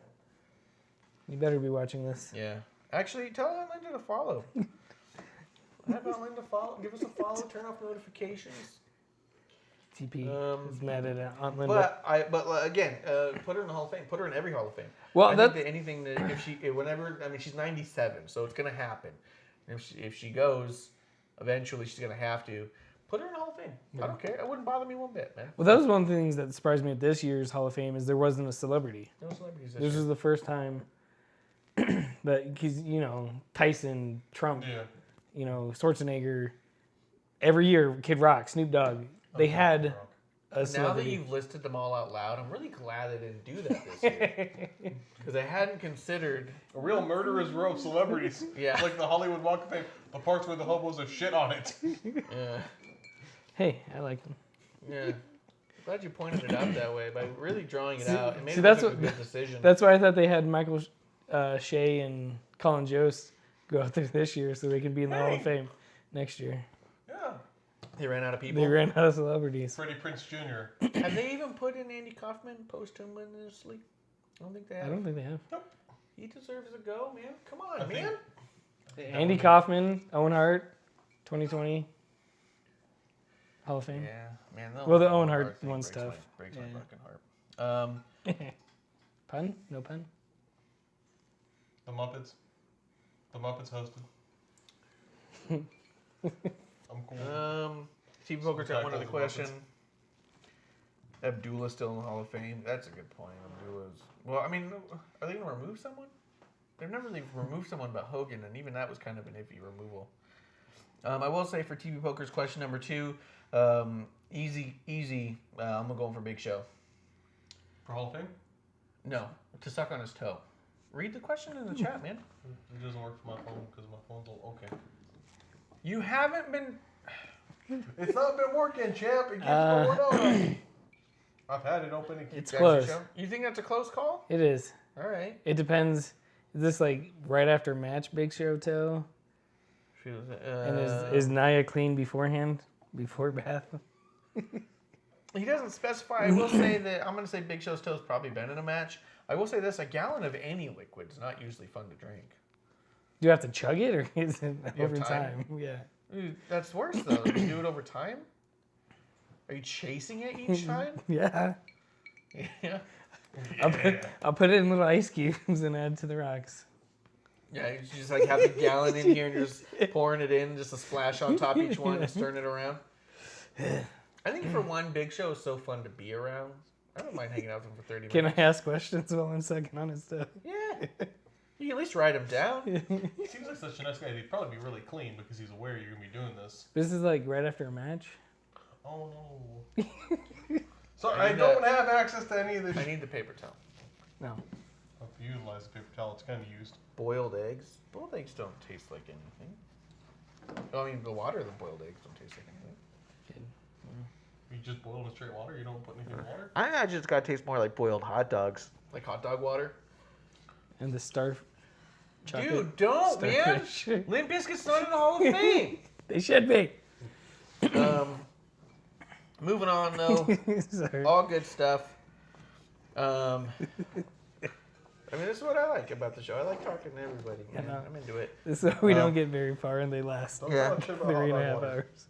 you better be watching this. Yeah. Actually, tell Aunt Linda to follow. Have Aunt Linda follow. Give us a follow. Turn off notifications. TP is mad at Aunt Linda. But again, put her in the Hall of Fame. Put her in every Hall of Fame. Well, I think that anything that she's 97, so it's gonna happen. If she goes, eventually she's gonna have to. Put her in the Hall of Fame. Yeah. I don't care. It wouldn't bother me one bit, man. Well, that was one of the things that surprised me at this year's Hall of Fame is there wasn't a celebrity. No celebrities. This was the first time that, because Tyson, Trump, Schwarzenegger, every year Kid Rock, Snoop Dogg, they had a celebrity. Now that you've listed them all out loud, I'm really glad they didn't do that this year. Because I hadn't considered... A real murderer's row of celebrities. Yeah. Like the Hollywood Walk of Fame. The parts where the hobos have shit on it. Yeah. Hey, I like them. Yeah. I'm glad you pointed it out that way by really drawing it out. It made see, it that's look like what- a good decision. That's why I thought they had Michael Shea and Colin Jost go out there this year so they could be in the Hall of Fame next year. Yeah. They ran out of people. They ran out of celebrities. Freddie Prinze Jr. Have they even put in Andy Kaufman posthumously? I don't think they have. I don't think they have. He deserves a go, man. Come on, I think- man. Andy Kaufman, Owen Hart, 2020 Hall of Fame. Yeah, man. Well, the Owen Hart thing one's breaks tough. Breaks Yeah. my fucking heart. Pun? No pun? The Muppets. The Muppets hosted. I'm cool. TV Poker's got one other Tackles question. Muppets. Abdullah's still in the Hall of Fame. That's a good point. Abdullah's. Well, I mean, are they going to remove someone? They've never really removed someone but Hogan, and even that was kind of an iffy removal. I will say for TV Poker's question number 2, easy. I'm going to go for Big Show. For Hall of Fame? No, to suck on his toe. Read the question in the chat, man. It doesn't work for my phone because my phone's all okay. You haven't been... It's not been working, champ. It keeps going out. I've had it open. It's close. You think that's a close call? It is. All right. It depends. Is this like right after match Big Show toe? And is Nia clean beforehand? Before bath? He doesn't specify. I will say that I'm going to say Big Show's toe's probably been in a match. I will say this: a gallon of any liquid is not usually fun to drink. Do you have to chug it or is it You have over time? time? Yeah. Ooh, that's worse though. You do it over time. Are you chasing it each time? Yeah. Yeah. I'll put it in little ice cubes and add to the rocks. Yeah, you just like have the gallon in here and you're just pouring it in, just a splash on top each one and stirring it around. I think for one, Big Show is so fun to be around. I don't mind hanging out with him for 30 Can minutes. I ask questions while I'm sucking on his stuff? Yeah. You can at least write him down. He seems like such a nice guy. He'd probably be really clean because he's aware you're going to be doing this. This is like right after a match? Oh, no. Sorry, I don't have access to any of this I shit. need the paper towel. No. If you utilize the paper towel, it's kind of used. Boiled eggs? Boiled eggs don't taste like anything. I mean, the water of the boiled eggs don't taste like anything. You just boil it in straight water? You don't put anything in water? I imagine it's got to taste more like boiled hot dogs. Like hot dog water? And the chocolate Dude, don't, starfish. man! Limp Bizkit's not in the Hall of Fame! They should be. Moving on, though. Sorry. All good stuff. I mean, this is what I like about the show. I like talking to everybody, man. Yeah. I'm into it. This is why we don't get very far and they last Don't Yeah. talk shit about 3.5 hot dog water. hours.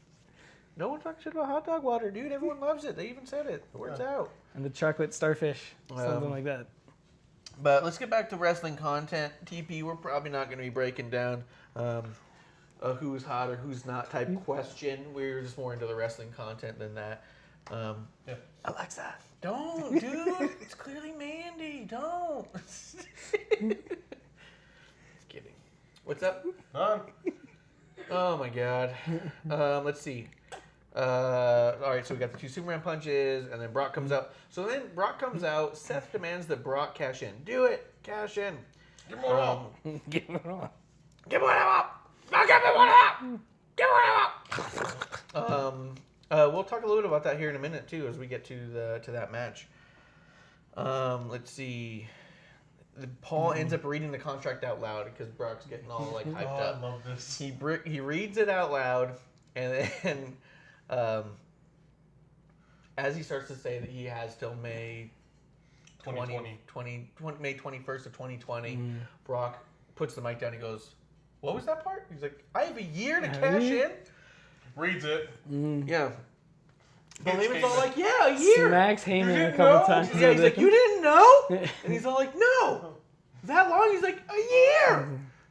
No one talks shit about hot dog water, dude. Everyone loves it. They even said it. The word's out. And the chocolate starfish. Something like that. But let's get back to wrestling content. TP, we're probably not going to be breaking down a who's hot or who's not type question. We're just more into the wrestling content than that. Yeah. Alexa. Don't, dude. It's clearly Mandy. Don't. Just kidding. What's up? None. Oh my god. Let's see. All right, so we got the 2 Superman punches, and then Brock comes out. So then Brock comes out. Seth demands that Brock cash in. Do it. Cash in. Give me one up. Give it on. Give one up. Now give me one up. Give one up. We'll talk a little bit about that here in a minute too, as we get to that match. Let's see. Paul ends up reading the contract out loud because Brock's getting all like hyped up. I love this. He reads it out loud, and then as he starts to say that he has till May 2020. May 21st of 2020, Brock puts the mic down. He goes, "What was that part?" He's like, "I have a year to cash in." Reads it. Yeah. But Hits Heyman's all Heyman. like, "Yeah, a year." Smacks You Heyman a didn't couple know? times. Yeah, he's like, "You didn't know?" And he's all like, "No." That long? He's like, "A year."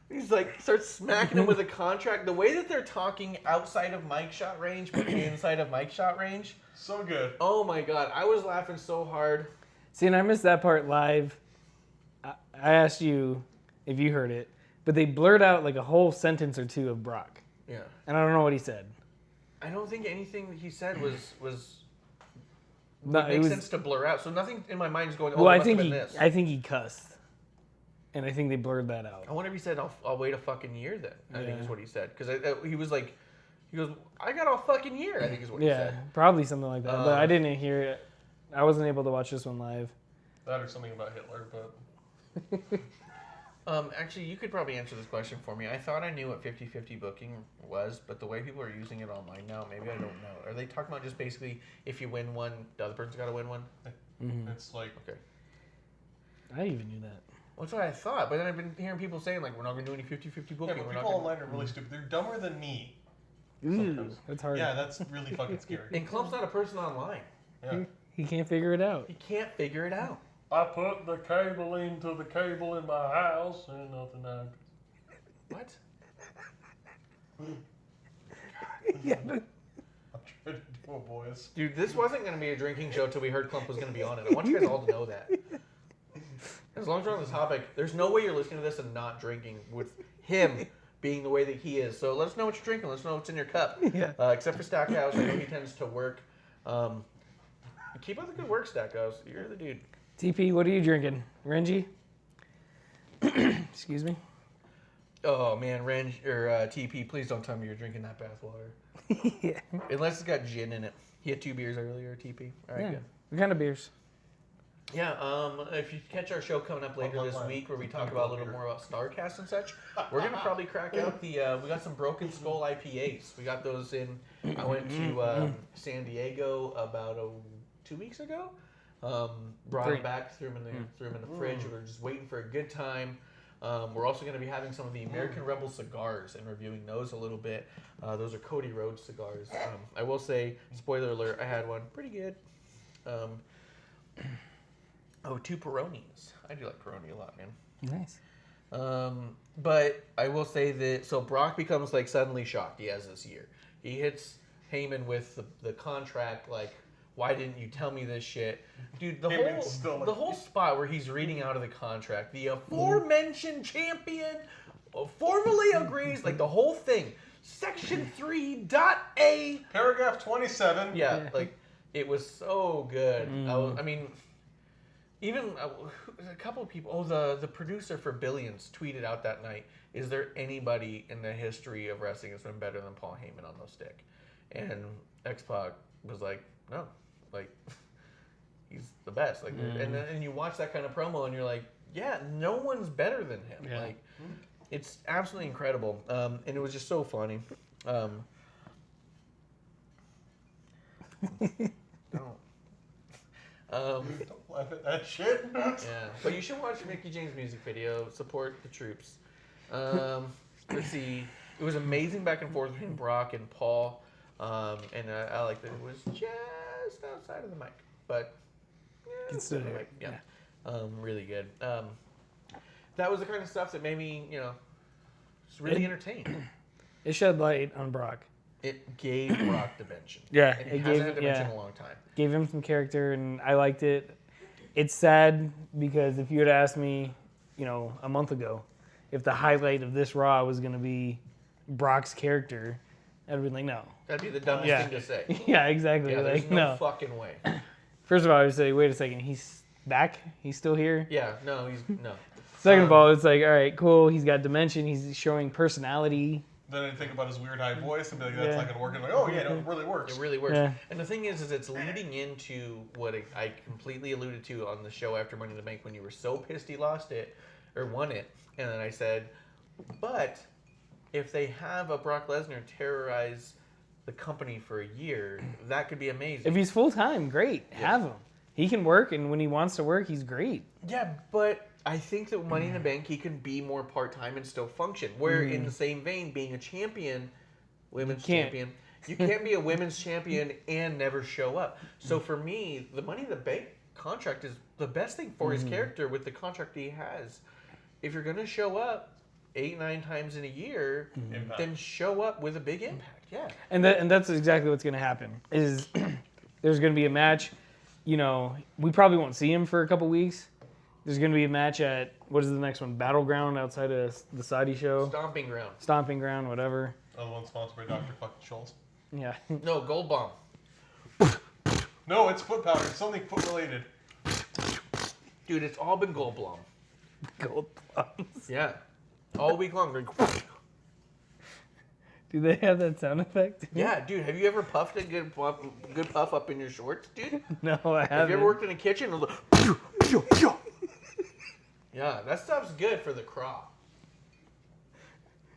He's like, starts smacking him with a contract. The way that they're talking outside of mic shot range, but inside of mic shot range. So good. Oh my god, I was laughing so hard. See, and I missed that part live. I asked you if you heard it, but they blurred out like a whole sentence or two of Brock, Yeah. and I don't know what he said. I don't think anything that he said was No, makes sense to blur out. So nothing in my mind is going, "Oh, Well, it I must think have been this." I think he cussed, and I think they blurred that out. I wonder if he said, I'll wait a fucking year then. I think Yeah. is what he said. Because he was like, he goes, "I got a fucking year," I think is what he Yeah, said. probably something like that. But I didn't hear it. I wasn't able to watch this one live. That or something about Hitler, but Actually, you could probably answer this question for me. I thought I knew what 50-50 booking was, but the way people are using it online now, maybe I don't know. Are they talking about just basically if you win one, the other person's got to win one? it's like Okay. I even knew that. Well, that's what I thought, but then I've been hearing people saying, like, we're not going to do any 50-50 booking. yeah, but we're people not gonna... online are really stupid. They're dumber than me. Ooh, Sometimes. that's hard. Yeah, that's really fucking scary. And Clump's not a person online. Yeah. He can't figure it out. He can't figure it out. I put the cable into the cable in my house and nothing happened. What? Yeah. I'm trying to do a voice. Dude, this wasn't going to be a drinking show till we heard Clump was going to be on it. I want you guys all to know that. As long as we're on this topic, there's no way you're listening to this and not drinking with him being the way that he is. So let us know what you're drinking. Let us know what's in your cup. Yeah. Except for Stackhouse, I know he tends to work. Keep up the good work, Stackhouse. You're the dude. TP, what are you drinking? Renji? Excuse me. Oh man, TP, please don't tell me you're drinking that bathwater. Yeah. Unless it's got gin in it. He had 2 beers earlier, TP. All right, Yeah. good. What kind of beers? Yeah, if you catch our show coming up later this week where we talk about a little more about StarCast and such, we're going to probably crack out we got some Broken Skull IPAs. We got those in, I went to San Diego about 2 weeks ago. Brought them back, threw them in the fridge. We were just waiting for a good time. We're also going to be having some of the American Rebel cigars and reviewing those a little bit. Those are Cody Rhodes cigars. I will say, spoiler alert, I had one. Pretty good. 2 Peronis. I do like Peroni a lot, man. Nice. But I will say that, so Brock becomes like suddenly shocked he has this year. He hits Heyman with the contract, like, why didn't you tell me this shit? Dude, the whole spot where he's reading out of the contract, the aforementioned champion formally agrees, like the whole thing. Section 3.A. Paragraph 27. Yeah, like, it was so good. I mean, even a couple of people, the producer for Billions tweeted out that night, is there anybody in the history of wrestling that's been better than Paul Heyman on those stick? And X-Pac was like, no. Like, he's the best. Like, and you watch that kind of promo and you're like, yeah, no one's better than him. Yeah. Like, it's absolutely incredible. And it was just so funny. Don't. Don't laugh at that shit. Yeah, but you should watch Mickey James' music video. Support the troops. Let's see. It was amazing back and forth between Brock and Paul. And I like that it was just outside of the mic, but yeah, It's still outside of the there. mic. Yeah, really good. That was the kind of stuff that made me, just really entertained. It shed light on Brock. It gave Brock dimension. Yeah, And it he gave- hasn't had dimension yeah. in a long time. Gave him some character, and I liked it. It's sad because if you had asked me, a month ago, if the highlight of this Raw was going to be Brock's character, I'd have been like, no. That'd be the dumbest Yeah. thing to say. Yeah, exactly. Yeah, there's like, no no. fucking way. First of all, I would say, wait a second, he's back? He's still here? Yeah, no, he's no. Second of all, it's like, all right, cool. He's got dimension. He's showing personality. Then I think about his weird high voice and be like, that's Yeah. not gonna work. And I'm like, oh yeah, no, it really works. It really works. Yeah. And the thing is it's leading into what I completely alluded to on the show after Money in the Bank when you were so pissed he lost it or won it, and then I said, but if they have a Brock Lesnar terrorize the company for a year, that could be amazing. If he's full time, great. Have him. He can work, and when he wants to work, he's great. Yeah, but I think that Money in the Bank, he can be more part-time and still function. Where in the same vein, being a champion, women's champion, you can't be a women's champion and never show up. So for me, the Money in the Bank contract is the best thing for his character with the contract he has. If you're going to show up 8-9 times in a year, then show up with a big impact. Yeah. And that's exactly what's going to happen. Is there's going to be a match. We probably won't see him for a couple weeks. There's going to be a match at, what is the next one? Battleground outside of the Saudi show. Stomping Ground, whatever. Another one sponsored by Dr. fucking Schultz. Yeah. No, Gold Bomb. No, it's foot powder. It's something foot related. Dude, it's all been Gold Bomb. Gold bombs. Yeah. All week long. Do they have that sound effect? Yeah, dude, have you ever puffed a good puff up in your shorts, dude? No, I haven't. Have you ever worked in a kitchen? Yeah, that stuff's good for the craw.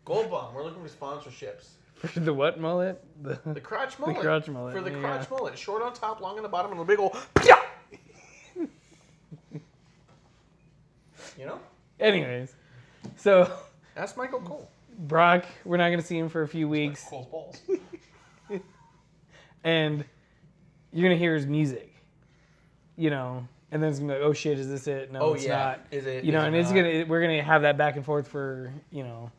Gold Bomb, we're looking for sponsorships. For the what mullet? The crotch mullet. The crotch mullet. For the yeah. crotch mullet. Short on top, long on the bottom, and a big ol' You know? Anyways, so Ask Michael Cole. Brock, we're not going to see him for a few weeks. Cole's balls. And you're going to hear his music. And then it's going to be like, oh shit, is this it? No, it's not. Is it? And is it's it we're going to have that back and forth for, a Yeah.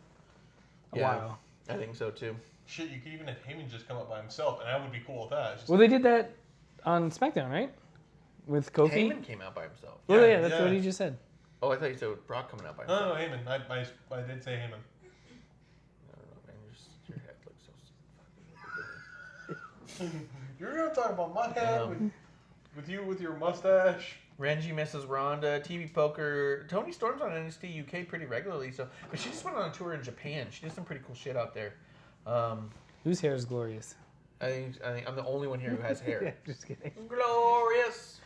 while. I think so too. Shit, you could even have Heyman just come up by himself, and I would be cool with that. It's just, Well, they did that on Smackdown, right? With Kofi? Heyman came out by himself. Oh, yeah, that's Yeah. what he just said. Oh, I thought you said Brock coming out by himself. no, Heyman. I did say Heyman. I don't know, man. Your head looks so fucking. You're gonna talk about my head with you with your mustache. Renji misses Ronda. TV Poker. Tony Storm's on NXT UK pretty regularly, but she just went on a tour in Japan. She did some pretty cool shit out there. Whose hair is glorious? I think I'm the only one here who has hair. Just kidding. Glorious.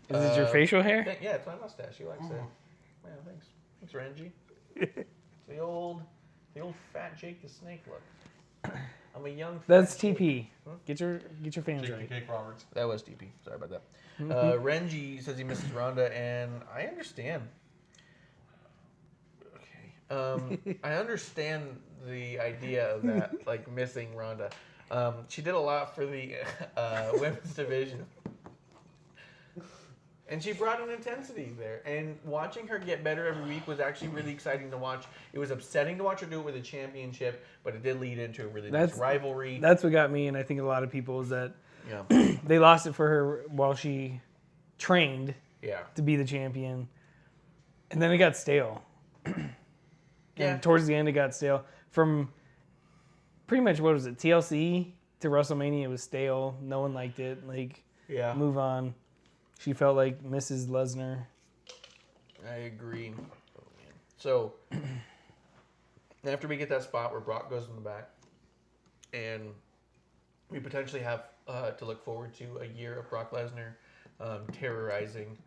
Is it your facial hair? Yeah, it's my mustache. She likes it. Yeah, thanks. Thanks, Renji. the old fat Jake the Snake look. I'm a young. That's fat Jake. TP. Get your fans Jake right. the Cake Roberts. That was DP. Sorry about that. Renji says he misses Ronda, and I understand. Okay. I understand the idea of that, like missing Ronda. She did a lot for the women's division. And she brought an intensity there. And watching her get better every week was actually really exciting to watch. It was upsetting to watch her do it with a championship, but it did lead into a really nice rivalry. That's what got me, and I think a lot of people, is that Yeah. they lost it for her while she trained Yeah. to be the champion. And then it got stale. Yeah. And towards the end, it got stale. From pretty much, what was it, TLC to WrestleMania, it was stale. No one liked it. Like, Yeah. move on. She felt like Mrs. Lesnar. I agree. Oh, man. So, after we get that spot where Brock goes in the back, and we potentially have to look forward to a year of Brock Lesnar terrorizing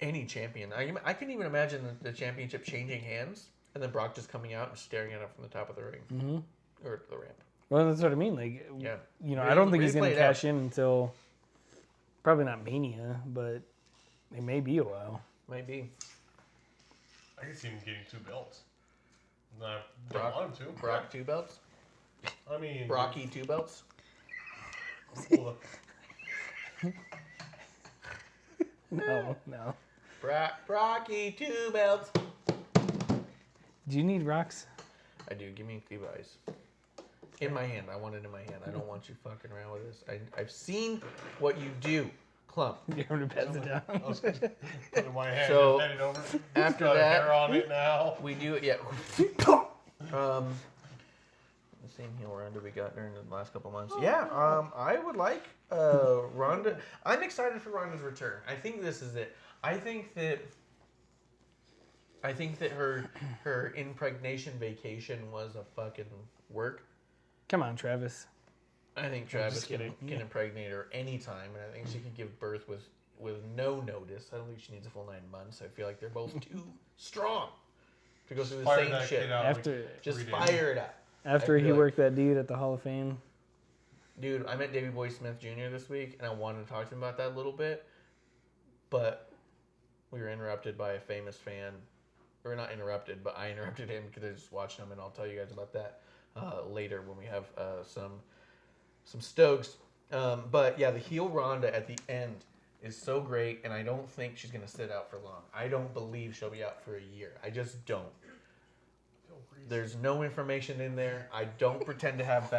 any champion. I can even imagine the championship changing hands, and then Brock just coming out and staring at him from the top of the ring. Mm-hmm. Or the ramp. Well, that's what I mean. Like, Yeah. I don't think he's going play to it out. cash in until probably not Mania, but it may be a while. Might be. I can see him getting 2 belts. No, I don't Brock, want him to. Brock 2 belts? I mean, Brocky 2 belts? Well, No. Brocky 2 belts. Do you need rocks? I do. Give me Levi's. In my hand. I want it in my hand. I don't want you fucking around with this. I've seen what you do. Clump. You're going to pass it down. I was put it in my hand So, and bend it over. after Got that- hair on it now. We do it, yeah. The same heel Ronda we got during the last couple months. Yeah, I would like Ronda. I'm excited for Ronda's return. I think this is it. I think that her impregnation vacation was a fucking work. Come on, Travis. I think Travis just can kidding. Yeah. impregnate her anytime, and I think she can give birth with no notice. I don't think she needs a full 9 months. I feel like they're both too strong to go through the Fire same that shit. kid out After- like Just 3 days. fire it up. After I he feel worked that dude at the Hall of Fame. Dude, I met Davey Boy Smith Jr. this week, and I wanted to talk to him about that a little bit, but we were interrupted by a famous fan. Or not interrupted, but I interrupted him because I just watched him, and I'll tell you guys about that later when we have some Stokes. But yeah, the heel Ronda at the end is so great, and I don't think she's going to sit out for long. I don't believe she'll be out for a year. I just don't. There's no information in there. I don't pretend to have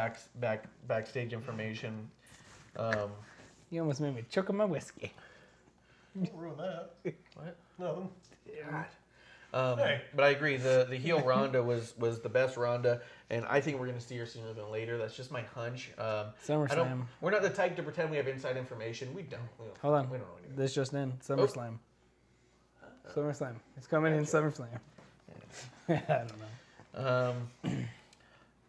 backstage information. You almost made me choke on my whiskey. Don't ruin that. What? Nothing. God. Hey. But I agree. The heel Ronda was the best Ronda, and I think we're going to see her sooner than later. That's just my hunch. SummerSlam. We're not the type to pretend we have inside information. We don't. Hold on. We don't know anything. This just in. SummerSlam. SummerSlam. It's coming in SummerSlam. I don't know.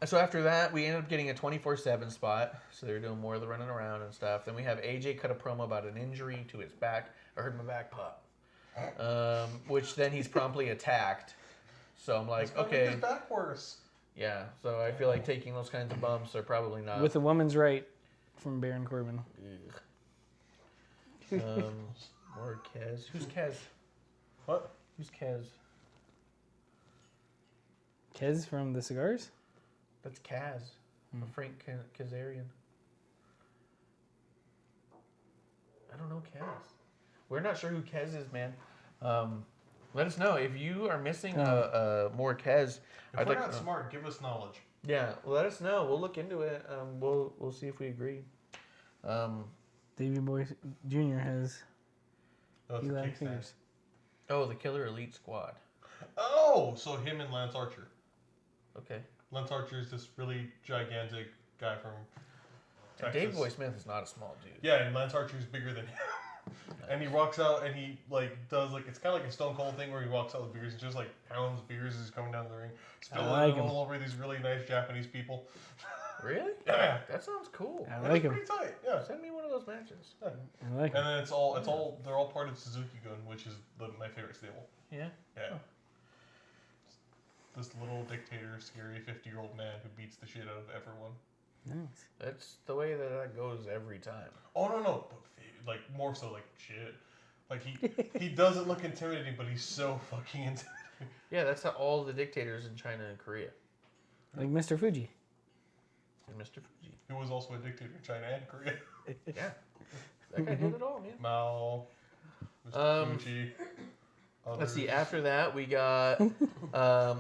So after that, we ended up getting a 24/7 spot. So they were doing more of the running around and stuff. Then we have AJ cut a promo about an injury to his back. I heard my back pop. Which then he's promptly attacked. So I'm like, It's gonna okay. make his back worse. Yeah, so I feel like taking those kinds of bumps are probably not. With a woman's right from Baron Corbin. Or Kez. Who's Kez? What? Who's Kez? Kez from the Cigars? That's Kaz. Frank Kazarian. I don't know Kez. We're not sure who Kez is, man. Let us know if you are missing more Kez. If we're not smart, give us knowledge. Yeah, let us know. We'll look into it. We'll see if we agree. Davey Boy Jr. has Oh, it's a 11 kickstand. fingers. Oh, the Killer Elite Squad. Oh, so him and Lance Archer. Okay. Lance Archer is this really gigantic guy from And Texas. Dave Boy Smith is not a small dude. Yeah, and Lance Archer is bigger than him. And he walks out and he does it's kind of like a Stone Cold thing where he walks out with beers and just pounds beers as he's coming down the ring, spilling like it him. all over these really nice Japanese people. Really? Yeah, That sounds cool. I it's like him. pretty tight. Yeah. Send me one of those matches. Yeah. I like him. And then they're all part of Suzuki Gun, which is my favorite stable. Yeah. Yeah. This little dictator, scary 50-year-old man who beats the shit out of everyone. Nice. That's the way that goes every time. Oh no, but more so shit. He doesn't look intimidating, but he's so fucking intimidating. Yeah, that's how all the dictators in China and Korea. Like Mr. Fuji. And Mr. Fuji. Who was also a dictator in China and Korea. Yeah. That guy did it all, man. Mao, Mr. Fuji. Let's see. others. After that, we got.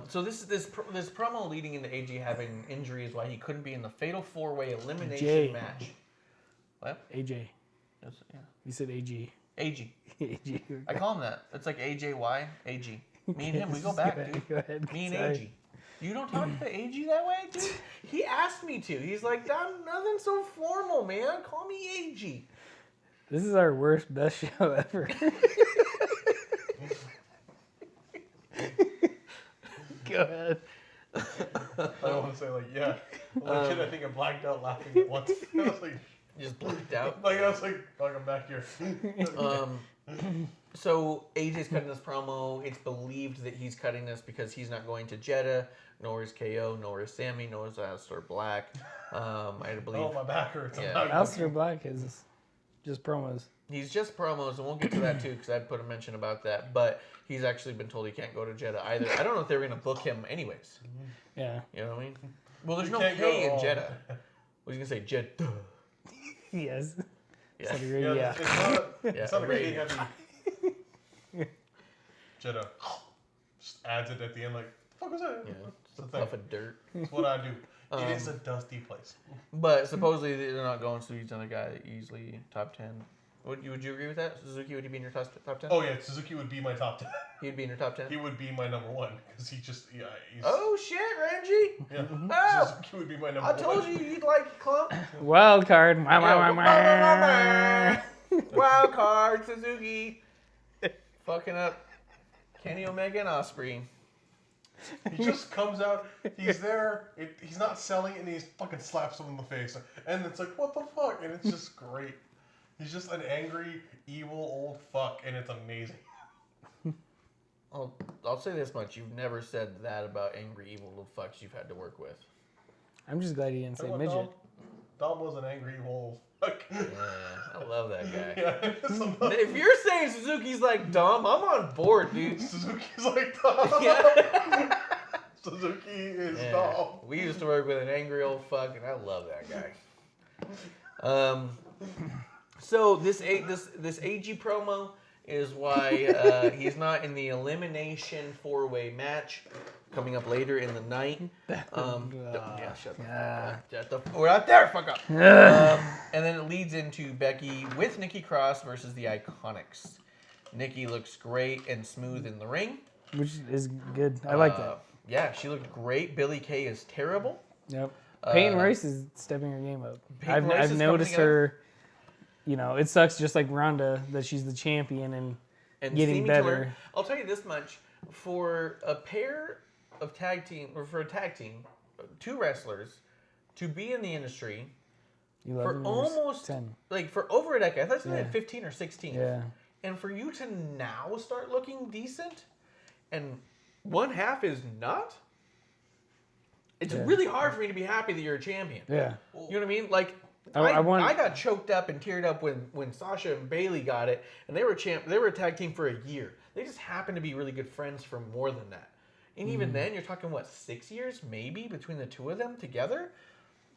So this promo leading into AJ having injuries, why he couldn't be in the Fatal 4-Way elimination Jay. match. What? AJ. That's, yeah. You said AG. AG. AG. I call him that. It's like AJY. AG. Me and him, we go back, dude. Go ahead. Me and Sorry. AG. You don't talk to AG that way, dude? He asked me to. He's like, nothing so formal, man. Call me AG. This is our worst, best show ever. Go ahead. I don't want to say yeah. Legit, I think I blacked out laughing at once. I was like, You just blacked out. I was like, I'm back here. So AJ's cutting this promo. It's believed that he's cutting this because he's not going to Jeddah, nor is KO, nor is Sammy, nor is Aleister Black. I believe Oh, my back hurts. I'm Yeah. not Aleister Black is just promos. he's just promos, and we'll get to that too because I'd put a mention about that. But he's actually been told he can't go to Jeddah either. I don't know if they were going to book him anyways. Yeah. You know what I mean? Well, there's You no can't K go in wrong. Jeddah. Was he going to say Jeddah? Yes. Yeah. Saudi Yeah, Arabia. it's not, Yeah, it's not a really Arabia. heavy. Jeddah just adds it at the end, like, the fuck was that? Yeah, It's it's a the thing. puff of dirt. It's what I do. It is a dusty place. But supposedly they're not going to he's another guy easily top 10. Would you agree with that? Suzuki, would he be in your top 10? Oh yeah, Suzuki would be my top 10. He'd be in your top 10? He would be my number 1 because he's. Oh shit, Renji! Yeah. Oh, Suzuki would be my number I 1. told you you'd like Clump. Wild card. Wild card, Suzuki. Fucking up Kenny Omega and Ospreay. He just comes out, he's there, he's not selling it, and he fucking slaps him in the face. And it's like, what the fuck? And it's just great. He's just an angry, evil old fuck, and it's amazing. I'll say this much. You've never said that about angry, evil little fucks you've had to work with. I'm just glad he didn't say Remember midget. Dom was an angry, evil old fuck. Yeah, I love that guy. Yeah, If you're saying Suzuki's like Dom, I'm on board, dude. Suzuki's like Dom. Yeah. Suzuki is Yeah. Dom. We used to work with an angry old fuck, and I love that guy. So this AG promo is why he's not in the elimination 4-way match coming up later in the night. Yeah, shut the fuck up. We're out there, fuck up. And then it leads into Becky with Nikki Cross versus the Iconics. Nikki looks great and smooth in the ring. Which is good. I like that. Yeah, she looked great. Billie Kay is terrible. Yep. Peyton Royce is stepping her game up. Peyton Royce I've is noticed coming her. You know, it sucks just like Ronda that she's the champion and getting seeming to better. learn. I'll tell you this much: for a pair of tag team, or for a tag team, 2 wrestlers to be in the industry 11 for years, almost 10. like for over a decade. I thought it was Yeah. like 15 or 16. Yeah. And for you to now start looking decent, and one half is not. It's really hard for me to be happy that you're a champion. Yeah. You know what I mean? Like, I I got choked up and teared up when Sasha and Bailey got it, and they were a tag team for a year. They just happened to be really good friends for more than that. And even then, you're talking, 6 years maybe between the two of them together?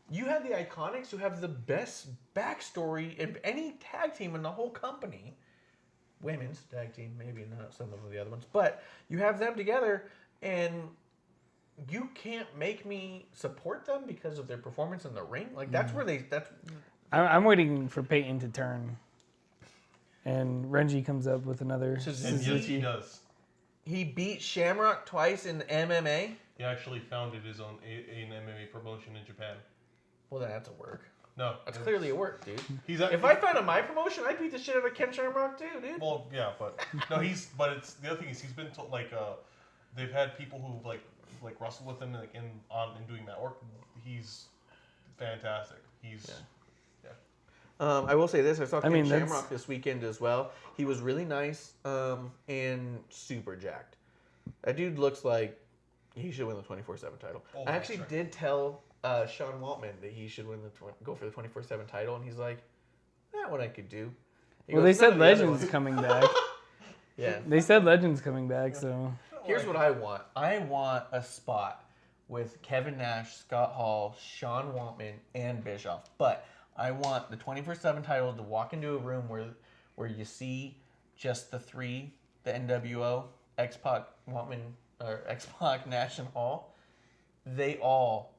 You have the Iconics who have the best backstory of any tag team in the whole company. Women's tag team, maybe not some of the other ones. But you have them together, and you can't make me support them because of their performance in the ring. Like, that's where I'm waiting for Peyton to turn. And Renji comes up with another And yes, Suzuki. he does. He beat Shamrock twice in MMA. He actually founded his own an MMA promotion in Japan. Well, then that's a work. No. That's clearly a work, dude. He's If I found my promotion, I'd beat the shit out of Ken Shamrock too, dude. Well, yeah, but no, but it's the other thing is he's been told they've had people who like wrestle with him and doing that work. He's fantastic. He's I will say this: I saw Ken that's- Shamrock this weekend as well. He was really nice and super jacked. That dude looks like he should win the 24/7 title. Oh, I actually sure. did tell Sean Waltman that he should win go for the 24/7 title, and he's like, "That one I could do." He Well, goes, they "None said of the other Legends ones." coming back. Yeah. They said Legends coming back, so Here's what I want. I want a spot with Kevin Nash, Scott Hall, Sean Waltman, and Bischoff. But I want the 24/7 title to walk into a room where you see just the 3, the NWO, X-Pac, Waltman, or X-Pac, Nash, and Hall. They all,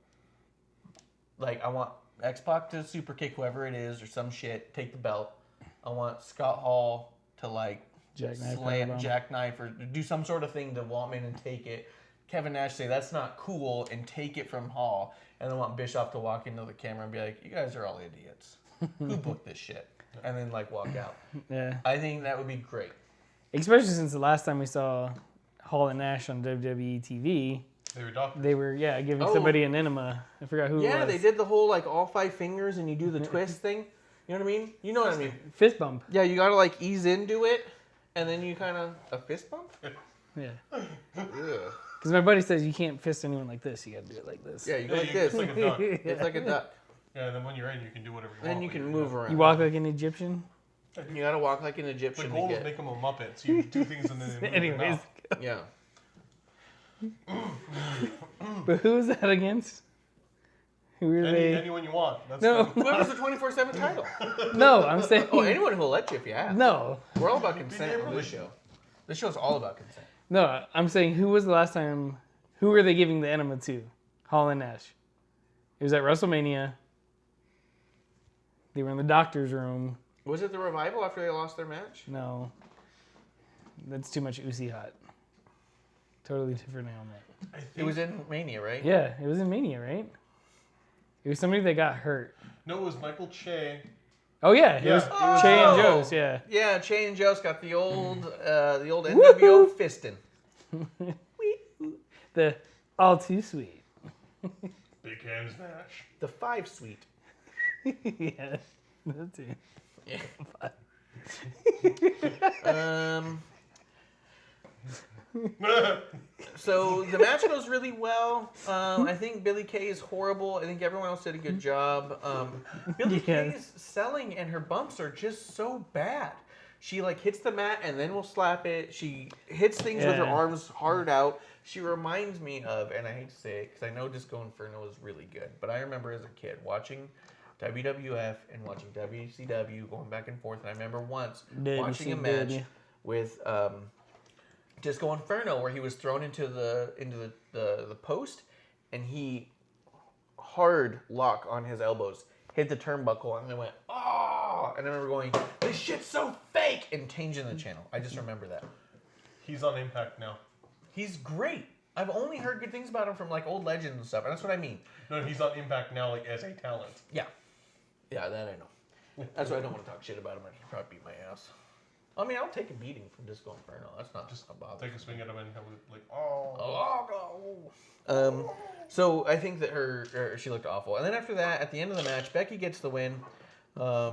I want X-Pac to super kick whoever it is or some shit, take the belt. I want Scott Hall to jackknife or do some sort of thing to Waltman and take it. Kevin Nash say that's not cool and take it from Hall. And I want Bischoff to walk into the camera and be like, "You guys are all idiots. Who booked this shit?" And then walk out. yeah. I think that would be great. Especially since the last time we saw Hall and Nash on WWE TV, they were doctors. they were giving somebody an enema. I forgot who. Yeah, it was. they did the whole all 5 fingers and you do the twist thing. You know what I mean? You know what I mean? Fist bump. Yeah, you gotta ease into it, and then you kind of a fist bump. Yeah. Yeah. Because my buddy says you can't fist anyone like this. You got to do it like this. Yeah, you go like It's this. like a duck. It's like a duck. Yeah, and then when you're in, you can do whatever you want. Then you can move around. You walk like an Egyptian. You gotta walk like an The Egyptian goal to is get. make him a Muppet, so you do things and then they move their Anyways. mouth. Yeah. But who is that against? Who are they? Anyone you want. That's No. Whoever's the 24/7 title. No, I'm saying. Oh, anyone who will let you if you have. No. We're all about consent on this show. This show's all about consent. No, I'm saying who was the last time. Who were they giving the enema to? Hall and Nash. It was at WrestleMania. They were in the doctor's room. Was it the Revival after they lost their match? No. That's too much Uzi hot. Totally different element. It was in Mania, right? Yeah, it was in Mania, right? It was somebody that got hurt. No, it was Michael Che. Oh yeah, it was Che and Joe's, yeah. Yeah, Che and Joe's got the old NWO fisting. The all too sweet. Big hands match. The 5 Suite. Yeah, that's it. Yeah. So the match goes really well. I think Billie Kay is horrible. I think everyone else did a good job. Billie Kay's selling and her bumps are just so bad. She like hits the mat and then will slap it. She hits things with her arms hard out. She reminds me of, and I hate to say it because I know Disco Inferno is really good, but I remember as a kid watching WWF and watching WCW going back and forth. And I remember once watching a match with Disco Inferno where he was thrown into the post and he hard lock on his elbows hit the turnbuckle and I went, oh, and I remember going, this shit's so fake, and changing the channel. I just remember that. He's on Impact now. He's great. I've only heard good things about him from like old legends and stuff, and that's what I mean. No, he's on Impact now, like as a talent. Yeah. Yeah, that I know. That's why I don't want to talk shit about him. I can probably beat my ass. I mean, I'll take a beating from Disco Inferno. That's not just a bother. Take a swing at him and have it like, oh. So I think that she looked awful. And then after that, at the end of the match, Becky gets the win. Yeah,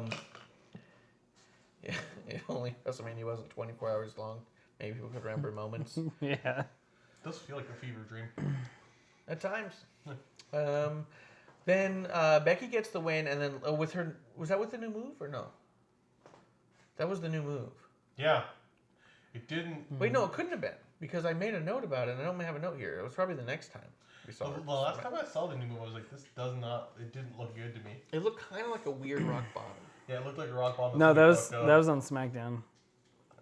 if only WrestleMania wasn't 24 hours long. Maybe people could remember moments. Yeah. It does feel like a fever dream. At times. Then Becky gets the win, and then with her, was that with the new move or no? That was the new move. Yeah. It didn't. Wait, no, it couldn't have been because I made a note about it, and I don't have a note here. It was probably the next time we saw her. The last time I saw the new move, I was like, this does not. It didn't look good to me. It looked kind of like a weird rock bottom. Yeah, it looked like a rock bottom. No, that was on SmackDown.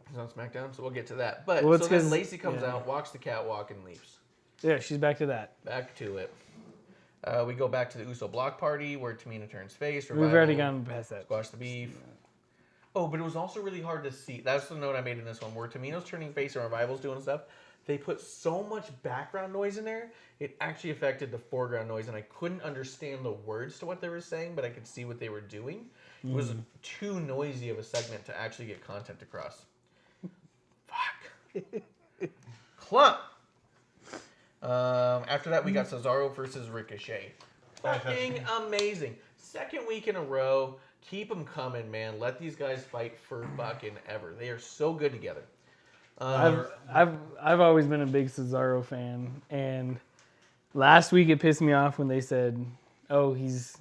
It was on SmackDown, so we'll get to that. But Well, so it's then 'cause- Lacey comes out, walks the catwalk, and leaves. Yeah, she's back to that. Back to it. We go back to the Uso block party where Tamina turns face. We've already gone past that. Squash the beef. Oh, but it was also really hard to see. That's the note I made in this one, where Tamina's turning face and Revival's doing stuff. They put so much background noise in there, it actually affected the foreground noise, and I couldn't understand the words to what they were saying, but I could see what they were doing. It was too noisy of a segment to actually get content across. Fuck. Clump. After that, we got Cesaro versus Ricochet. Fucking amazing. Second week in a row. Keep them coming, man. Let these guys fight for fucking ever. They are so good together. I've always been a big Cesaro fan, and last week it pissed me off when they said, "Oh, he's,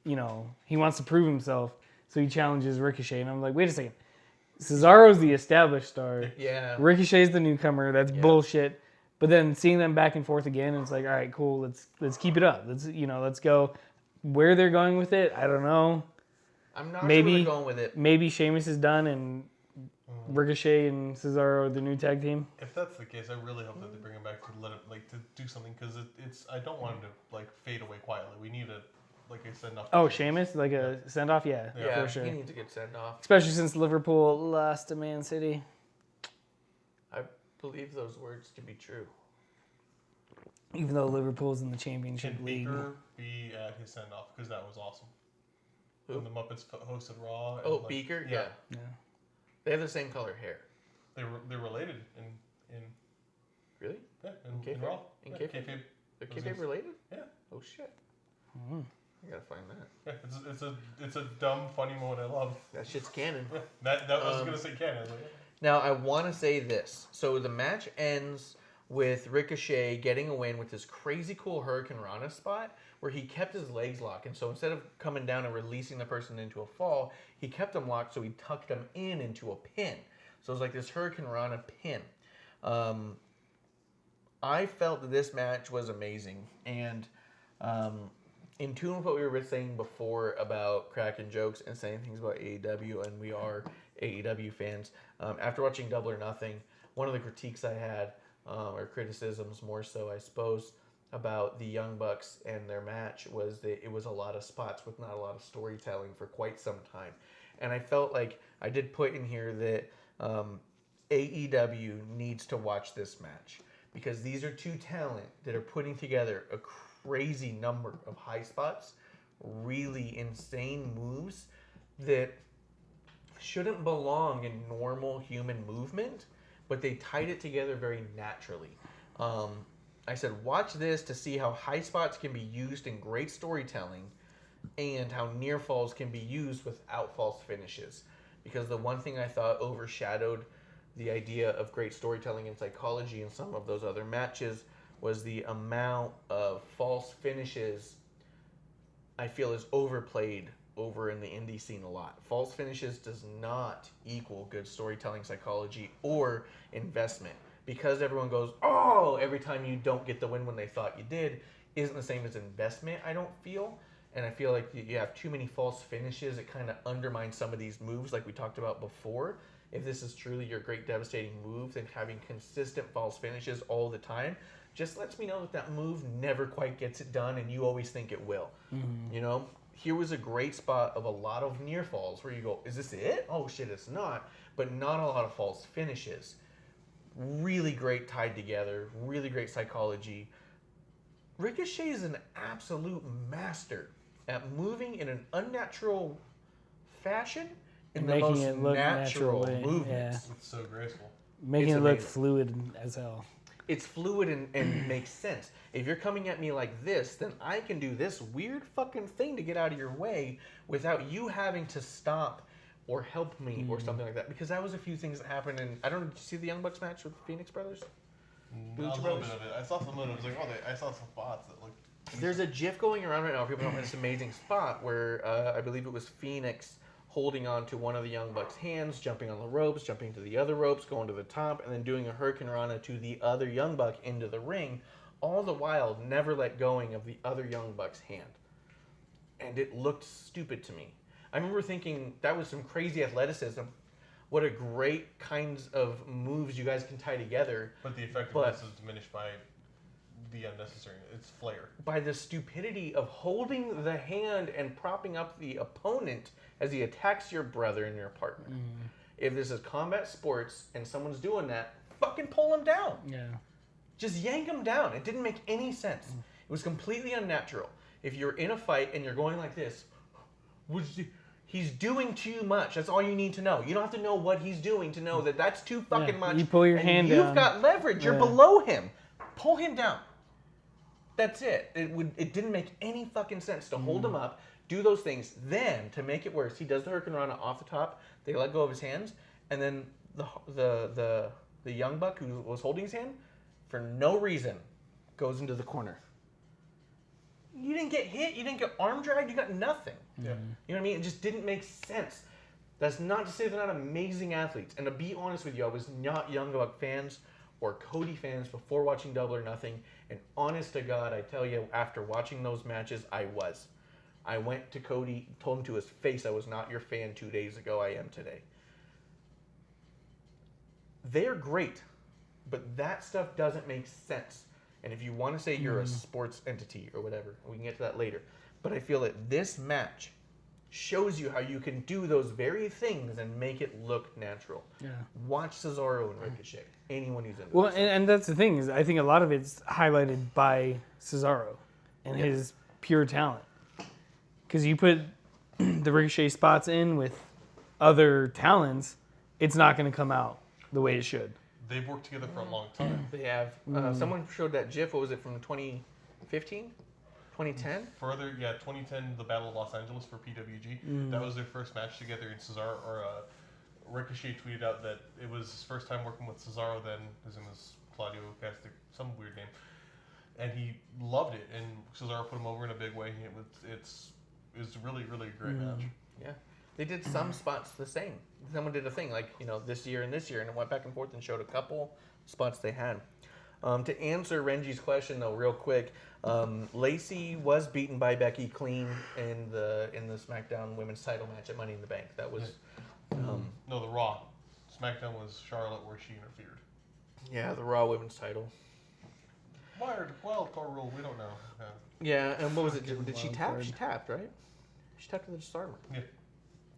he wants to prove himself, so he challenges Ricochet." And I'm like, wait a second, Cesaro's the established star. Yeah. Ricochet's the newcomer. That's bullshit. But then seeing them back and forth again, it's like, all right, cool. Let's keep it up. Let's go. Where they're going with it, I don't know. I'm not sure where they're going with it. Maybe Sheamus is done and Ricochet and Cesaro are the new tag team. If that's the case, I really hope that they bring him back to let it to do something because it's. I don't want him to fade away quietly. We need a a send off. Oh, Sheamus, like a send off, yeah, for sure. He needs to get sent off. Especially since Liverpool lost to Man City. I believe those words to be true. Even though Liverpool's in the Championship Can League. Baker be at his send off because that was awesome. Who? When the Muppets hosted Raw. Oh, Beaker? Yeah. They have the same color hair. They're related in Really? yeah, In in Raw. In Yeah, kayfabe? They're kayfabe related? Yeah. Oh shit. Mm-hmm. I gotta find that. Yeah, it's a dumb, funny moment I love. That shit's canon. Yeah, that was gonna say canon. Now I want to say this. So the match ends with Ricochet getting a win with this crazy cool Hurricane Rana spot where he kept his legs locked. And so instead of coming down and releasing the person into a fall, he kept them locked so he tucked them into a pin. So it was like this Hurricane Rana pin. I felt that this match was amazing. And in tune with what we were saying before about cracking jokes and saying things about AEW, and we are AEW fans, after watching Double or Nothing, one of the critiques I had, or criticisms more so, I suppose, about the Young Bucks and their match was that it was a lot of spots with not a lot of storytelling for quite some time. And I felt like I did put in here that AEW needs to watch this match because these are two talent that are putting together a crazy number of high spots, really insane moves that shouldn't belong in normal human movement, but they tied it together very naturally. I said, watch this to see how high spots can be used in great storytelling and how near falls can be used without false finishes. Because the one thing I thought overshadowed the idea of great storytelling and psychology in some of those other matches was the amount of false finishes I feel is overplayed over in the indie scene a lot. False finishes does not equal good storytelling psychology or investment. Because everyone goes, oh, every time you don't get the win when they thought you did, isn't the same as investment, I don't feel. And I feel like you have too many false finishes. It kind of undermines some of these moves like we talked about before. If this is truly your great devastating move, then having consistent false finishes all the time just lets me know that that move never quite gets it done and you always think it will. Mm-hmm. You know, here was a great spot of a lot of near falls where you go, is this it? Oh shit, it's not. But not a lot of false finishes. Really great tied together, really great psychology. Ricochet is an absolute master at moving in an unnatural fashion in the most it look natural way. movements. Yeah. It's so graceful. Making It's it look amazing. fluid as hell. It's fluid and makes sense. If you're coming at me like this, then I can do this weird fucking thing to get out of your way without you having to stop or help me or something like that. Because that was a few things that happened. And I don't know, did you see the Young Bucks match with the Phoenix Brothers? A little bit of it. I saw some of it. I was like, oh, I saw some spots that looked. There's a GIF going around right now. People don't know this amazing spot where I believe it was Phoenix holding on to one of the Young Bucks' hands, jumping on the ropes, jumping to the other ropes, going to the top, and then doing a Hurricane Rana to the other Young Buck into the ring, all the while never let going of the other Young Buck's hand. And it looked stupid to me. I remember thinking that was some crazy athleticism. What a great kinds of moves you guys can tie together. But the effectiveness is diminished by the unnecessary. It's flair. By the stupidity of holding the hand and propping up the opponent as he attacks your brother and your partner. Mm. If this is combat sports and someone's doing that, fucking pull him down. Yeah. Just yank him down. It didn't make any sense. It was completely unnatural. If you're in a fight and you're going like this, he's doing too much. That's all you need to know. You don't have to know what he's doing to know that that's too fucking much. You pull your and hand down. You've got leverage. You're below him. Pull him down. That's it. It didn't make any fucking sense to hold him up, do those things. Then, to make it worse, he does the Hurricane Rana off the top. They let go of his hands. And then the Young Buck who was holding his hand, for no reason, goes into the corner. You didn't get hit. You didn't get arm dragged. You got nothing. Yeah. You know what I mean? It just didn't make sense. That's not to say they're not amazing athletes. And to be honest with you, I was not Young Buck fans or Cody fans before watching Double or Nothing. And honest to God, I tell you, after watching those matches, I was. I went to Cody, told him to his face, I was not your fan 2 days ago. I am today. They're great, but that stuff doesn't make sense. And if you want to say you're a sports entity or whatever, we can get to that later. But I feel that this match shows you how you can do those very things and make it look natural. Yeah. Watch Cesaro and Ricochet. Anyone who's into well, this. and that's the thing is I think a lot of it's highlighted by Cesaro and his pure talent. Because you put the Ricochet spots in with other talents, it's not going to come out the way it should. They've worked together for a long time. They have. Someone showed that GIF. What was it, from 2015? 2010? Further, 2010, the Battle of Los Angeles for PWG. That was their first match together. And Cesaro, Ricochet tweeted out that it was his first time working with Cesaro. Then his name was Claudio Castic, some weird name, and he loved it. And Cesaro put him over in a big way. It's really, really a great match. Yeah. They did some spots the same. Someone did a thing like, this year, and it went back and forth and showed a couple spots they had. To answer Renji's question though, real quick, Lacey was beaten by Becky clean in the SmackDown Women's Title match at Money in the Bank. That was No, the Raw. SmackDown was Charlotte where she interfered. Yeah, the Raw Women's Title. Wild card rule, we don't know. Yeah, and what was it? Fucking Did she wild tap? card. She tapped, right? She tapped to the disarmer. Yeah.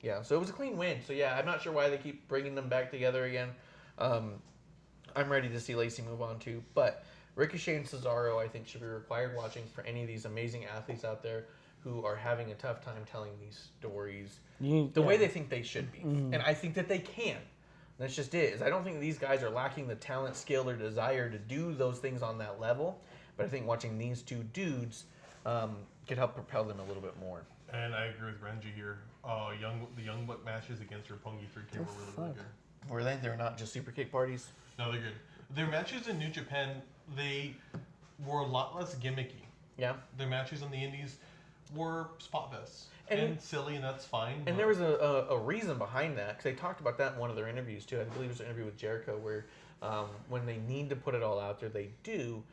Yeah, so it was a clean win. So yeah, I'm not sure why they keep bringing them back together again. I'm ready to see Lacey move on too, but Ricochet and Cesaro, I think, should be required watching for any of these amazing athletes out there who are having a tough time telling these stories the way they think they should be, and I think that they can. That's just it. Is I don't think these guys are lacking the talent, skill, or desire to do those things on that level, but I think watching these two dudes could help propel them a little bit more. And I agree with Renji here. The Young Buck matches against Roppongi 3K were really good. Were they? They're not just super kick parties. No, they're good. Their matches in New Japan, they were a lot less gimmicky. Yeah. Their matches on the Indies were spot vests. And silly, and that's fine. And there was a reason behind that, because they talked about that in one of their interviews too. I believe it was an interview with Jericho where when they need to put it all out there, they do,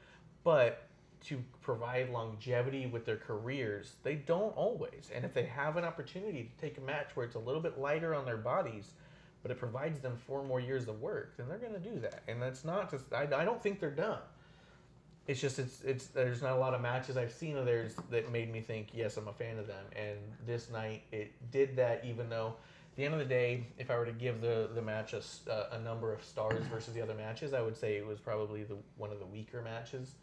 but to provide longevity with their careers, they don't always. And if they have an opportunity to take a match where it's a little bit lighter on their bodies, but it provides them 4 more years of work, then they're going to do that. And that's not just, I don't think they're done. It's just, it's there's not a lot of matches I've seen of theirs that made me think, yes, I'm a fan of them. And this night, it did that, even though at the end of the day, if I were to give the match a number of stars versus the other matches, I would say it was probably one of the weaker matches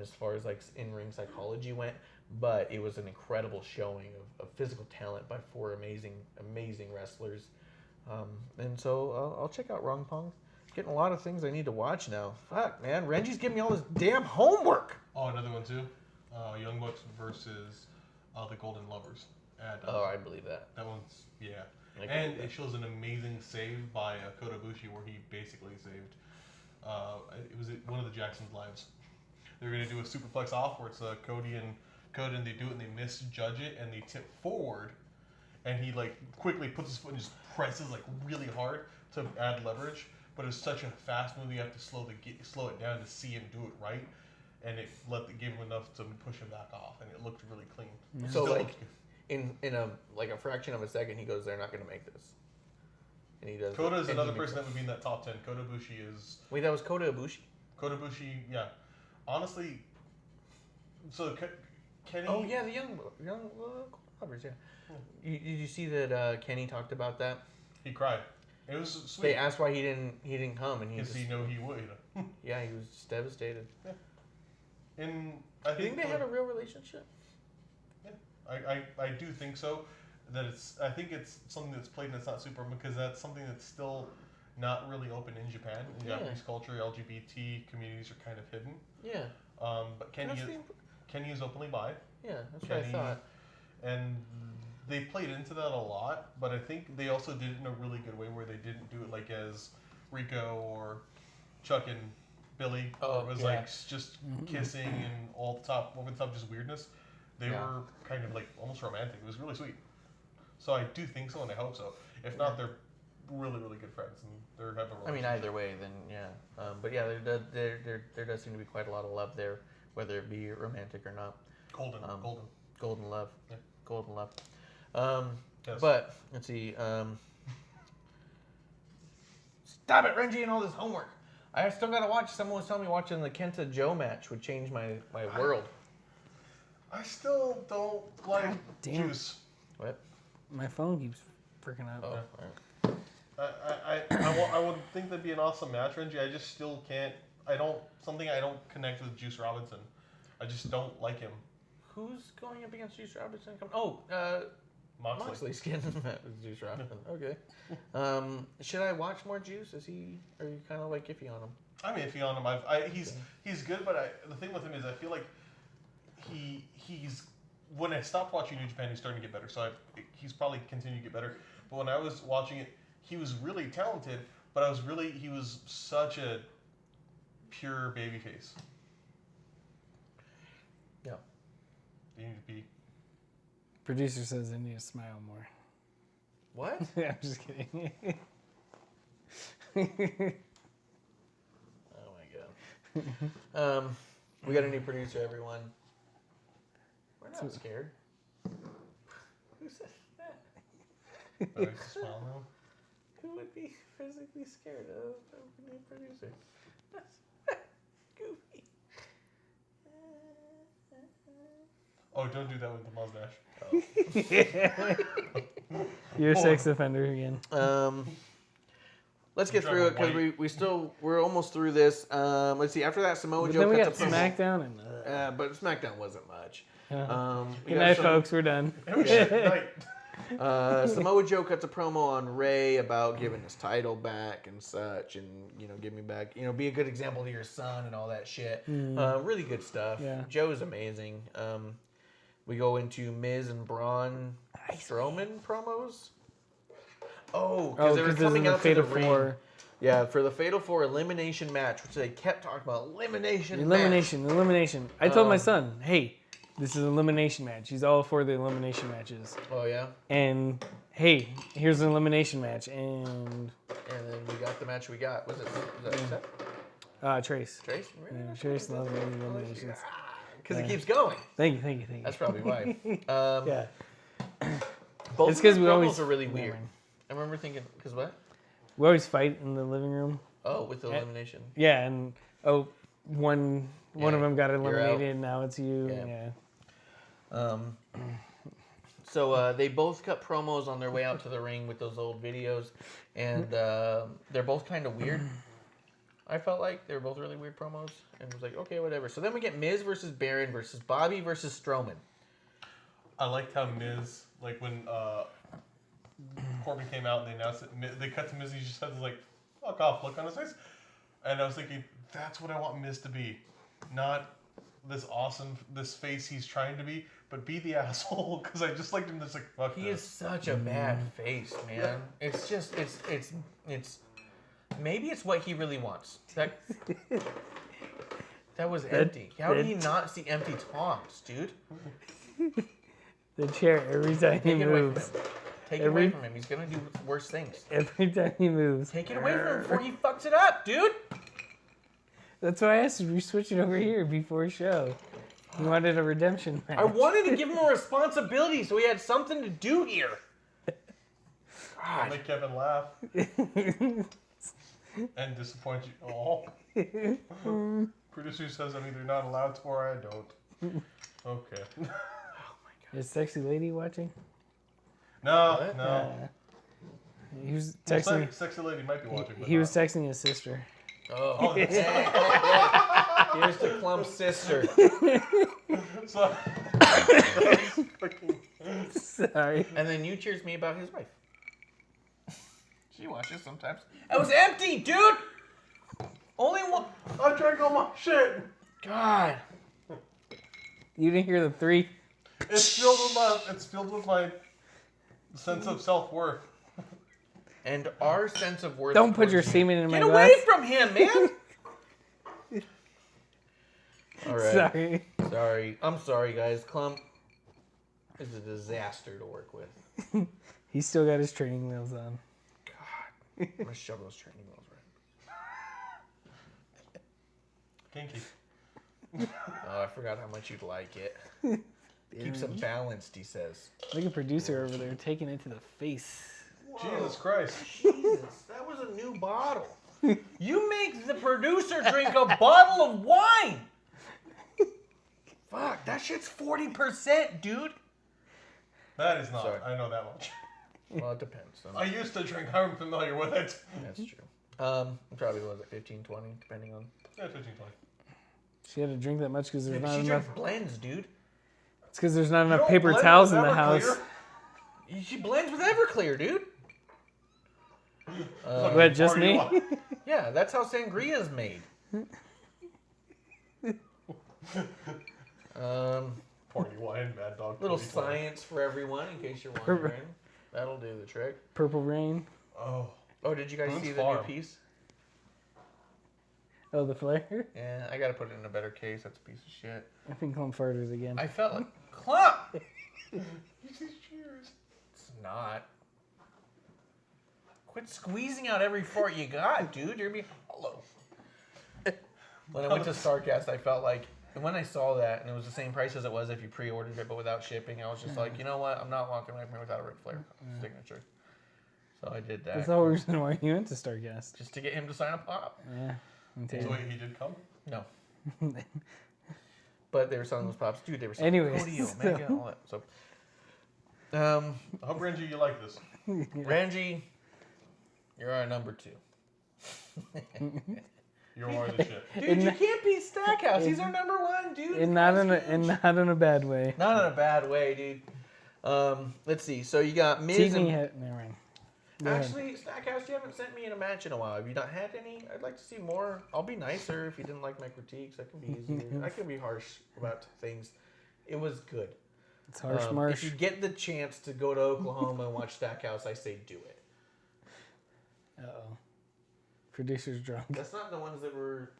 as far as like in-ring psychology went. But it was an incredible showing of physical talent by 4 amazing wrestlers. And so I'll check out Rong Pong. Getting a lot of things I need to watch now. Fuck, man. Renji's giving me all this damn homework. Oh, another one too. Young Bucks versus the Golden Lovers. I believe that. That one's, yeah. I can And believe it shows an amazing save by Kota Ibushi where he basically saved. It was one of the Jackson's lives. They're going to do a superplex off where it's Cody and they do it and they misjudge it and they tip forward. And he like quickly puts his foot and just presses like really hard to add leverage. But it's such a fast move, you have to slow it down to see him do it right, and it gave him enough to push him back off, and it looked really clean. Yeah. So like in a fraction of a second, he goes, "They're not going to make this," and he does. Kota is another person that would be in that top 10. Kota Ibushi is. Wait, that was Kota Ibushi. Kota Ibushi, yeah. Honestly, so Kenny. Oh yeah, the young lovers, yeah. Did you see that Kenny talked about that? He cried. It was sweet. They asked why he didn't come, and he knew he would. Yeah, he was just devastated. Yeah. And Do you think they have a real relationship? Yeah, I do think so. I think it's something that's played and it's not super, because that's something that's still not really open in Japan. In Japanese culture, LGBT communities are kind of hidden. Yeah. But Kenny is openly bi. Yeah, that's what I thought. And they played into that a lot, but I think they also did it in a really good way where they didn't do it like as Rico or Chuck and Billy. It was like just kissing and over the top just weirdness. They were kind of like almost romantic. It was really sweet. So I do think so, and I hope so. If not, they're really, really good friends, and they're having a relationship. I mean, either way, then yeah. But yeah, there does seem to be quite a lot of love there, whether it be romantic or not. Golden love. Yeah. Golden love. Yes. But let's see. Stop it, Renji, and all this homework. I still gotta watch. Someone was telling me watching the Kenta Joe match would change my world. I still don't like Juice. What? My phone keeps freaking out. Oh. Right. I would think that'd be an awesome match, Renji. I just still can't. I don't connect with Juice Robinson. I just don't like him. Who's going up against Juice Robinson? Moxley's getting that with Juice Robinson. Okay. Should I watch more Juice? Are you kind of like iffy on him? I'm iffy on him. He's good, but the thing with him is I feel like he's when I stopped watching New Japan, he's starting to get better. So he's probably continuing to get better. But when I was watching it, he was really talented. But he was such a pure babyface. Yeah. They need to be. Producer says I need to smile more. What? I'm just kidding. Oh my god. We got a new producer, everyone. We're not scared. Who said that? I used to smile now. Who would be physically scared of a new producer? That's goofy. Oh, don't do that with the mustache. You're a sex offender again. Let's get through it because we're almost through this. Let's see. After that, Samoa But Joe then we got cuts a promo. SmackDown and. But SmackDown wasn't much. Good night, folks. We're done. It was shit night. Samoa Joe cuts a promo on Ray about giving his title back and such, and give me back, be a good example to your son and all that shit. Really good stuff. Yeah. Joe is amazing. We go into Miz and Braun Strowman promos. Oh, because they were coming out to the ring. Yeah, for the Fatal 4 elimination match, which they kept talking about. Elimination. I told my son, hey, this is an elimination match. He's all for the elimination matches. Oh, yeah? And, hey, here's an elimination match. And then we got the match we got. Was that Seth? Trace. Trace? Really? Yeah, Trace loves eliminations. Because it keeps going. Thank you. That's probably why. Yeah. Both It's of 'cause the we promos always- are really weird. I remember thinking, because what? We always fight in the living room. Oh, with the elimination. Yeah, and one of them got eliminated. Now it's you. Yeah. So they both cut promos on their way out to the ring with those old videos, and they're both kind of weird. I felt like they were both really weird promos, and it was like, okay, whatever. So then we get Miz versus Baron versus Bobby versus Strowman. I liked how Miz, like when Corbin came out and they announced it, they cut to Miz, he just had this like, fuck off look on his face. And I was thinking, that's what I want Miz to be. Not this face he's trying to be, but be the asshole, because I just liked him just like, fuck He this. is such a bad face, man. It's just, it's, maybe it's what he really wants. That was empty. How did he not see empty toms, dude? The chair every time he moves. Take it away from him. He's going to do worse things. Every time he moves. Take it away from him before he fucks it up, dude. That's why I asked if we switch it over here before show. He wanted a redemption match. I wanted to give him a responsibility so he had something to do here. God. Make Kevin laugh. And disappoint you. Oh. Producer says I'm either not allowed to or I don't. Okay. Is Sexy Lady watching? No. He was texting. Sexy lady might be watching. He was texting his sister. Oh. Here's the Clump's sister. So, Sorry. And then you cheers me about his wife. She watches sometimes. It was empty, dude! Only one. I drank all my shit. God. You didn't hear the 3? It's filled with my sense of self-worth. And our sense of worth. Don't put your semen in my Get glass. away from him, man! All right. Sorry. I'm sorry, guys. Clump is a disaster to work with. He's still got his training wheels on. God. I'm going to shove those training wheels right. Kinky. Oh, I forgot how much you'd like it. Keeps it balanced, he says. Look at producer over there taking it to the face. Whoa. Jesus Christ. Jesus, that was a new bottle. You make the producer drink a bottle of wine. Fuck, that shit's 40%, dude. That is not. Sorry. I know that much. Well, it depends. I used to drink. I'm familiar with it. That's true. Probably was it 15, 20, depending on. Yeah, 15, 20. She had to drink that much because there's not She enough. drinks blends, dude. It's because there's not You enough don't paper blend towels with in the Everclear? house. She blends with Everclear, dude. What, just Or you me? want- Yeah, that's how sangria is made. Party wine, Mad Dog. Little 2020. science for everyone, in case you're wondering. That'll do the trick. Purple Rain. Oh. Oh, did you guys Boone's see the Farm. new piece? Oh, the flare? Yeah, I gotta put it in a better case. That's a piece of shit. I think Clump farted again. I felt like Clump. Cheers. It's not. Quit squeezing out every fart you got, dude. You're being hollow. When I went to Starcast, I felt like, and when I saw that, and it was the same price as it was if you pre-ordered it, but without shipping, I was just like, you know what? I'm not walking away from it without a Ric Flair signature. So I did that. That's the whole reason why you went to Starcast. Just to get him to sign a pop. Yeah. So wait, he did come? No. but they were selling those pops. Dude, they were selling Anyways, Cody, so- Omega, all that. So, I hope, Renji, you like this. Ranji, you're our number 2. You're more than shit. Dude, you can't beat Stackhouse. He's our number 1, dude. and not in a bad way. Not in a bad way, dude. Let's see. So you got Miz and... Never mind. Go ahead. Actually, Stackhouse, you haven't sent me in a match in a while. Have you not had any? I'd like to see more. I'll be nicer if you didn't like my critiques. I can be easier. I can be harsh about things. It was good. It's harsh If marsh. you get the chance to go to Oklahoma and watch Stackhouse, I say do it. Uh-oh. Producer's drunk. That's not the ones that were...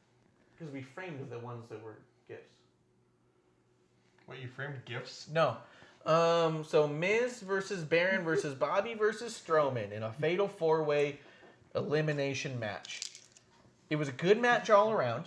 Because we framed the ones that were gifts. Wait, you framed gifts? No. So Miz versus Baron versus Bobby versus Strowman in a fatal 4-way elimination match. It was a good match all around.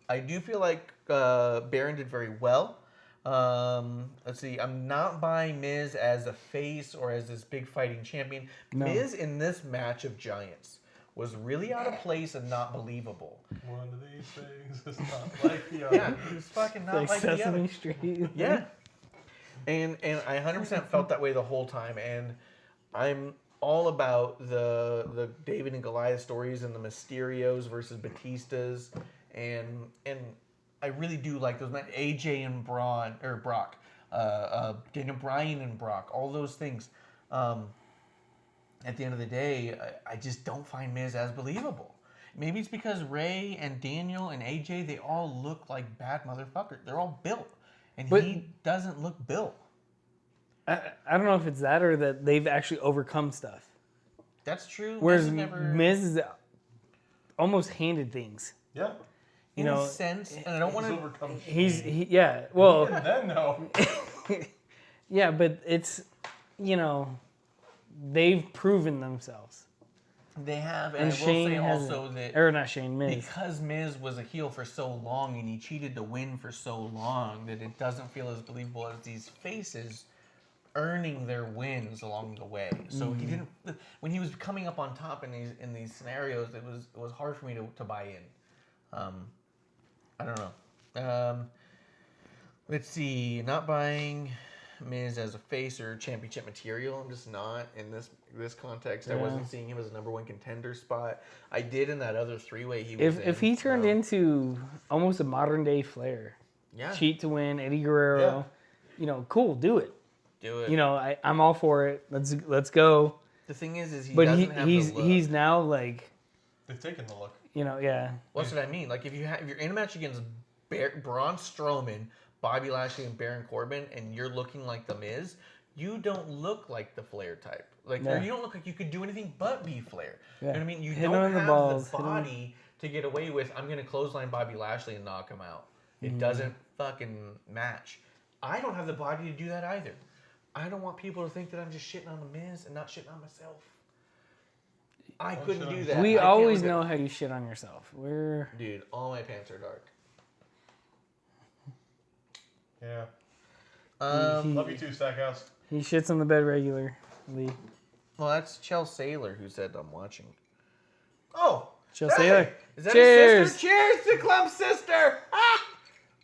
I do feel like Baron did very well. Let's see. I'm not buying Miz as a face or as this big fighting champion. No. Miz in this match of giants was really out of place and not believable. One of these things is not like the Yeah, other. he was fucking not Like like the other. Sesame Street. Yeah. And I 100% felt that way the whole time. And I'm all about the David and Goliath stories and the Mysterios versus Batistas. And I really do like those. AJ and Brock. Daniel Bryan and Brock. All those things. At the end of the day, I just don't find Miz as believable. Maybe it's because Ray and Daniel and AJ, they all look like bad motherfuckers. They're all built. And But- he doesn't look built. I don't know if it's that or that they've actually overcome stuff. That's true. Whereas never, Miz is almost handed things. Yeah. in you know, a sense, and I don't want He's to. overcome Yeah, well, Even then, no. yeah, but it's, they've proven themselves. They have, and And I will Shane say hasn't. also that Or not Shane, Miz. because Miz was a heel for so long and he cheated to win for so long, that it doesn't feel as believable as these faces earning their wins along the way. So he didn't. When he was coming up on top in these scenarios, it was hard for me to buy in. I don't know. Let's see. Not buying Miz as a face or championship material. I'm just not in this context. I Yeah. wasn't seeing him as a number one contender spot. I did in that other three-way he was If in, he turned so, into almost a modern day Flair, yeah, cheat to win, Eddie Guerrero, cool, do it. do it. I'm all for it. Let's go. The thing is he But doesn't have he's the look. he's now like, They've taken the look. yeah. Well, that's what I mean. Like if you're in a match against Braun Strowman, Bobby Lashley, and Baron Corbin, and you're looking like the Miz, you don't look like the Flair type. Like Yeah. or you don't look like you could do anything but be Flair. Yeah. You know what I mean? You Hit him don't in the have balls, the hit him. body to get away with. I'm gonna clothesline Bobby Lashley and knock him out. It Mm-hmm. doesn't fucking match. I don't have the body to do that either. I don't want people to think that I'm just shitting on the Miz and not shitting on myself. I couldn't do that. We I can't always look at- know how you shit on yourself. Dude, all my pants are dark. Yeah. He- Love you too, Stackhouse. He shits on the bed regularly. Well, that's Chell Saylor who said I'm watching. Oh, Chell hey, Saylor. Is that Cheers. his sister? Cheers to Clump's sister. Ah,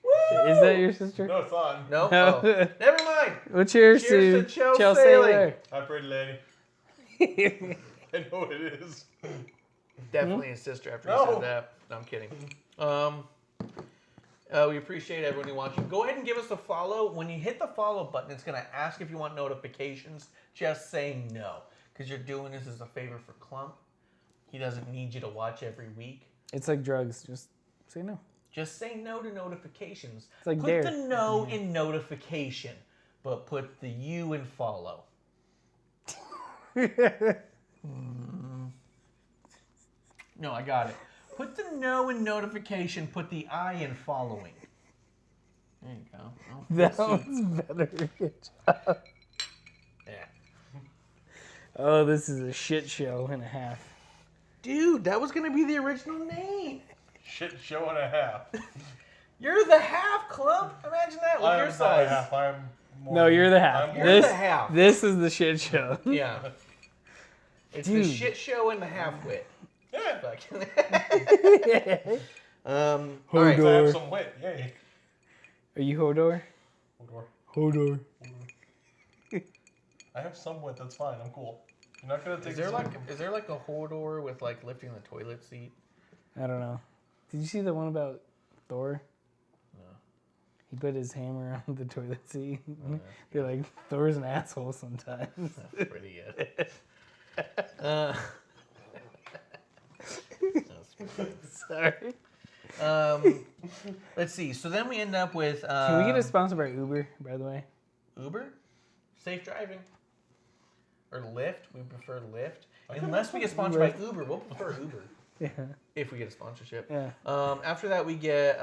woo! Is that your sister? No, it's on. No. No. Oh, never mind. Well, cheers, Cheers to to Chell Chell Saylor. Hi, pretty lady. I know what it is. Definitely his sister. After he No. said that. No, I'm kidding. We appreciate everyone who watching. Go ahead and give us a follow. When you hit the follow button, it's going to ask if you want notifications. Just say no, because you're doing this as a favor for Clump. He doesn't need you to watch every week. It's like drugs. Just say no. Just say no to notifications. It's like put Dare. the no in notification, but put the U in follow. No, I got it. Put the no in notification, put the I in following. There you go. Oh, That suit. was better. Good job. Yeah. Oh, this is a shit show and a half. Dude, that was going to be the original name. Shit show and a half. You're the half, Clump. Imagine that with I'm your not a size. half. I'm more. No, you're the half. I'm You're more- This, the half. this is the shit show. Yeah. It's Dude. the shit show and the half wit. Yeah. All right. I have some wit. Yay. Are you Hodor? Hodor. I have some wit. That's fine. I'm cool. You're not gonna take. Is there like a Hodor with like lifting the toilet seat? I don't know. Did you see the one about Thor? No. He put his hammer on the toilet seat. Yeah. They're like, Thor's an asshole sometimes. That's pretty good. Sorry. Let's see. So then we end up with. Can we get a sponsor by Uber, by the way? Uber? Safe driving. Or Lyft. We prefer Lyft. Unless we get sponsored by Uber, we'll prefer Uber. Yeah. If we get a sponsorship. Yeah. After that, we get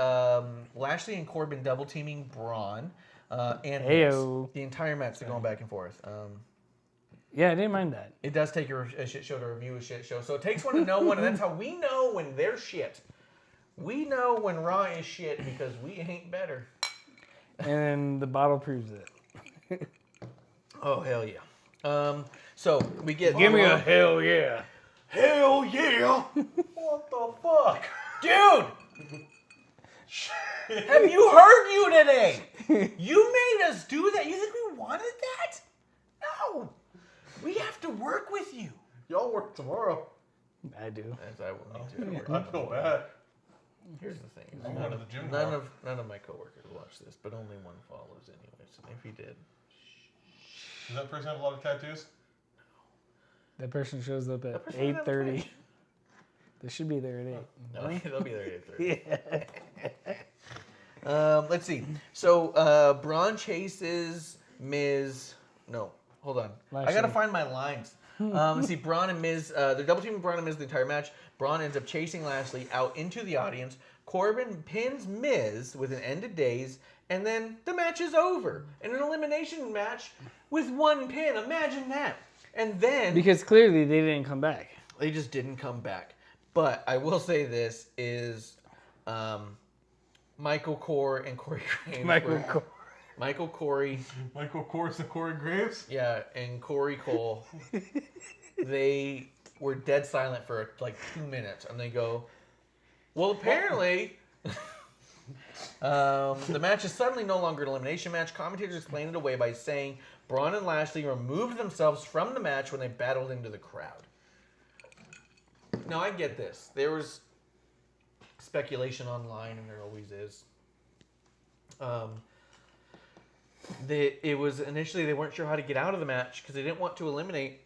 Lashley and Corbin double teaming Braun. And Heyo. Miz. The entire match, they're going back and forth. Yeah, I didn't mind that. It does take a shit show to review a shit show. So it takes one to know one, and that's how we know when they're shit. We know when Raw is shit because we ain't better. And the bottle proves it. Oh, hell yeah. So we get... Give me a hell yeah. Hell yeah! What the fuck? Dude! Have you heard you today? You made us do that. You think we wanted that? No. We have to work with you. Y'all work tomorrow. I do. As I will need to. I feel bad. Here's the thing. I'm going to the gym None tomorrow. of my coworkers watch this, but only one follows anyways. And if he did... Does that person have a lot of tattoos? That person shows up at person doesn't have 8:30. They should be there at 8. No, they'll be there at 3. Let's see. So Braun chases Miz. No, hold on. I gotta find my lines. Let's see. Braun and Miz. They're double teaming Braun and Miz the entire match. Braun ends up chasing Lashley out into the audience. Corbin pins Miz with an end of days, and then the match is over. In an elimination match with one pin. Imagine that. And then Because clearly they didn't come back. they just didn't come back. But I will say this is Michael Core and Corey Graves. Michael Corey. Michael Kors and Corey Graves? Yeah, and Corey Cole. They were dead silent for like 2 minutes, and they go, well, apparently the match is suddenly no longer an elimination match. Commentators explained it away by saying Braun and Lashley removed themselves from the match when they battled into the crowd. Now, I get this. There was speculation online, and there always is. It was initially they weren't sure how to get out of the match because they didn't want to eliminate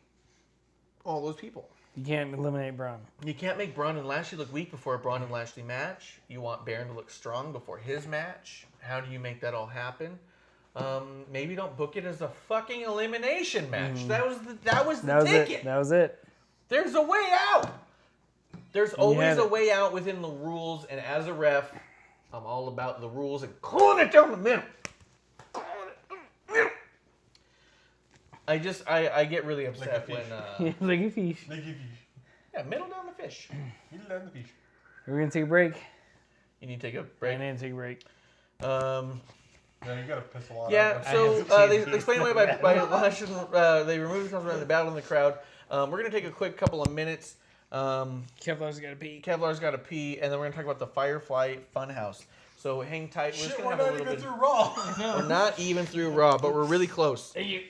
all those people. You can't eliminate Braun. You can't make Braun and Lashley look weak before a Braun and Lashley match. You want Baron to look strong before his match. How do you make that all happen? Maybe don't book it as a fucking elimination match. That was the ticket. That was it. There's a way out. There's always a way out within the rules, and as a ref, I'm all about the rules and calling it down the middle. I get really upset Like when Like a fish. They give you. yeah, middle down the fish. Middle down the fish. We're going to take a break. You need to take a And break. then take a break. Yeah, you gotta piss a lot Yeah, out. so they That's explain away by Lashley. They remove themselves from the battle in the crowd. We're gonna take a quick couple of minutes. Kevlar's got to pee. Kevlar's got to pee, and then we're gonna talk about the Firefly Funhouse. So hang tight. We're just Shit, gonna we're have a not little even bit. through Raw. We're not even through Raw, but we're really close. Hey, you.